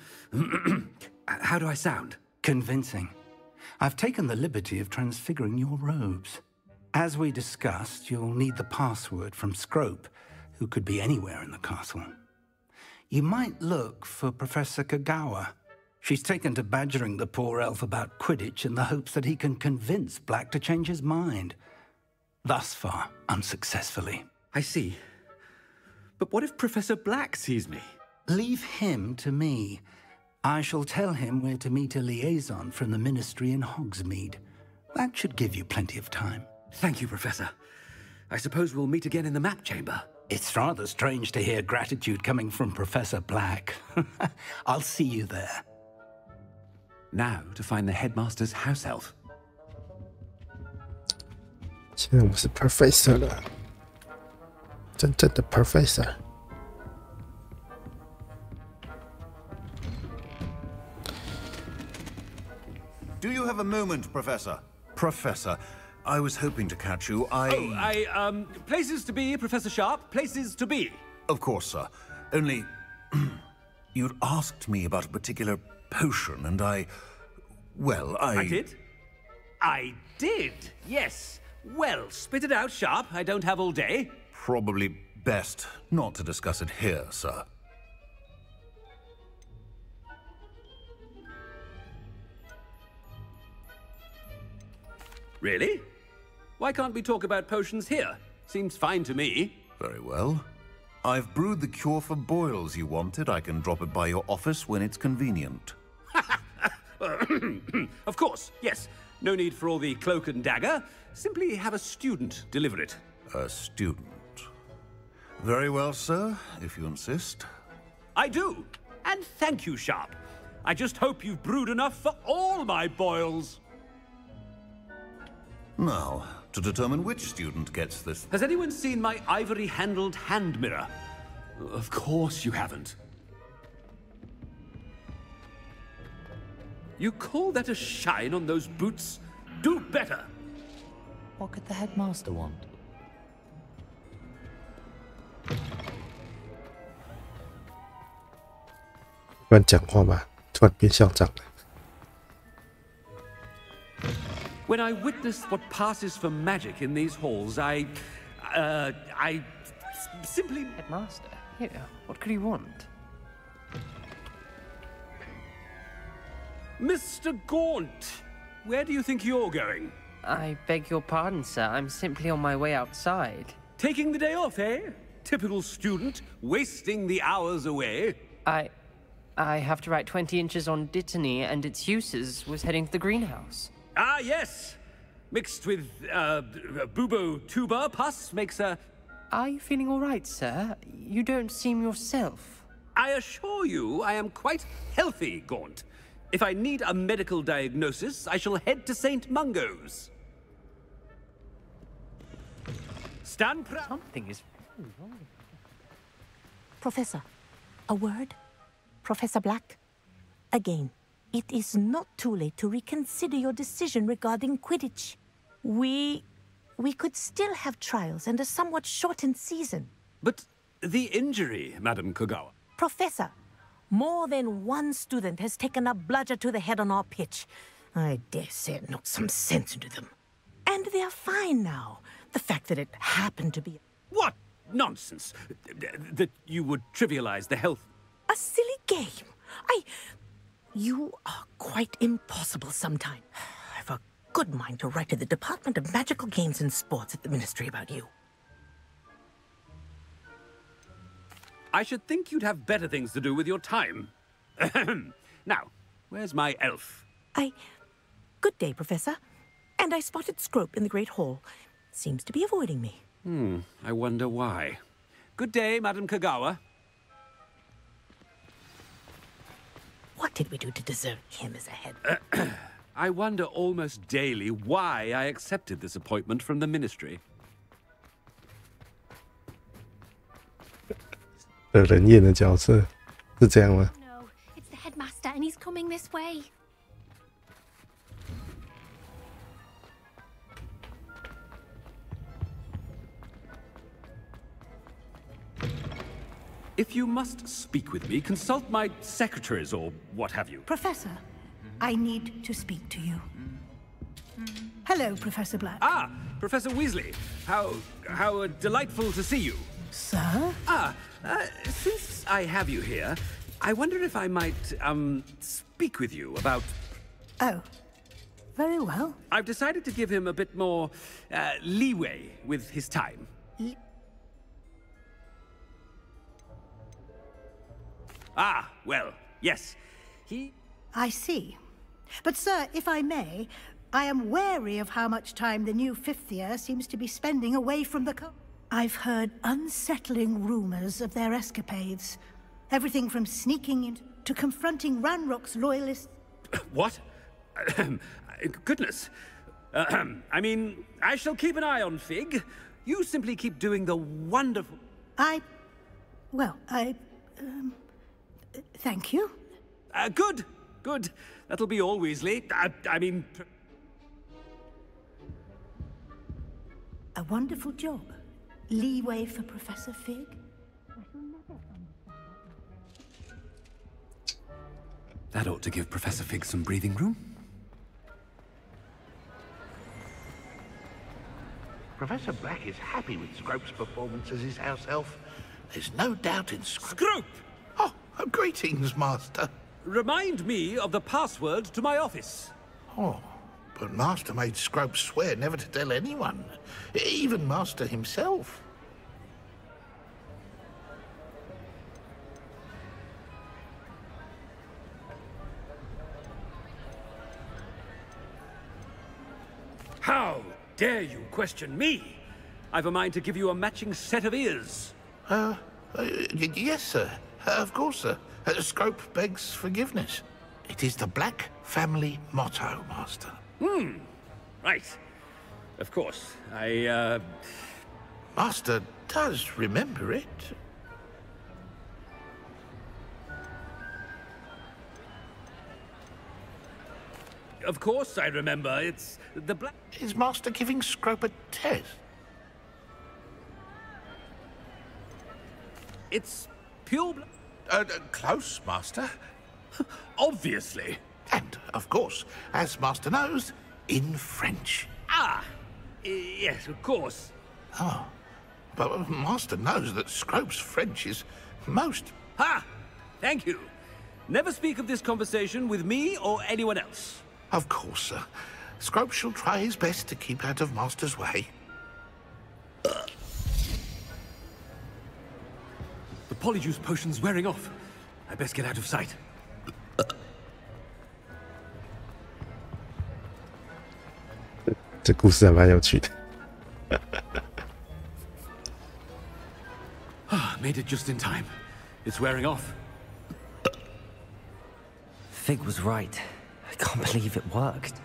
How do I sound? Convincing. I've taken the liberty of transfiguring your robes. As we discussed, you'll need the password from Scrope, who could be anywhere in the castle. You might look for Professor Kagawa. She's taken to badgering the poor elf about Quidditch in the hopes that he can convince Black to change his mind. Thus far, unsuccessfully. I see. But what if Professor Black sees me? Leave him to me. I shall tell him where to meet a liaison from the Ministry in Hogsmeade. That should give you plenty of time. Thank you, Professor. I suppose we'll meet again in the map chamber. It's rather strange to hear gratitude coming from Professor Black. I'll see you there. Now to find the headmaster's house elf. 现在我们是 Professor 了，真正的 Professor。 Do you have a moment, Professor? Professor, I was hoping to catch you. Places to be, Professor Sharp. Places to be. Of course, sir. Only, you'd asked me about a particular potion, and I did? I did, yes. Well, spit it out, Sharp. I don't have all day. Probably best not to discuss it here, sir. Really? Why can't we talk about potions here? Seems fine to me. Very well. I've brewed the cure for boils you wanted. I can drop it by your office when it's convenient. Of course, yes. No need for all the cloak and dagger. Simply have a student deliver it. A student. Very well, sir, if you insist. I do. And thank you, Sharp. I just hope you've brewed enough for all my boils. Now, to determine which student gets this... Has anyone seen my ivory-handled hand mirror? Of course you haven't. You call that a shine on those boots? Do better! What could the headmaster want? 突然讲话吧，突然变校长了。When I witness what passes for magic in these halls, I simply... Headmaster, here, what could you want? Mr. Gaunt, where do you think you're going? I beg your pardon, sir. I'm simply on my way outside. Taking the day off, eh? Typical student, wasting the hours away. I have to write 20 inches on Dittany and its uses. Was heading to the greenhouse. Ah, yes. Mixed with, bubo tuber pus makes a... Are you feeling all right, sir? You don't seem yourself. I assure you I am quite healthy, Gaunt. If I need a medical diagnosis, I shall head to St. Mungo's. Stand proud. Something is... Professor, a word? Professor Black? Again, it is not too late to reconsider your decision regarding Quidditch. We could still have trials and a somewhat shortened season. But the injury, Madam Kogawa. Professor, more than one student has taken a bludger to the head on our pitch. I dare say it knocked some sense into them. And they're fine now. The fact that it happened to be... What nonsense! That you would trivialize the health... A silly game. You are quite impossible sometime. I've a good mind to write to the Department of Magical Games and Sports at the Ministry about you. I should think you'd have better things to do with your time. Now, where's my elf? Good day, Professor. And I spotted Scrope in the Great Hall. Seems to be avoiding me. I wonder why. Good day, Madam Kogawa. What did we do to deserve him as a head? I wonder almost daily why I accepted this appointment from the Ministry. 人演的角色是这样吗？ No, it's the headmaster and he's coming this way. If you must speak with me, consult my secretaries or what have you. Professor, I need to speak to you. Hello, Professor Black. Ah, Professor Weasley. How delightful to see you. Sir? Since I have you here, I wonder if I might, speak with you about... Oh, very well. I've decided to give him a bit more, leeway with his time. Ah, well, yes. I see. But, sir, if I may, I am wary of how much time the new fifth year seems to be spending away from the I've heard unsettling rumors of their escapades. Everything from sneaking in to confronting Ranrock's loyalists. What? Goodness. I mean, I shall keep an eye on Fig. You simply keep doing the wonderful... Thank you. Good. That'll be all, Weasley. I mean... A wonderful job. Leeway for Professor Fig? That ought to give Professor Fig some breathing room. Professor Black is happy with Scrope's performance as his house elf. There's no doubt in Scrope! Oh, greetings, Master. Remind me of the password to my office. Oh, but Master made Scrope swear never to tell anyone, even Master himself. How dare you question me? I've a mind to give you a matching set of ears. Yes, sir. Of course, sir. Scrope begs forgiveness. It is the Black family motto, Master. Right. Of course. Master does remember it. Of course I remember. It's the Black... Is Master giving Scrope a test? It's pure... Close, Master. Obviously. And, of course, as Master knows, in French. Ah, yes, of course. Oh, but Master knows that Scrope's French is most... Ha! Thank you. Never speak of this conversation with me or anyone else. Of course, sir. Scrope shall try his best to keep out of Master's way. The polyjuice potion's wearing off. I best get out of sight.这故事还蛮有趣的。Made it just in time. It's wearing off. Fig was right. I can't believe it worked.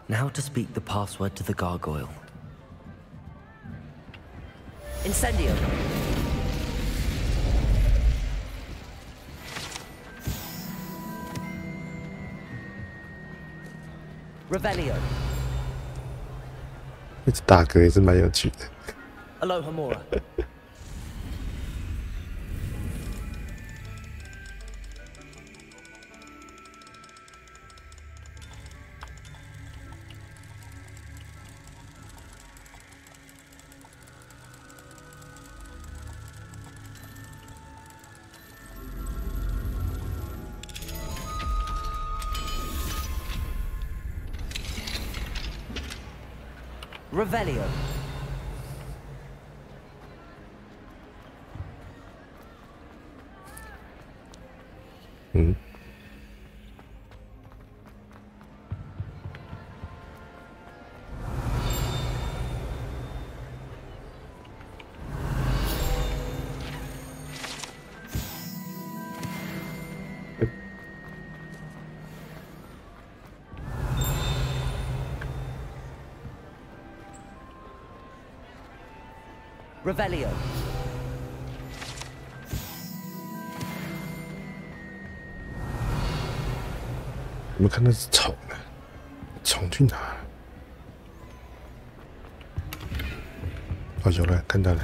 Now to speak the password to the gargoyle. Incendio. Revelio. 一直打嗝也是蛮有趣的。Aloha Mora. Revelio. Revelio. 你们看那是虫啊，虫去哪？哦，有了，看到了。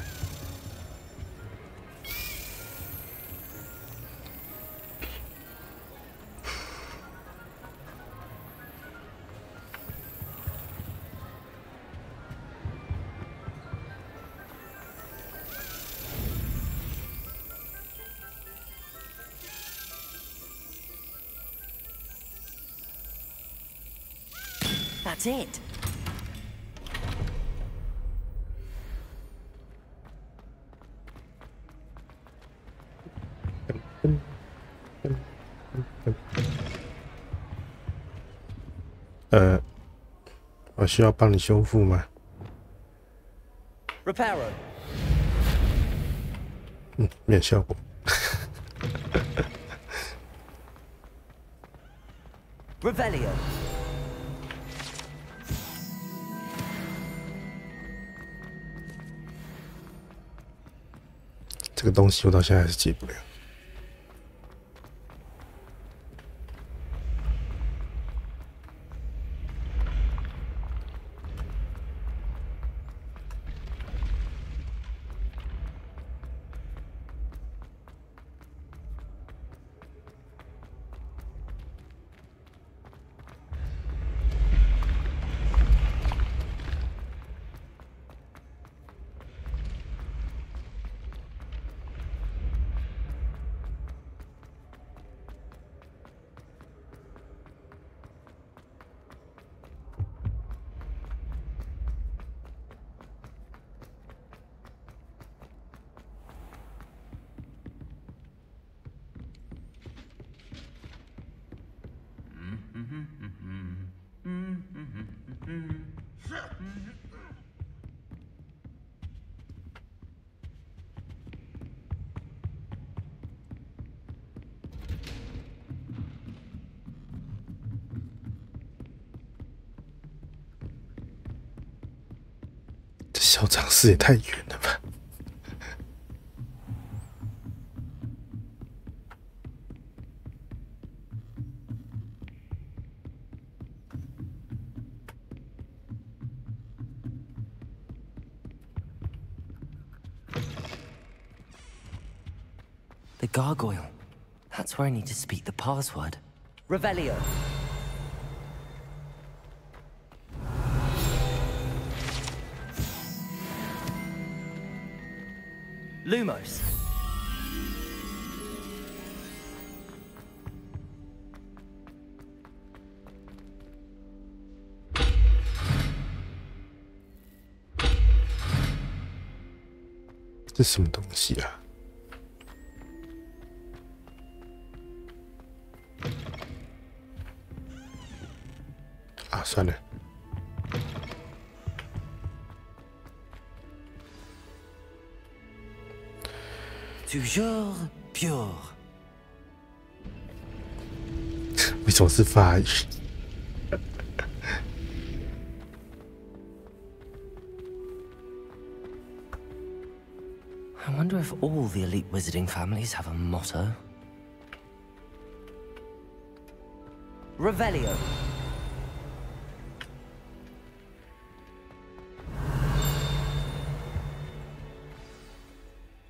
That's it. 我需要帮你修复吗？ Reparo. 没有效果。Revelio. 这个东西我到现在还是解不了。这小长室也太远了吧！ The gargoyle. That's where I need to speak the password. Revelio. Lumos. “这什么东西啊？”啊，算了。Toujours pure. 为什么是法语？ I wonder if all the elite wizarding families have a motto. Revelio.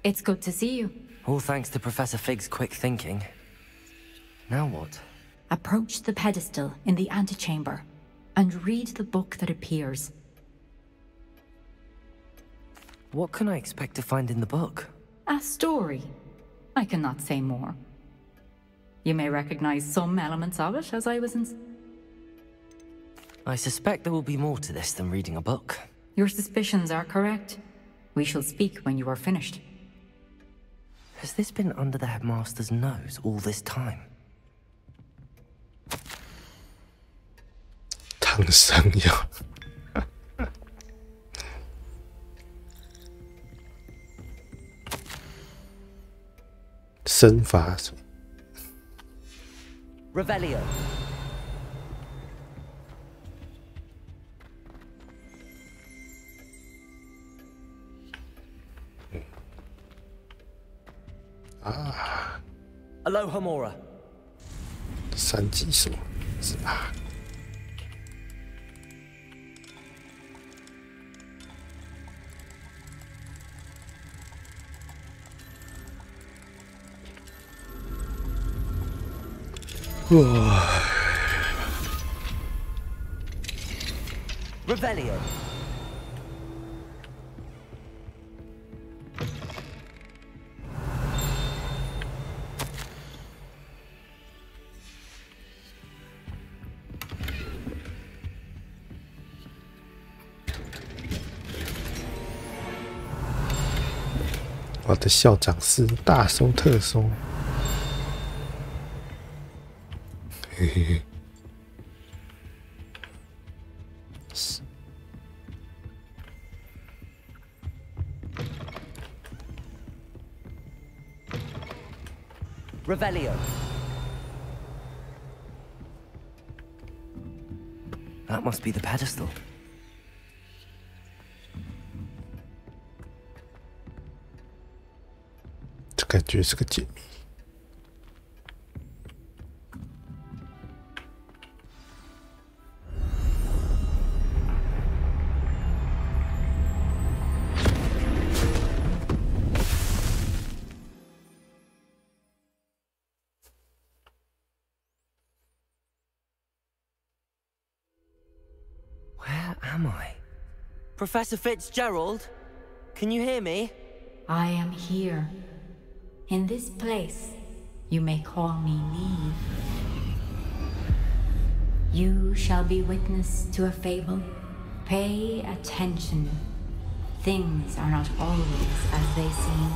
It's good to see you. All thanks to Professor Fig's quick thinking. Now what? Approach the pedestal in the antechamber and read the book that appears. What can I expect to find in the book? A story. I cannot say more. You may recognize some elements of it, as I was I suspect there will be more to this than reading a book. Your suspicions are correct. We shall speak when you are finished. Has this been under the headmaster's nose all this time? 烫伤药。身法什么？ Revelio. Ah. Alohomora. 三级锁是吧？ Revelio. “我的校长室大收特收。” 嘿嘿嘿。 Revelio. That must be the pedestal. 这感觉是个解谜。 Am I? Professor Fitzgerald? Can you hear me? I am here. In this place, you may call me Neve. You shall be witness to a fable. Pay attention. Things are not always as they seem.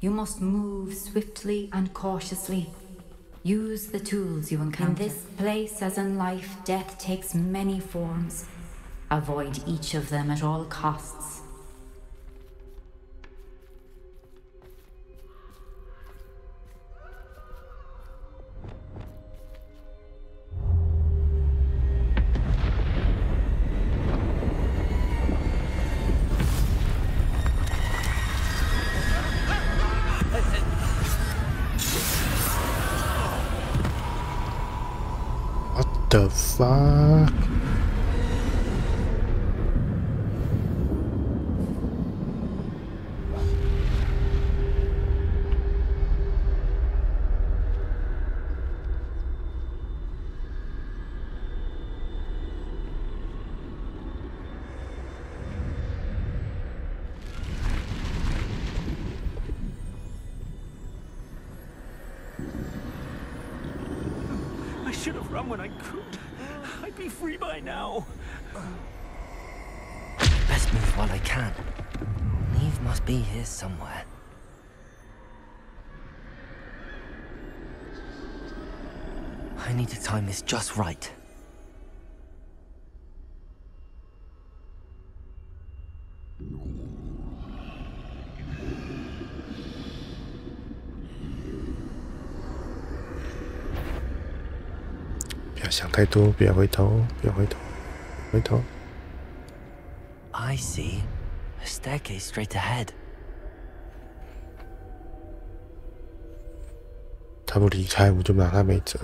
You must move swiftly and cautiously. Use the tools you encounter. In this place, as in life, death takes many forms. Avoid each of them at all costs. The fuck? should have run when I could. I'd be free by now. Best move while I can. Neve must be here somewhere. I need to time this just right. I see. A staircase straight ahead. 他不离开，我就拿他没辙。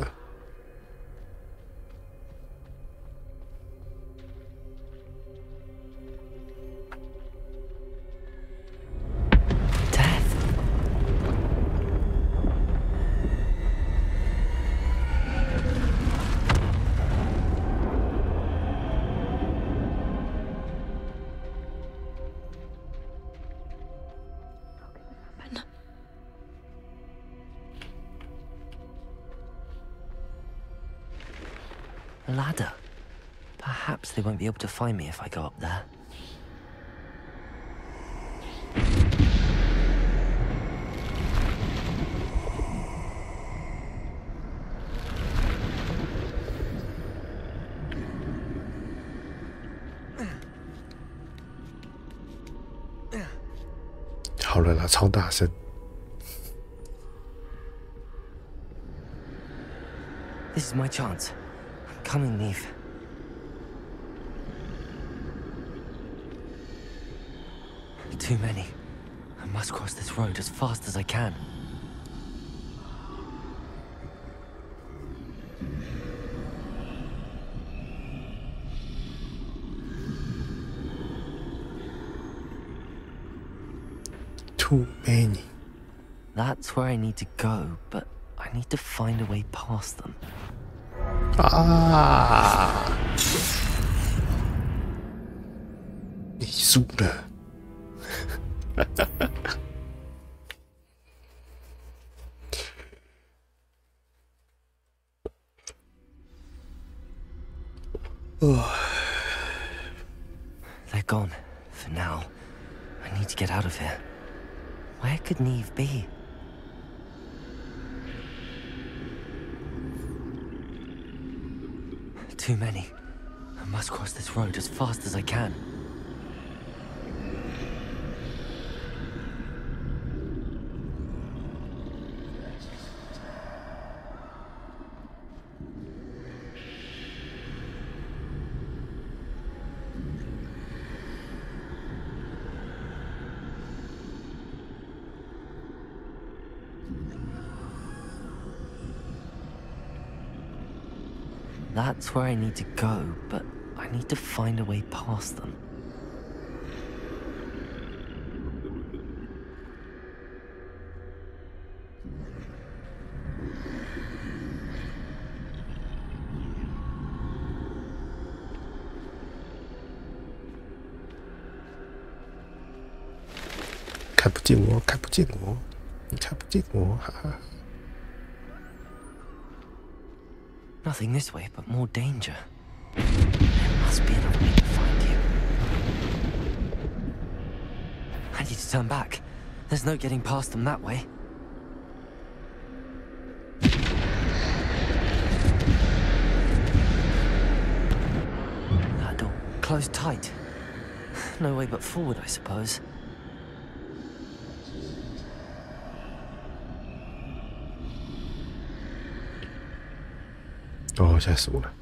A ladder. Perhaps they won't be able to find me if I go up there. This is my chance. I'm coming, Neve. Too many. I must cross this road as fast as I can. Too many. That's where I need to go, but I need to find a way past them. Ah! 你输了。They're gone, for now. I need to get out of here. Where could Neve be? Too many. I must cross this road as fast as I can. That's where I need to go, but I need to find a way past them. Nothing this way, but more danger. There must be another way to find you. I need to turn back. There's no getting past them that way. That door closed tight. No way but forward, I suppose. Oh, 吓死我了。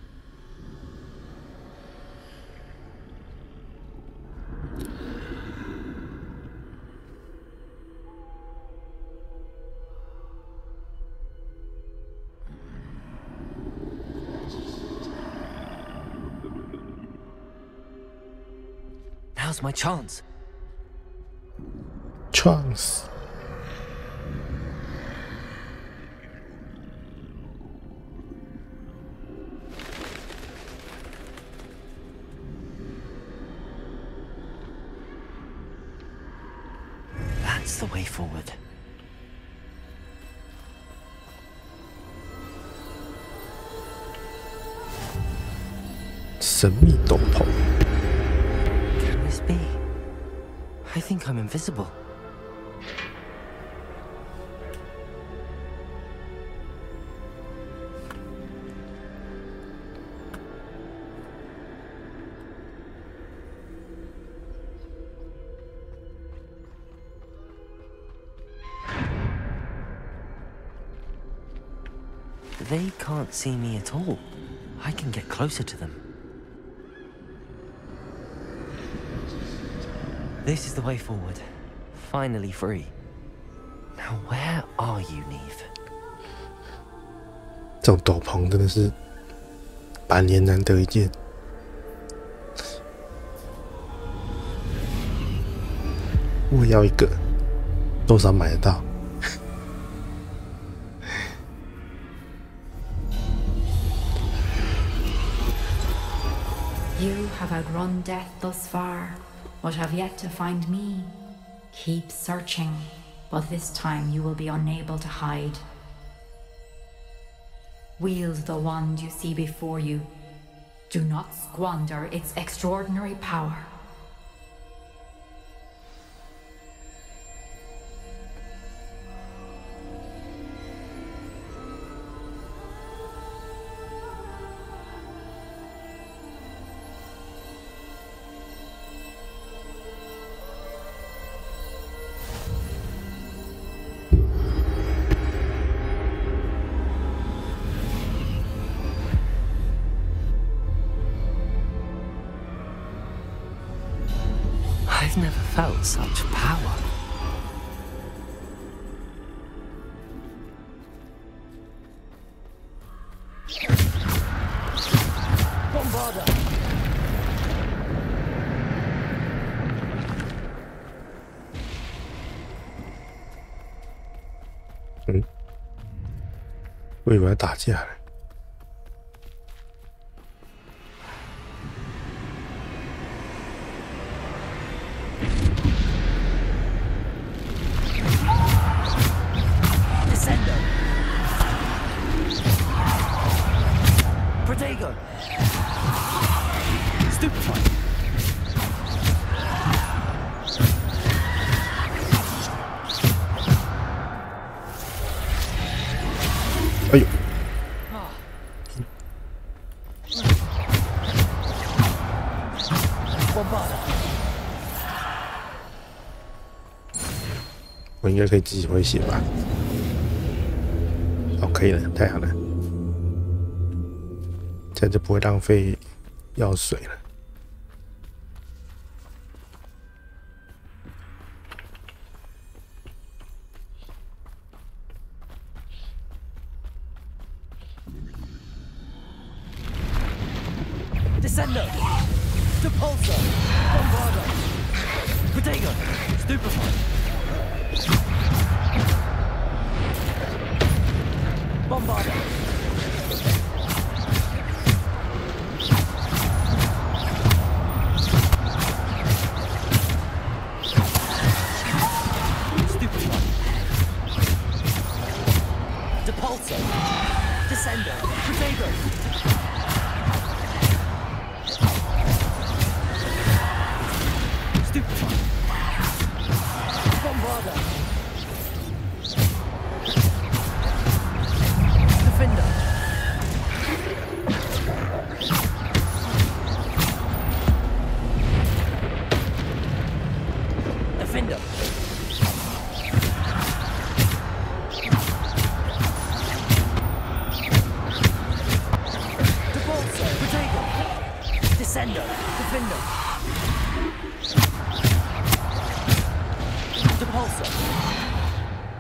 Now's my chance. Chance. That's the way forward. 神秘斗篷。Can this be? I think I'm invisible. They can't see me at all. I can get closer to them. This is the way forward. Finally free. Now where are you, Neve? 这种斗篷真的是百年难得一见。我也要一个，多少买得到？ You have outrun death thus far, but have yet to find me. Keep searching, but this time you will be unable to hide. Wield the wand you see before you. Do not squander its extraordinary power. I've never felt such power. Bombarda! 我以为要打架了。 Protego! Stupefy! 哎呦！我应该可以自己回血吧？哦，可以了，太好了。 这样就不会浪费药水了。Descendo! Depulso! Bombardo! Protego! Stupefy! Bombardo! Depulso! Descendo! Protego! Stupefy! Bombardo! Defender! Defender! Descendo! Defender! Depulso!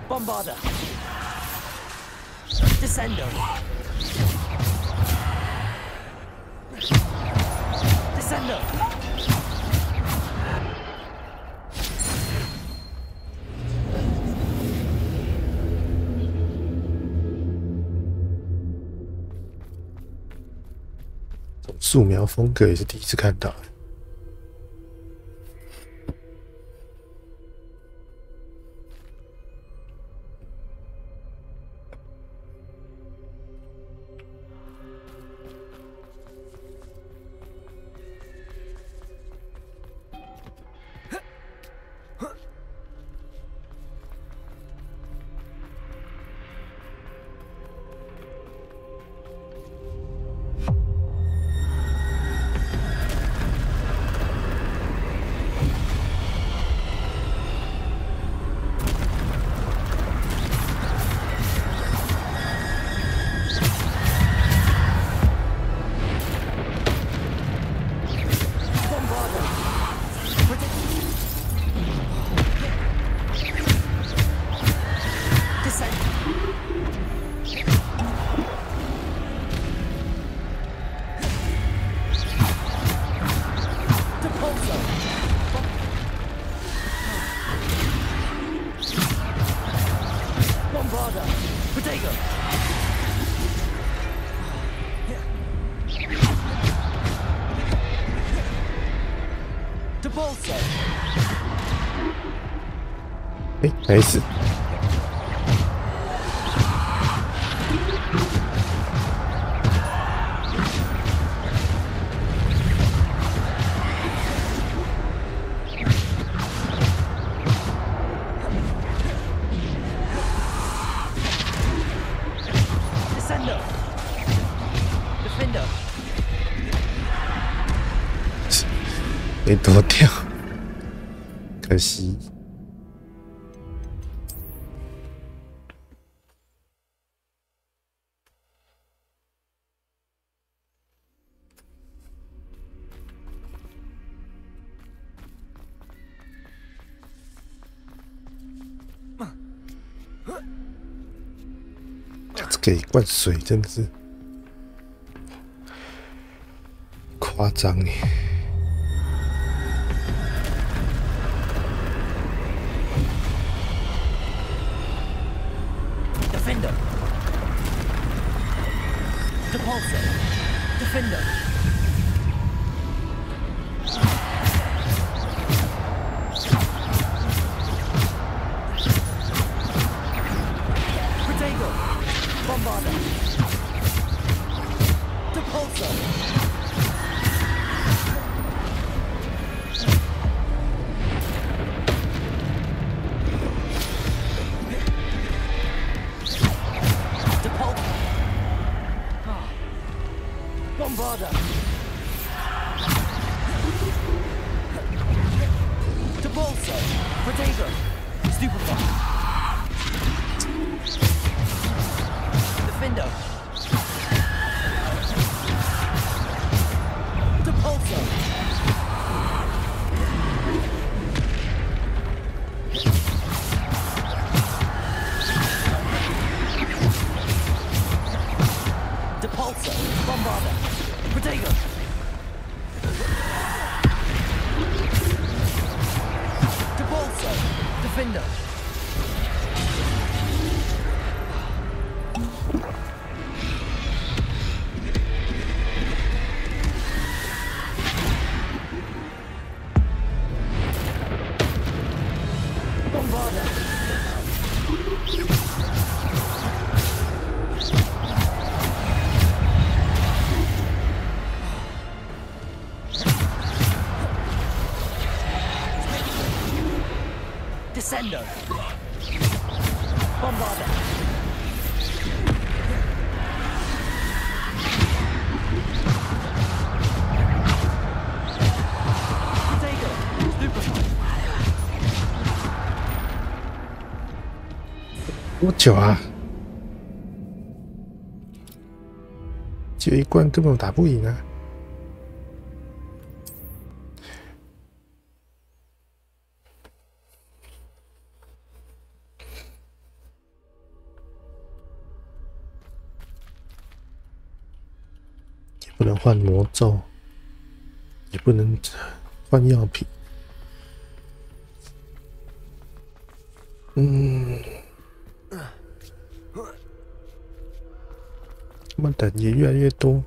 Bombarda! Descendo! Descendo! "素描风格也是第一次看到。Bombarder. Protego. Depulso. 哎，没事。Descendo. Defender. 没躲掉，可惜。这个一罐水真的是夸张耶！ Defender. Depulso. Defender. Protego. Bombarder. Depulso. Bombarder. Depulso. Protego. Stupefy. Defender. Depulso. Depulso. Bombarder. Protego. Depulso. Defender. Bombarder. Descendo. Bombarder. Protego. Stupefy. 多久啊？就一罐根本打不赢啊！也不能换魔咒，也不能换药品。他们等也越来越多。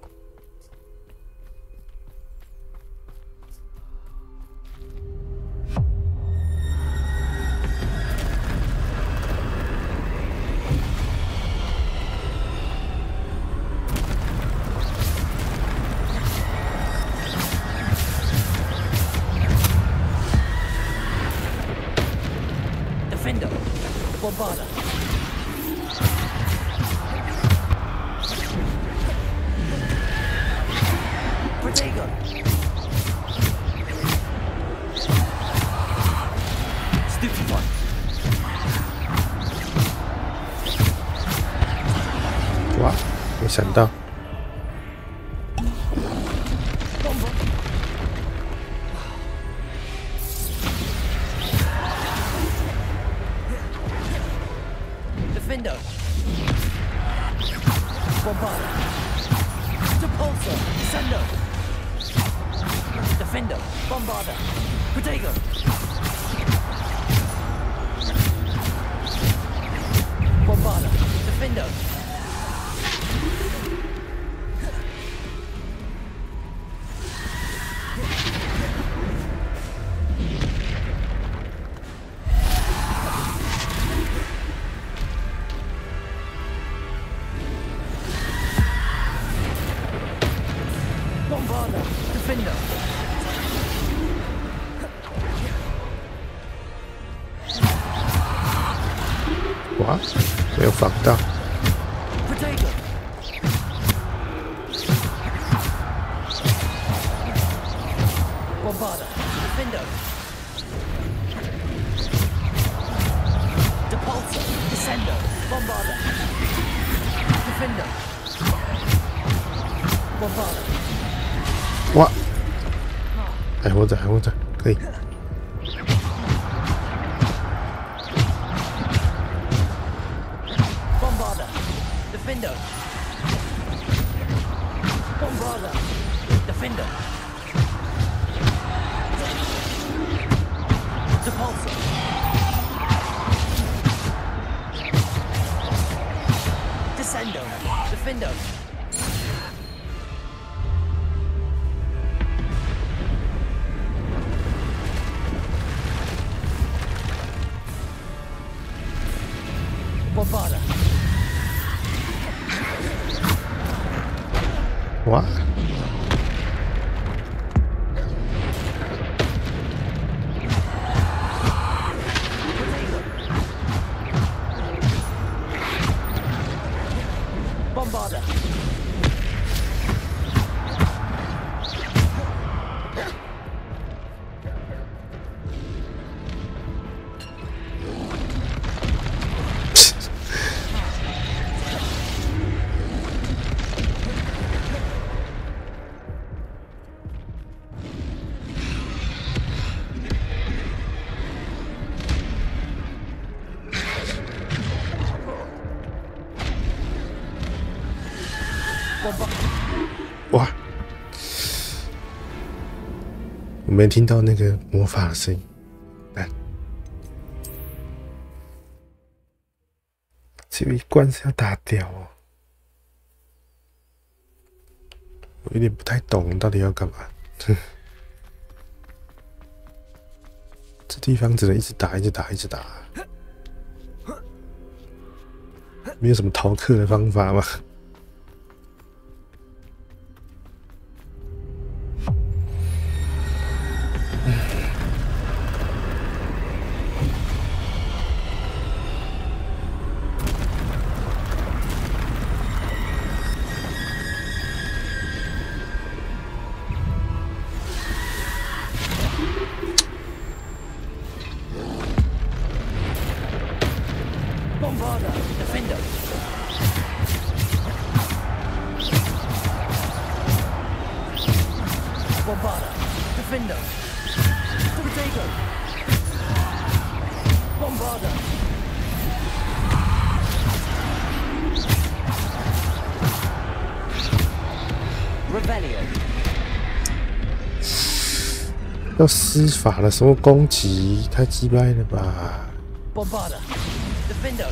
Defender. Bombarder. Protego. Stupefy. 哇，没想到。Defender. Bombarder. Depulso. Descendo. Defender. Bombarder. Protego. Bombarder. 哇，没有防到。Bombarder, Defender. Depulsor, Descender, Bombarder. Defender. Bombarder. 哇，还活着，还活着，可以。Bombarder, Defender. Bombarder, Defender. Depulsor. Descendo, Defender. Bombarder. 哇！ Bombarder. Bombarder. 哇！我没听到那个魔法的声音。来，这一关是要打掉哦。我有点不太懂到底要干嘛。这地方只能一直打，一直打，一直打。没有什么逃课的方法吗？ Bombarder, Defender. Bombarder, Defender. Potato. Bombarder. Rebellion. 要施法了，什么攻击？太鸡掰了吧！ Bombarder, Defender.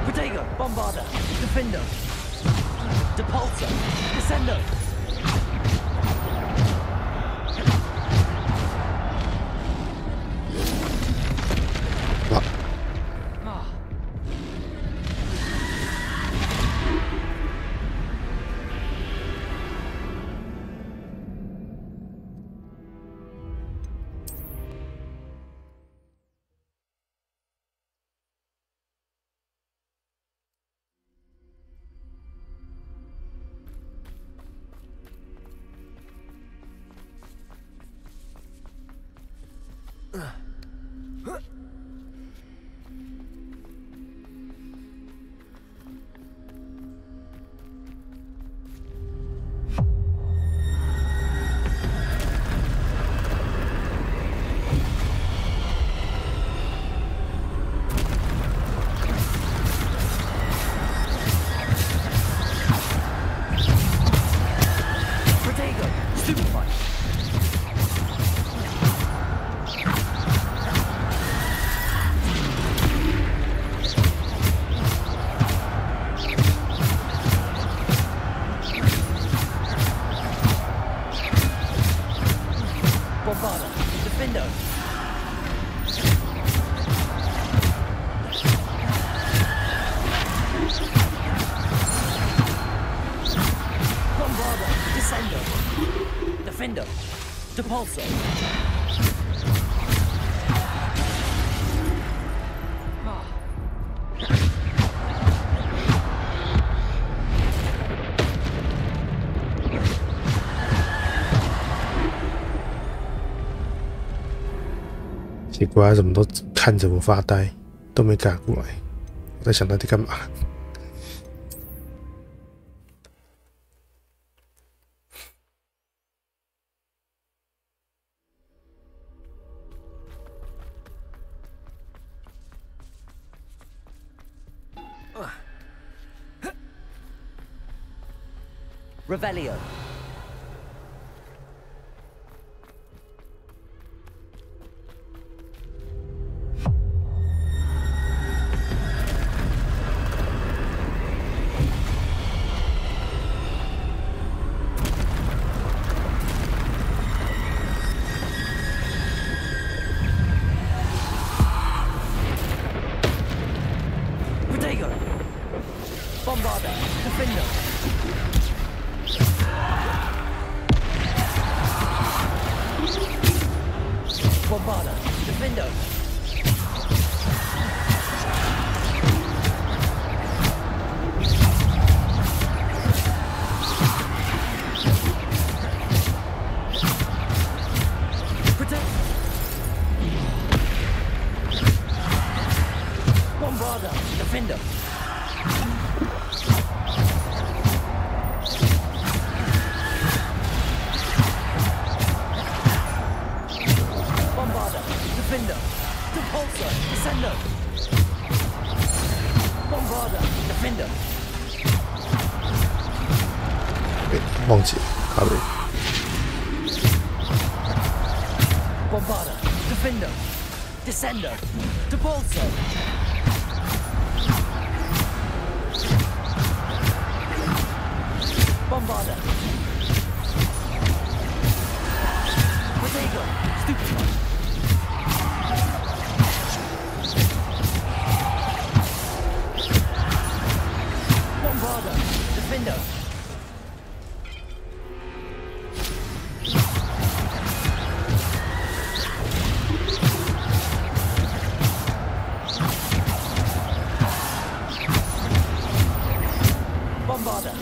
Potato, Bombarder, Defender. Depulsor, Descender. Bombarder, Defender. Bombarder, Descender. Defender. Defender. Depulso. 奇怪，怎么都看着我发呆，都没赶过来。我在想他在干嘛。Revelio. Protego. Bombarder. Defender. Bombarder, Defender. Protect. Bombarder, Defender. Defender, Depulso, Descender. Bombarder, Defender. 忘记了，卡了。Bombarder, Defender, Descender, Depulso. Bombarder. Protego, Stupefy. Bombarder, Defender. Bombarder.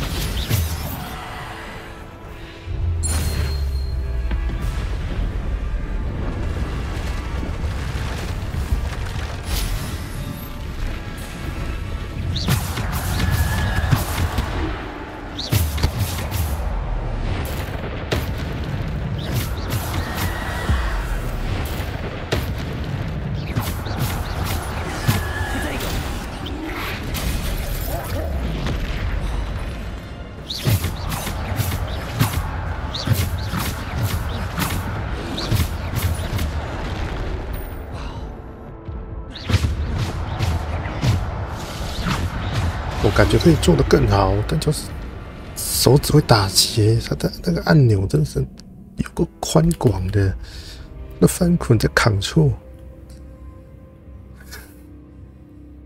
我感觉可以做得更好，但就是手指会打结，它的那个按钮真是有够宽广的，那翻捆在扛错，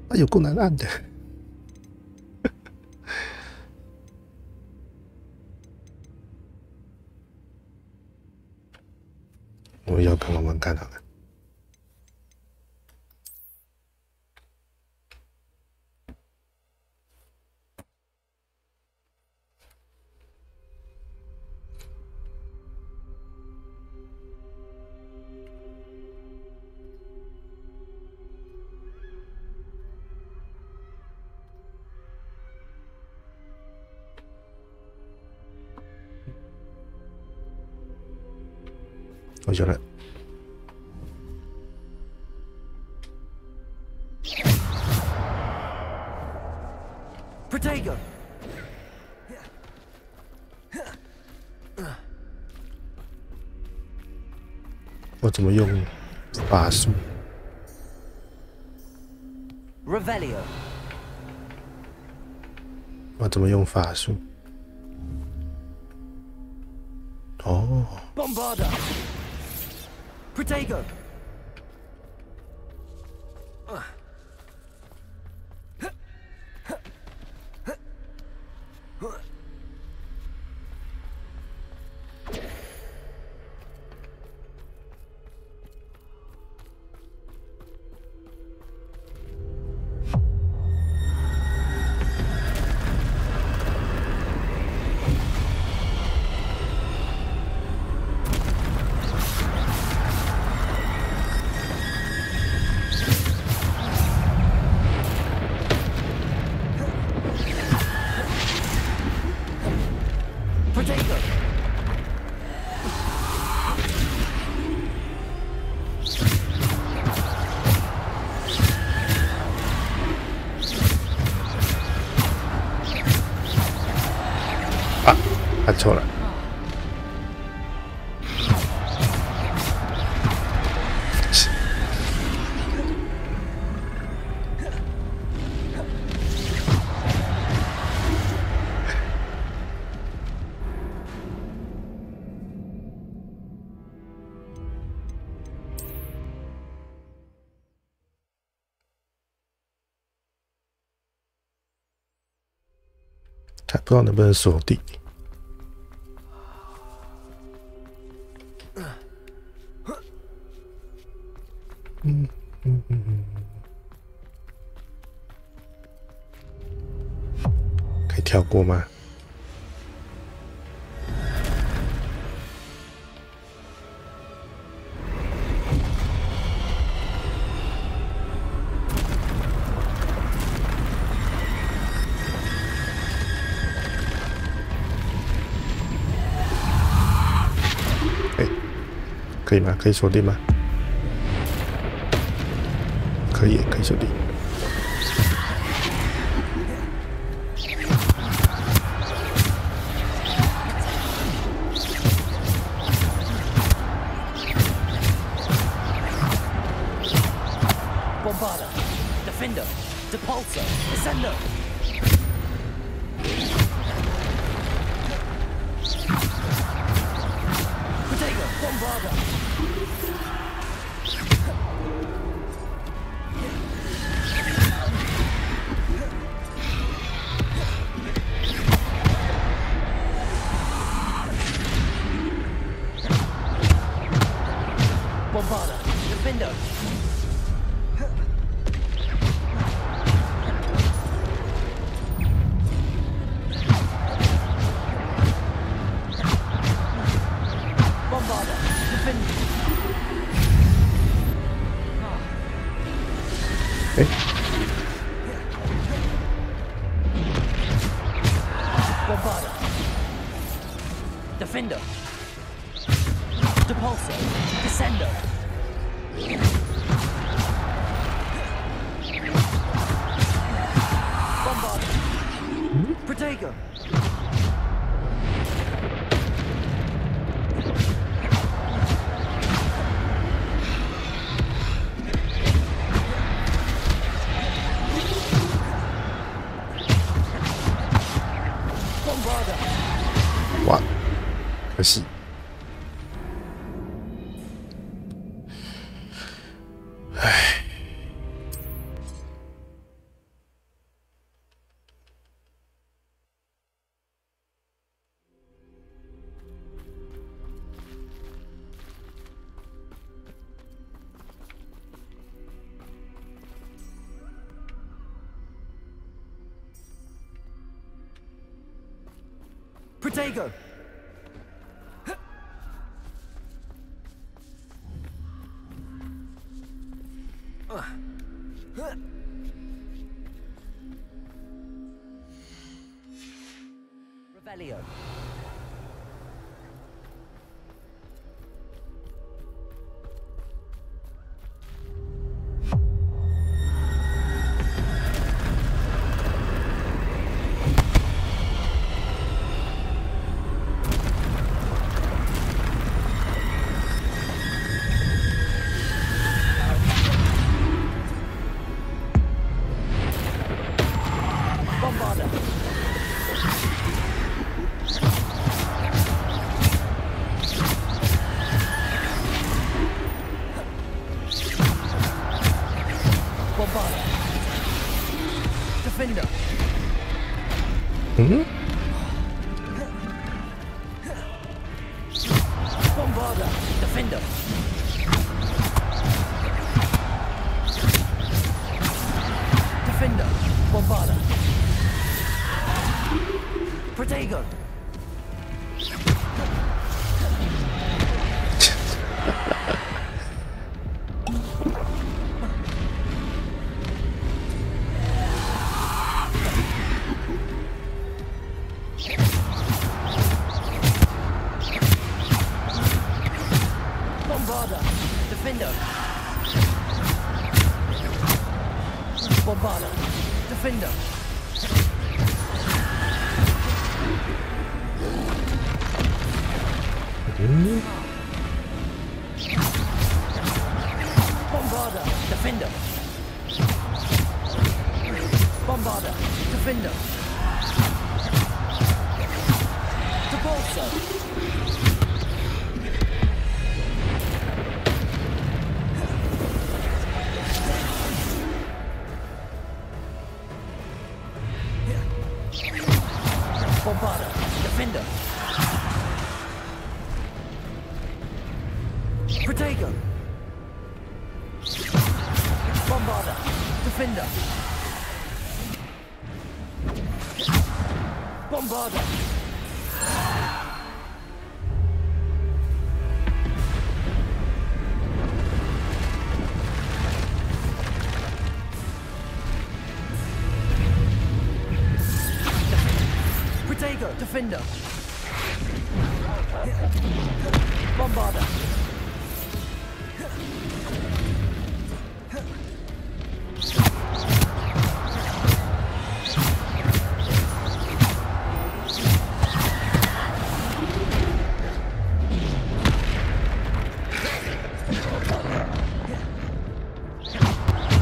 啊，有够难按的。我要看慢慢看好了。我有了。Protego. 我怎么用法术 Revelio. 我怎么用法术？哦。Bombarder. Protego. 按错了。还不知道能不能锁定。可以跳过吗？可以吗？可以锁定吗？可以，可以锁定。Bombarder, Defender, Depulsor, Ascender. Protego, Bombarder. Bombarder, Defender. Bombarder, Defender. Bombarder. Defender. Depulsor. Descender. Bombarder. Protego. Bombarder. 哇，可惜。唉。Protego. Revelio. Bombarder. Bombarder. Defender. Bombarder. Defender. Defender. Bombarder. Protego. Bombarder. Defender. Bombarder. Defender. Bombarder, defender. Bombarder, defender. Depulso. Bombarder, defender. Protego. Bombarder, defender. Bombarder. Protego, defender. Bombarder.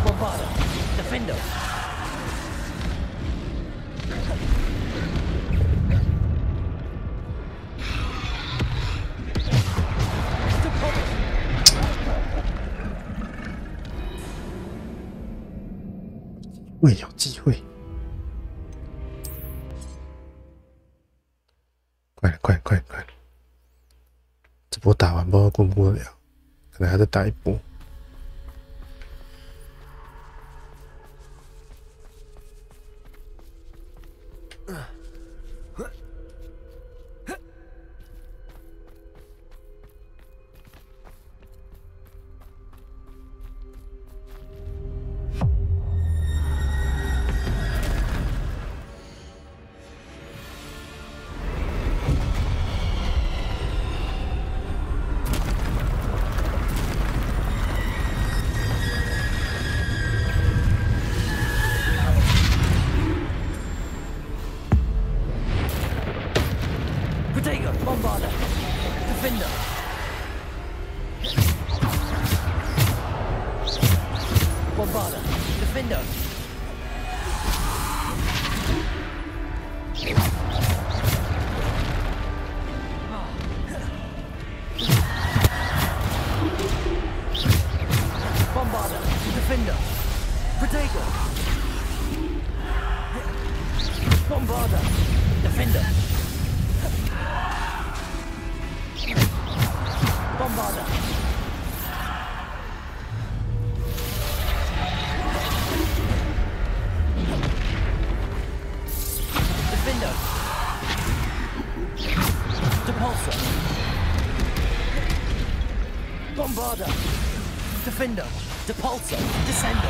Bombarder, defender.有机会，快了，快了，快了，快了！这波打完不知道过不过得了，可能还得打一波。Bombarder, defender. Bombarder, defender. Bombarder, defender. Protego. Bombarder, defender. Bombarder. Defender. Depulso. Bombarder. Defender. Depulso. Descendo.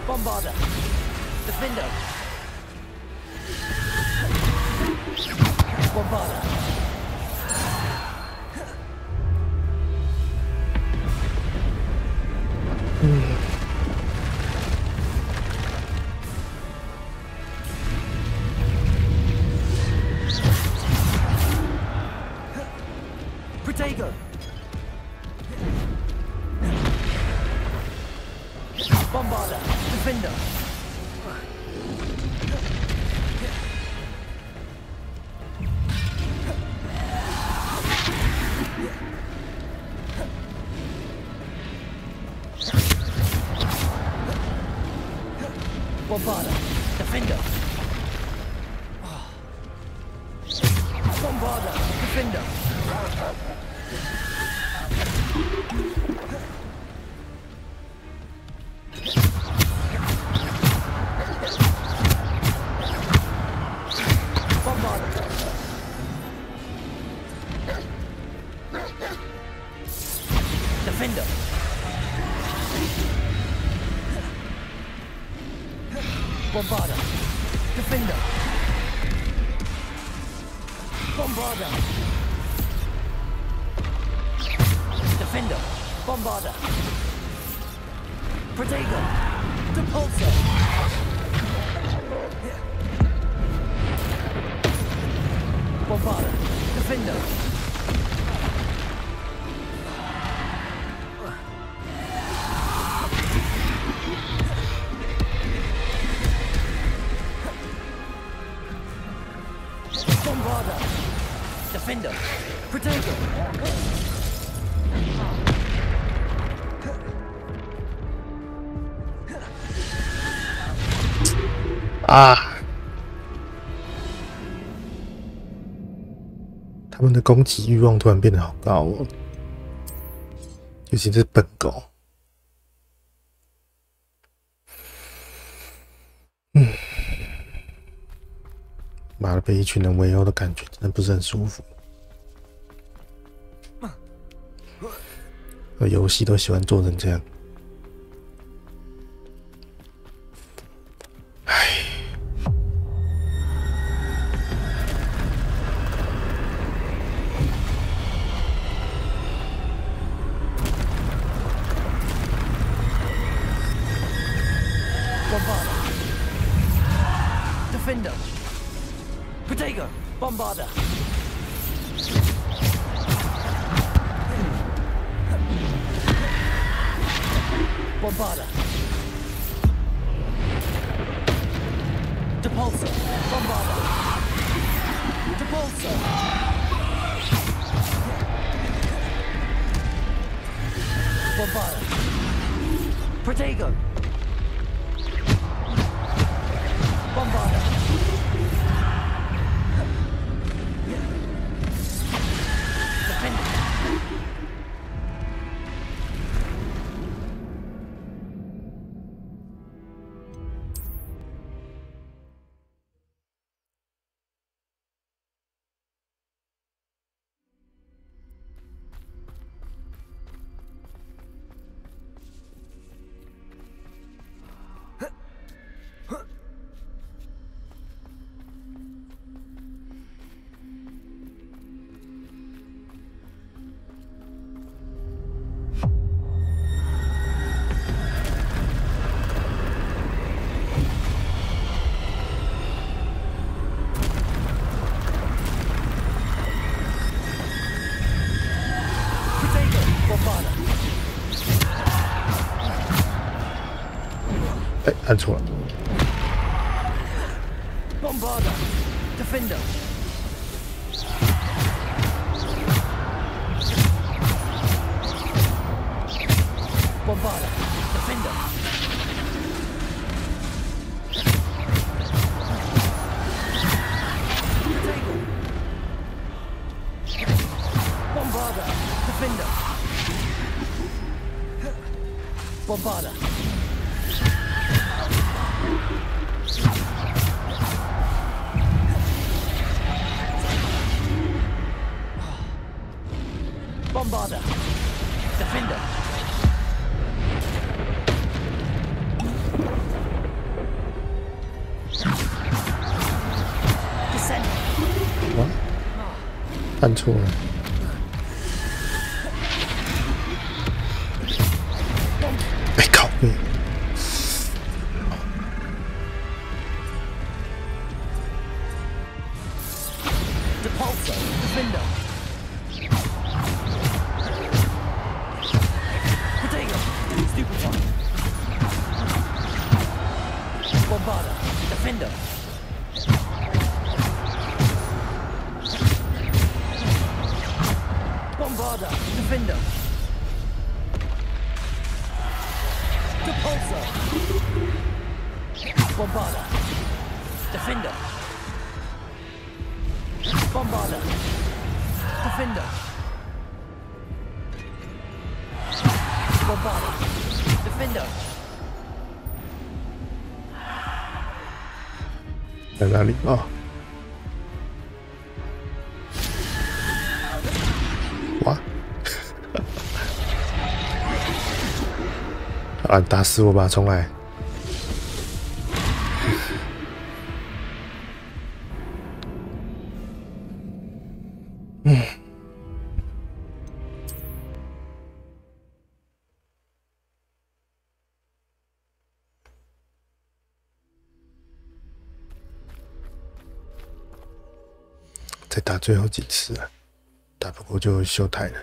Bombarder. Defender. Bombarder. Protego. Bombarder. Defender. Bombarder. Defender. Bombarder. Defender. Bombarder. Defender. Bombarder. Defender. Bombarder. Defender. Bombarder. Protego. Bombarda, defender. Bombarda, defender. Protego. 啊！他们的攻击欲望突然变得好高哦，尤其是笨狗。妈的，被一群人围殴的感觉真的不是很舒服。游戏都喜欢做成这样。 Defender. Protego. Bombarda. Bombarda. Depulsor. Bombarda. Depulsor. Bombarda. Protego. Bombarda. Defender. Bombarda. 哎，按错了。 Bombarda. Defender. Bombarda. Defender. Bombarda. Defender. Bombarda. Bombarda. Defender. Descend. 哇，按错了。 哎靠背！ Depulsor. Defender. Protego. Stupefy. Bombarda. Defender. Bombarda. Defender. Depulsor. Bombarda. Defender. Bombarda. Defender. Bombarda. Defender. 在哪里啊？哇！啊，打死我吧，重来！再打最后几次啊，打不过就休台了。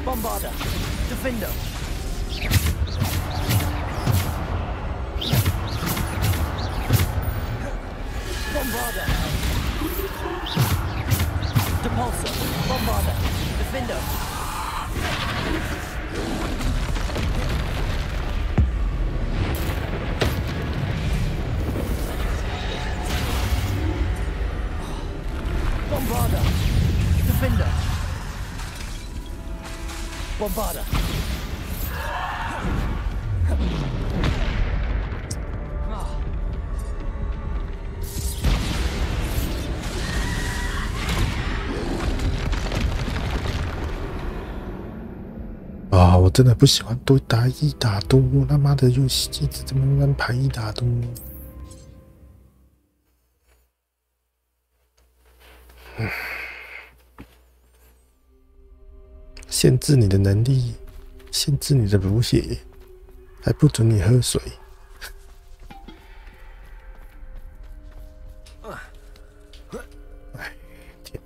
Bombarder, Defender. Bombarder. Depulsor, Bombarder, Defender. Bombarder, Defender. Bombarder. 啊！我真的不喜欢多打一打多，他妈的游戏一直这么乱排一打多。限制你的能力，限制你的补血，还不准你喝水。哎，天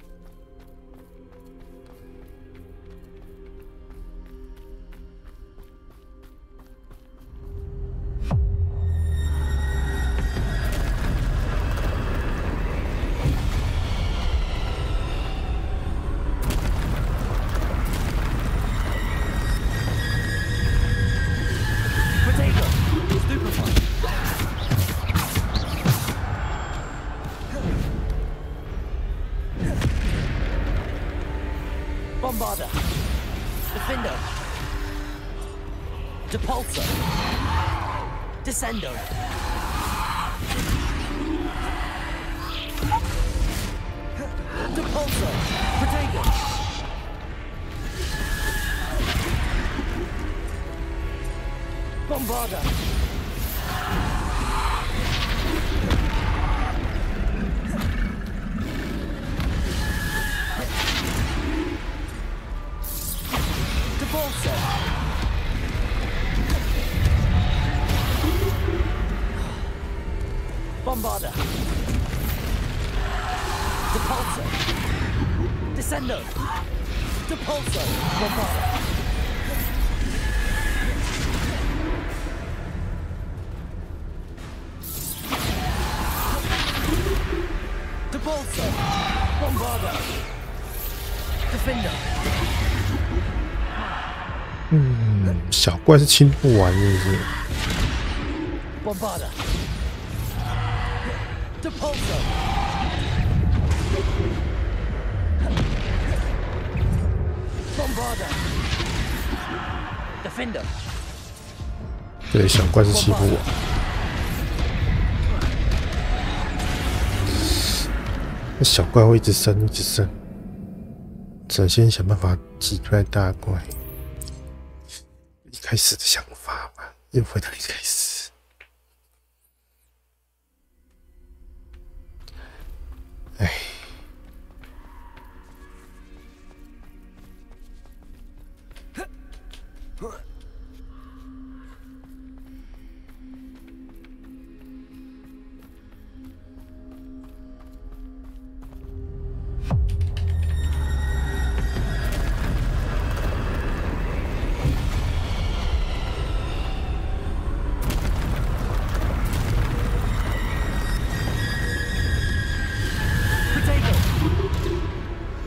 ！Bombarder, Defender, Depulsor, Descender. Depulsor, Protego. Bombarder. Depulsor. Bombarder. Depulsor. Descender. Depulsor. Bombarder. Depulsor. Bombarder. Defender. 小怪是清不完，是不是？ Bombarder. Depulsor. Bombarder. Defender. 对，小怪是欺负我。那小怪会一直升，一直升。只能先想办法挤出来大怪。一开始的想法吧，又回到一开始。哎。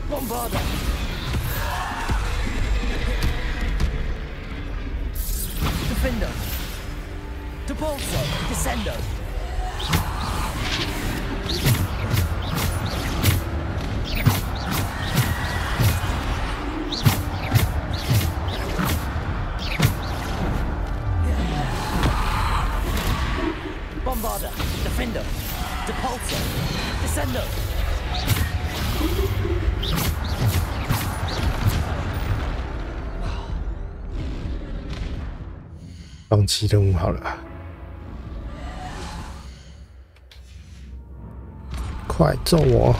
Bombarder. Defender. Depulsor. Descender. 放弃任务好了吧？快揍我！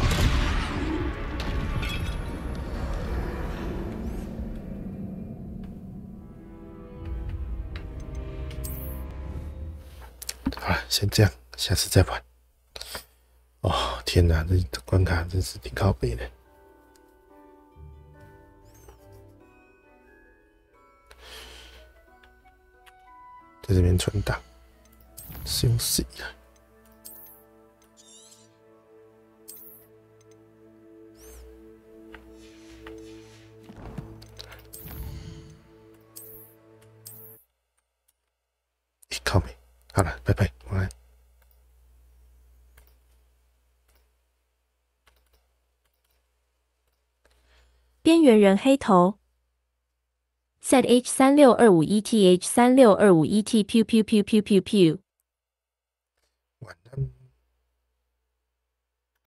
好了，先这样，下次再玩。哦，天哪，这关卡真是挺靠北的。在这边存档，休息啊。靠北，好了，拜拜，晚安。边缘人黑头 ，set H 3625 ETH 3625 ET pew pew pew pew pew pew。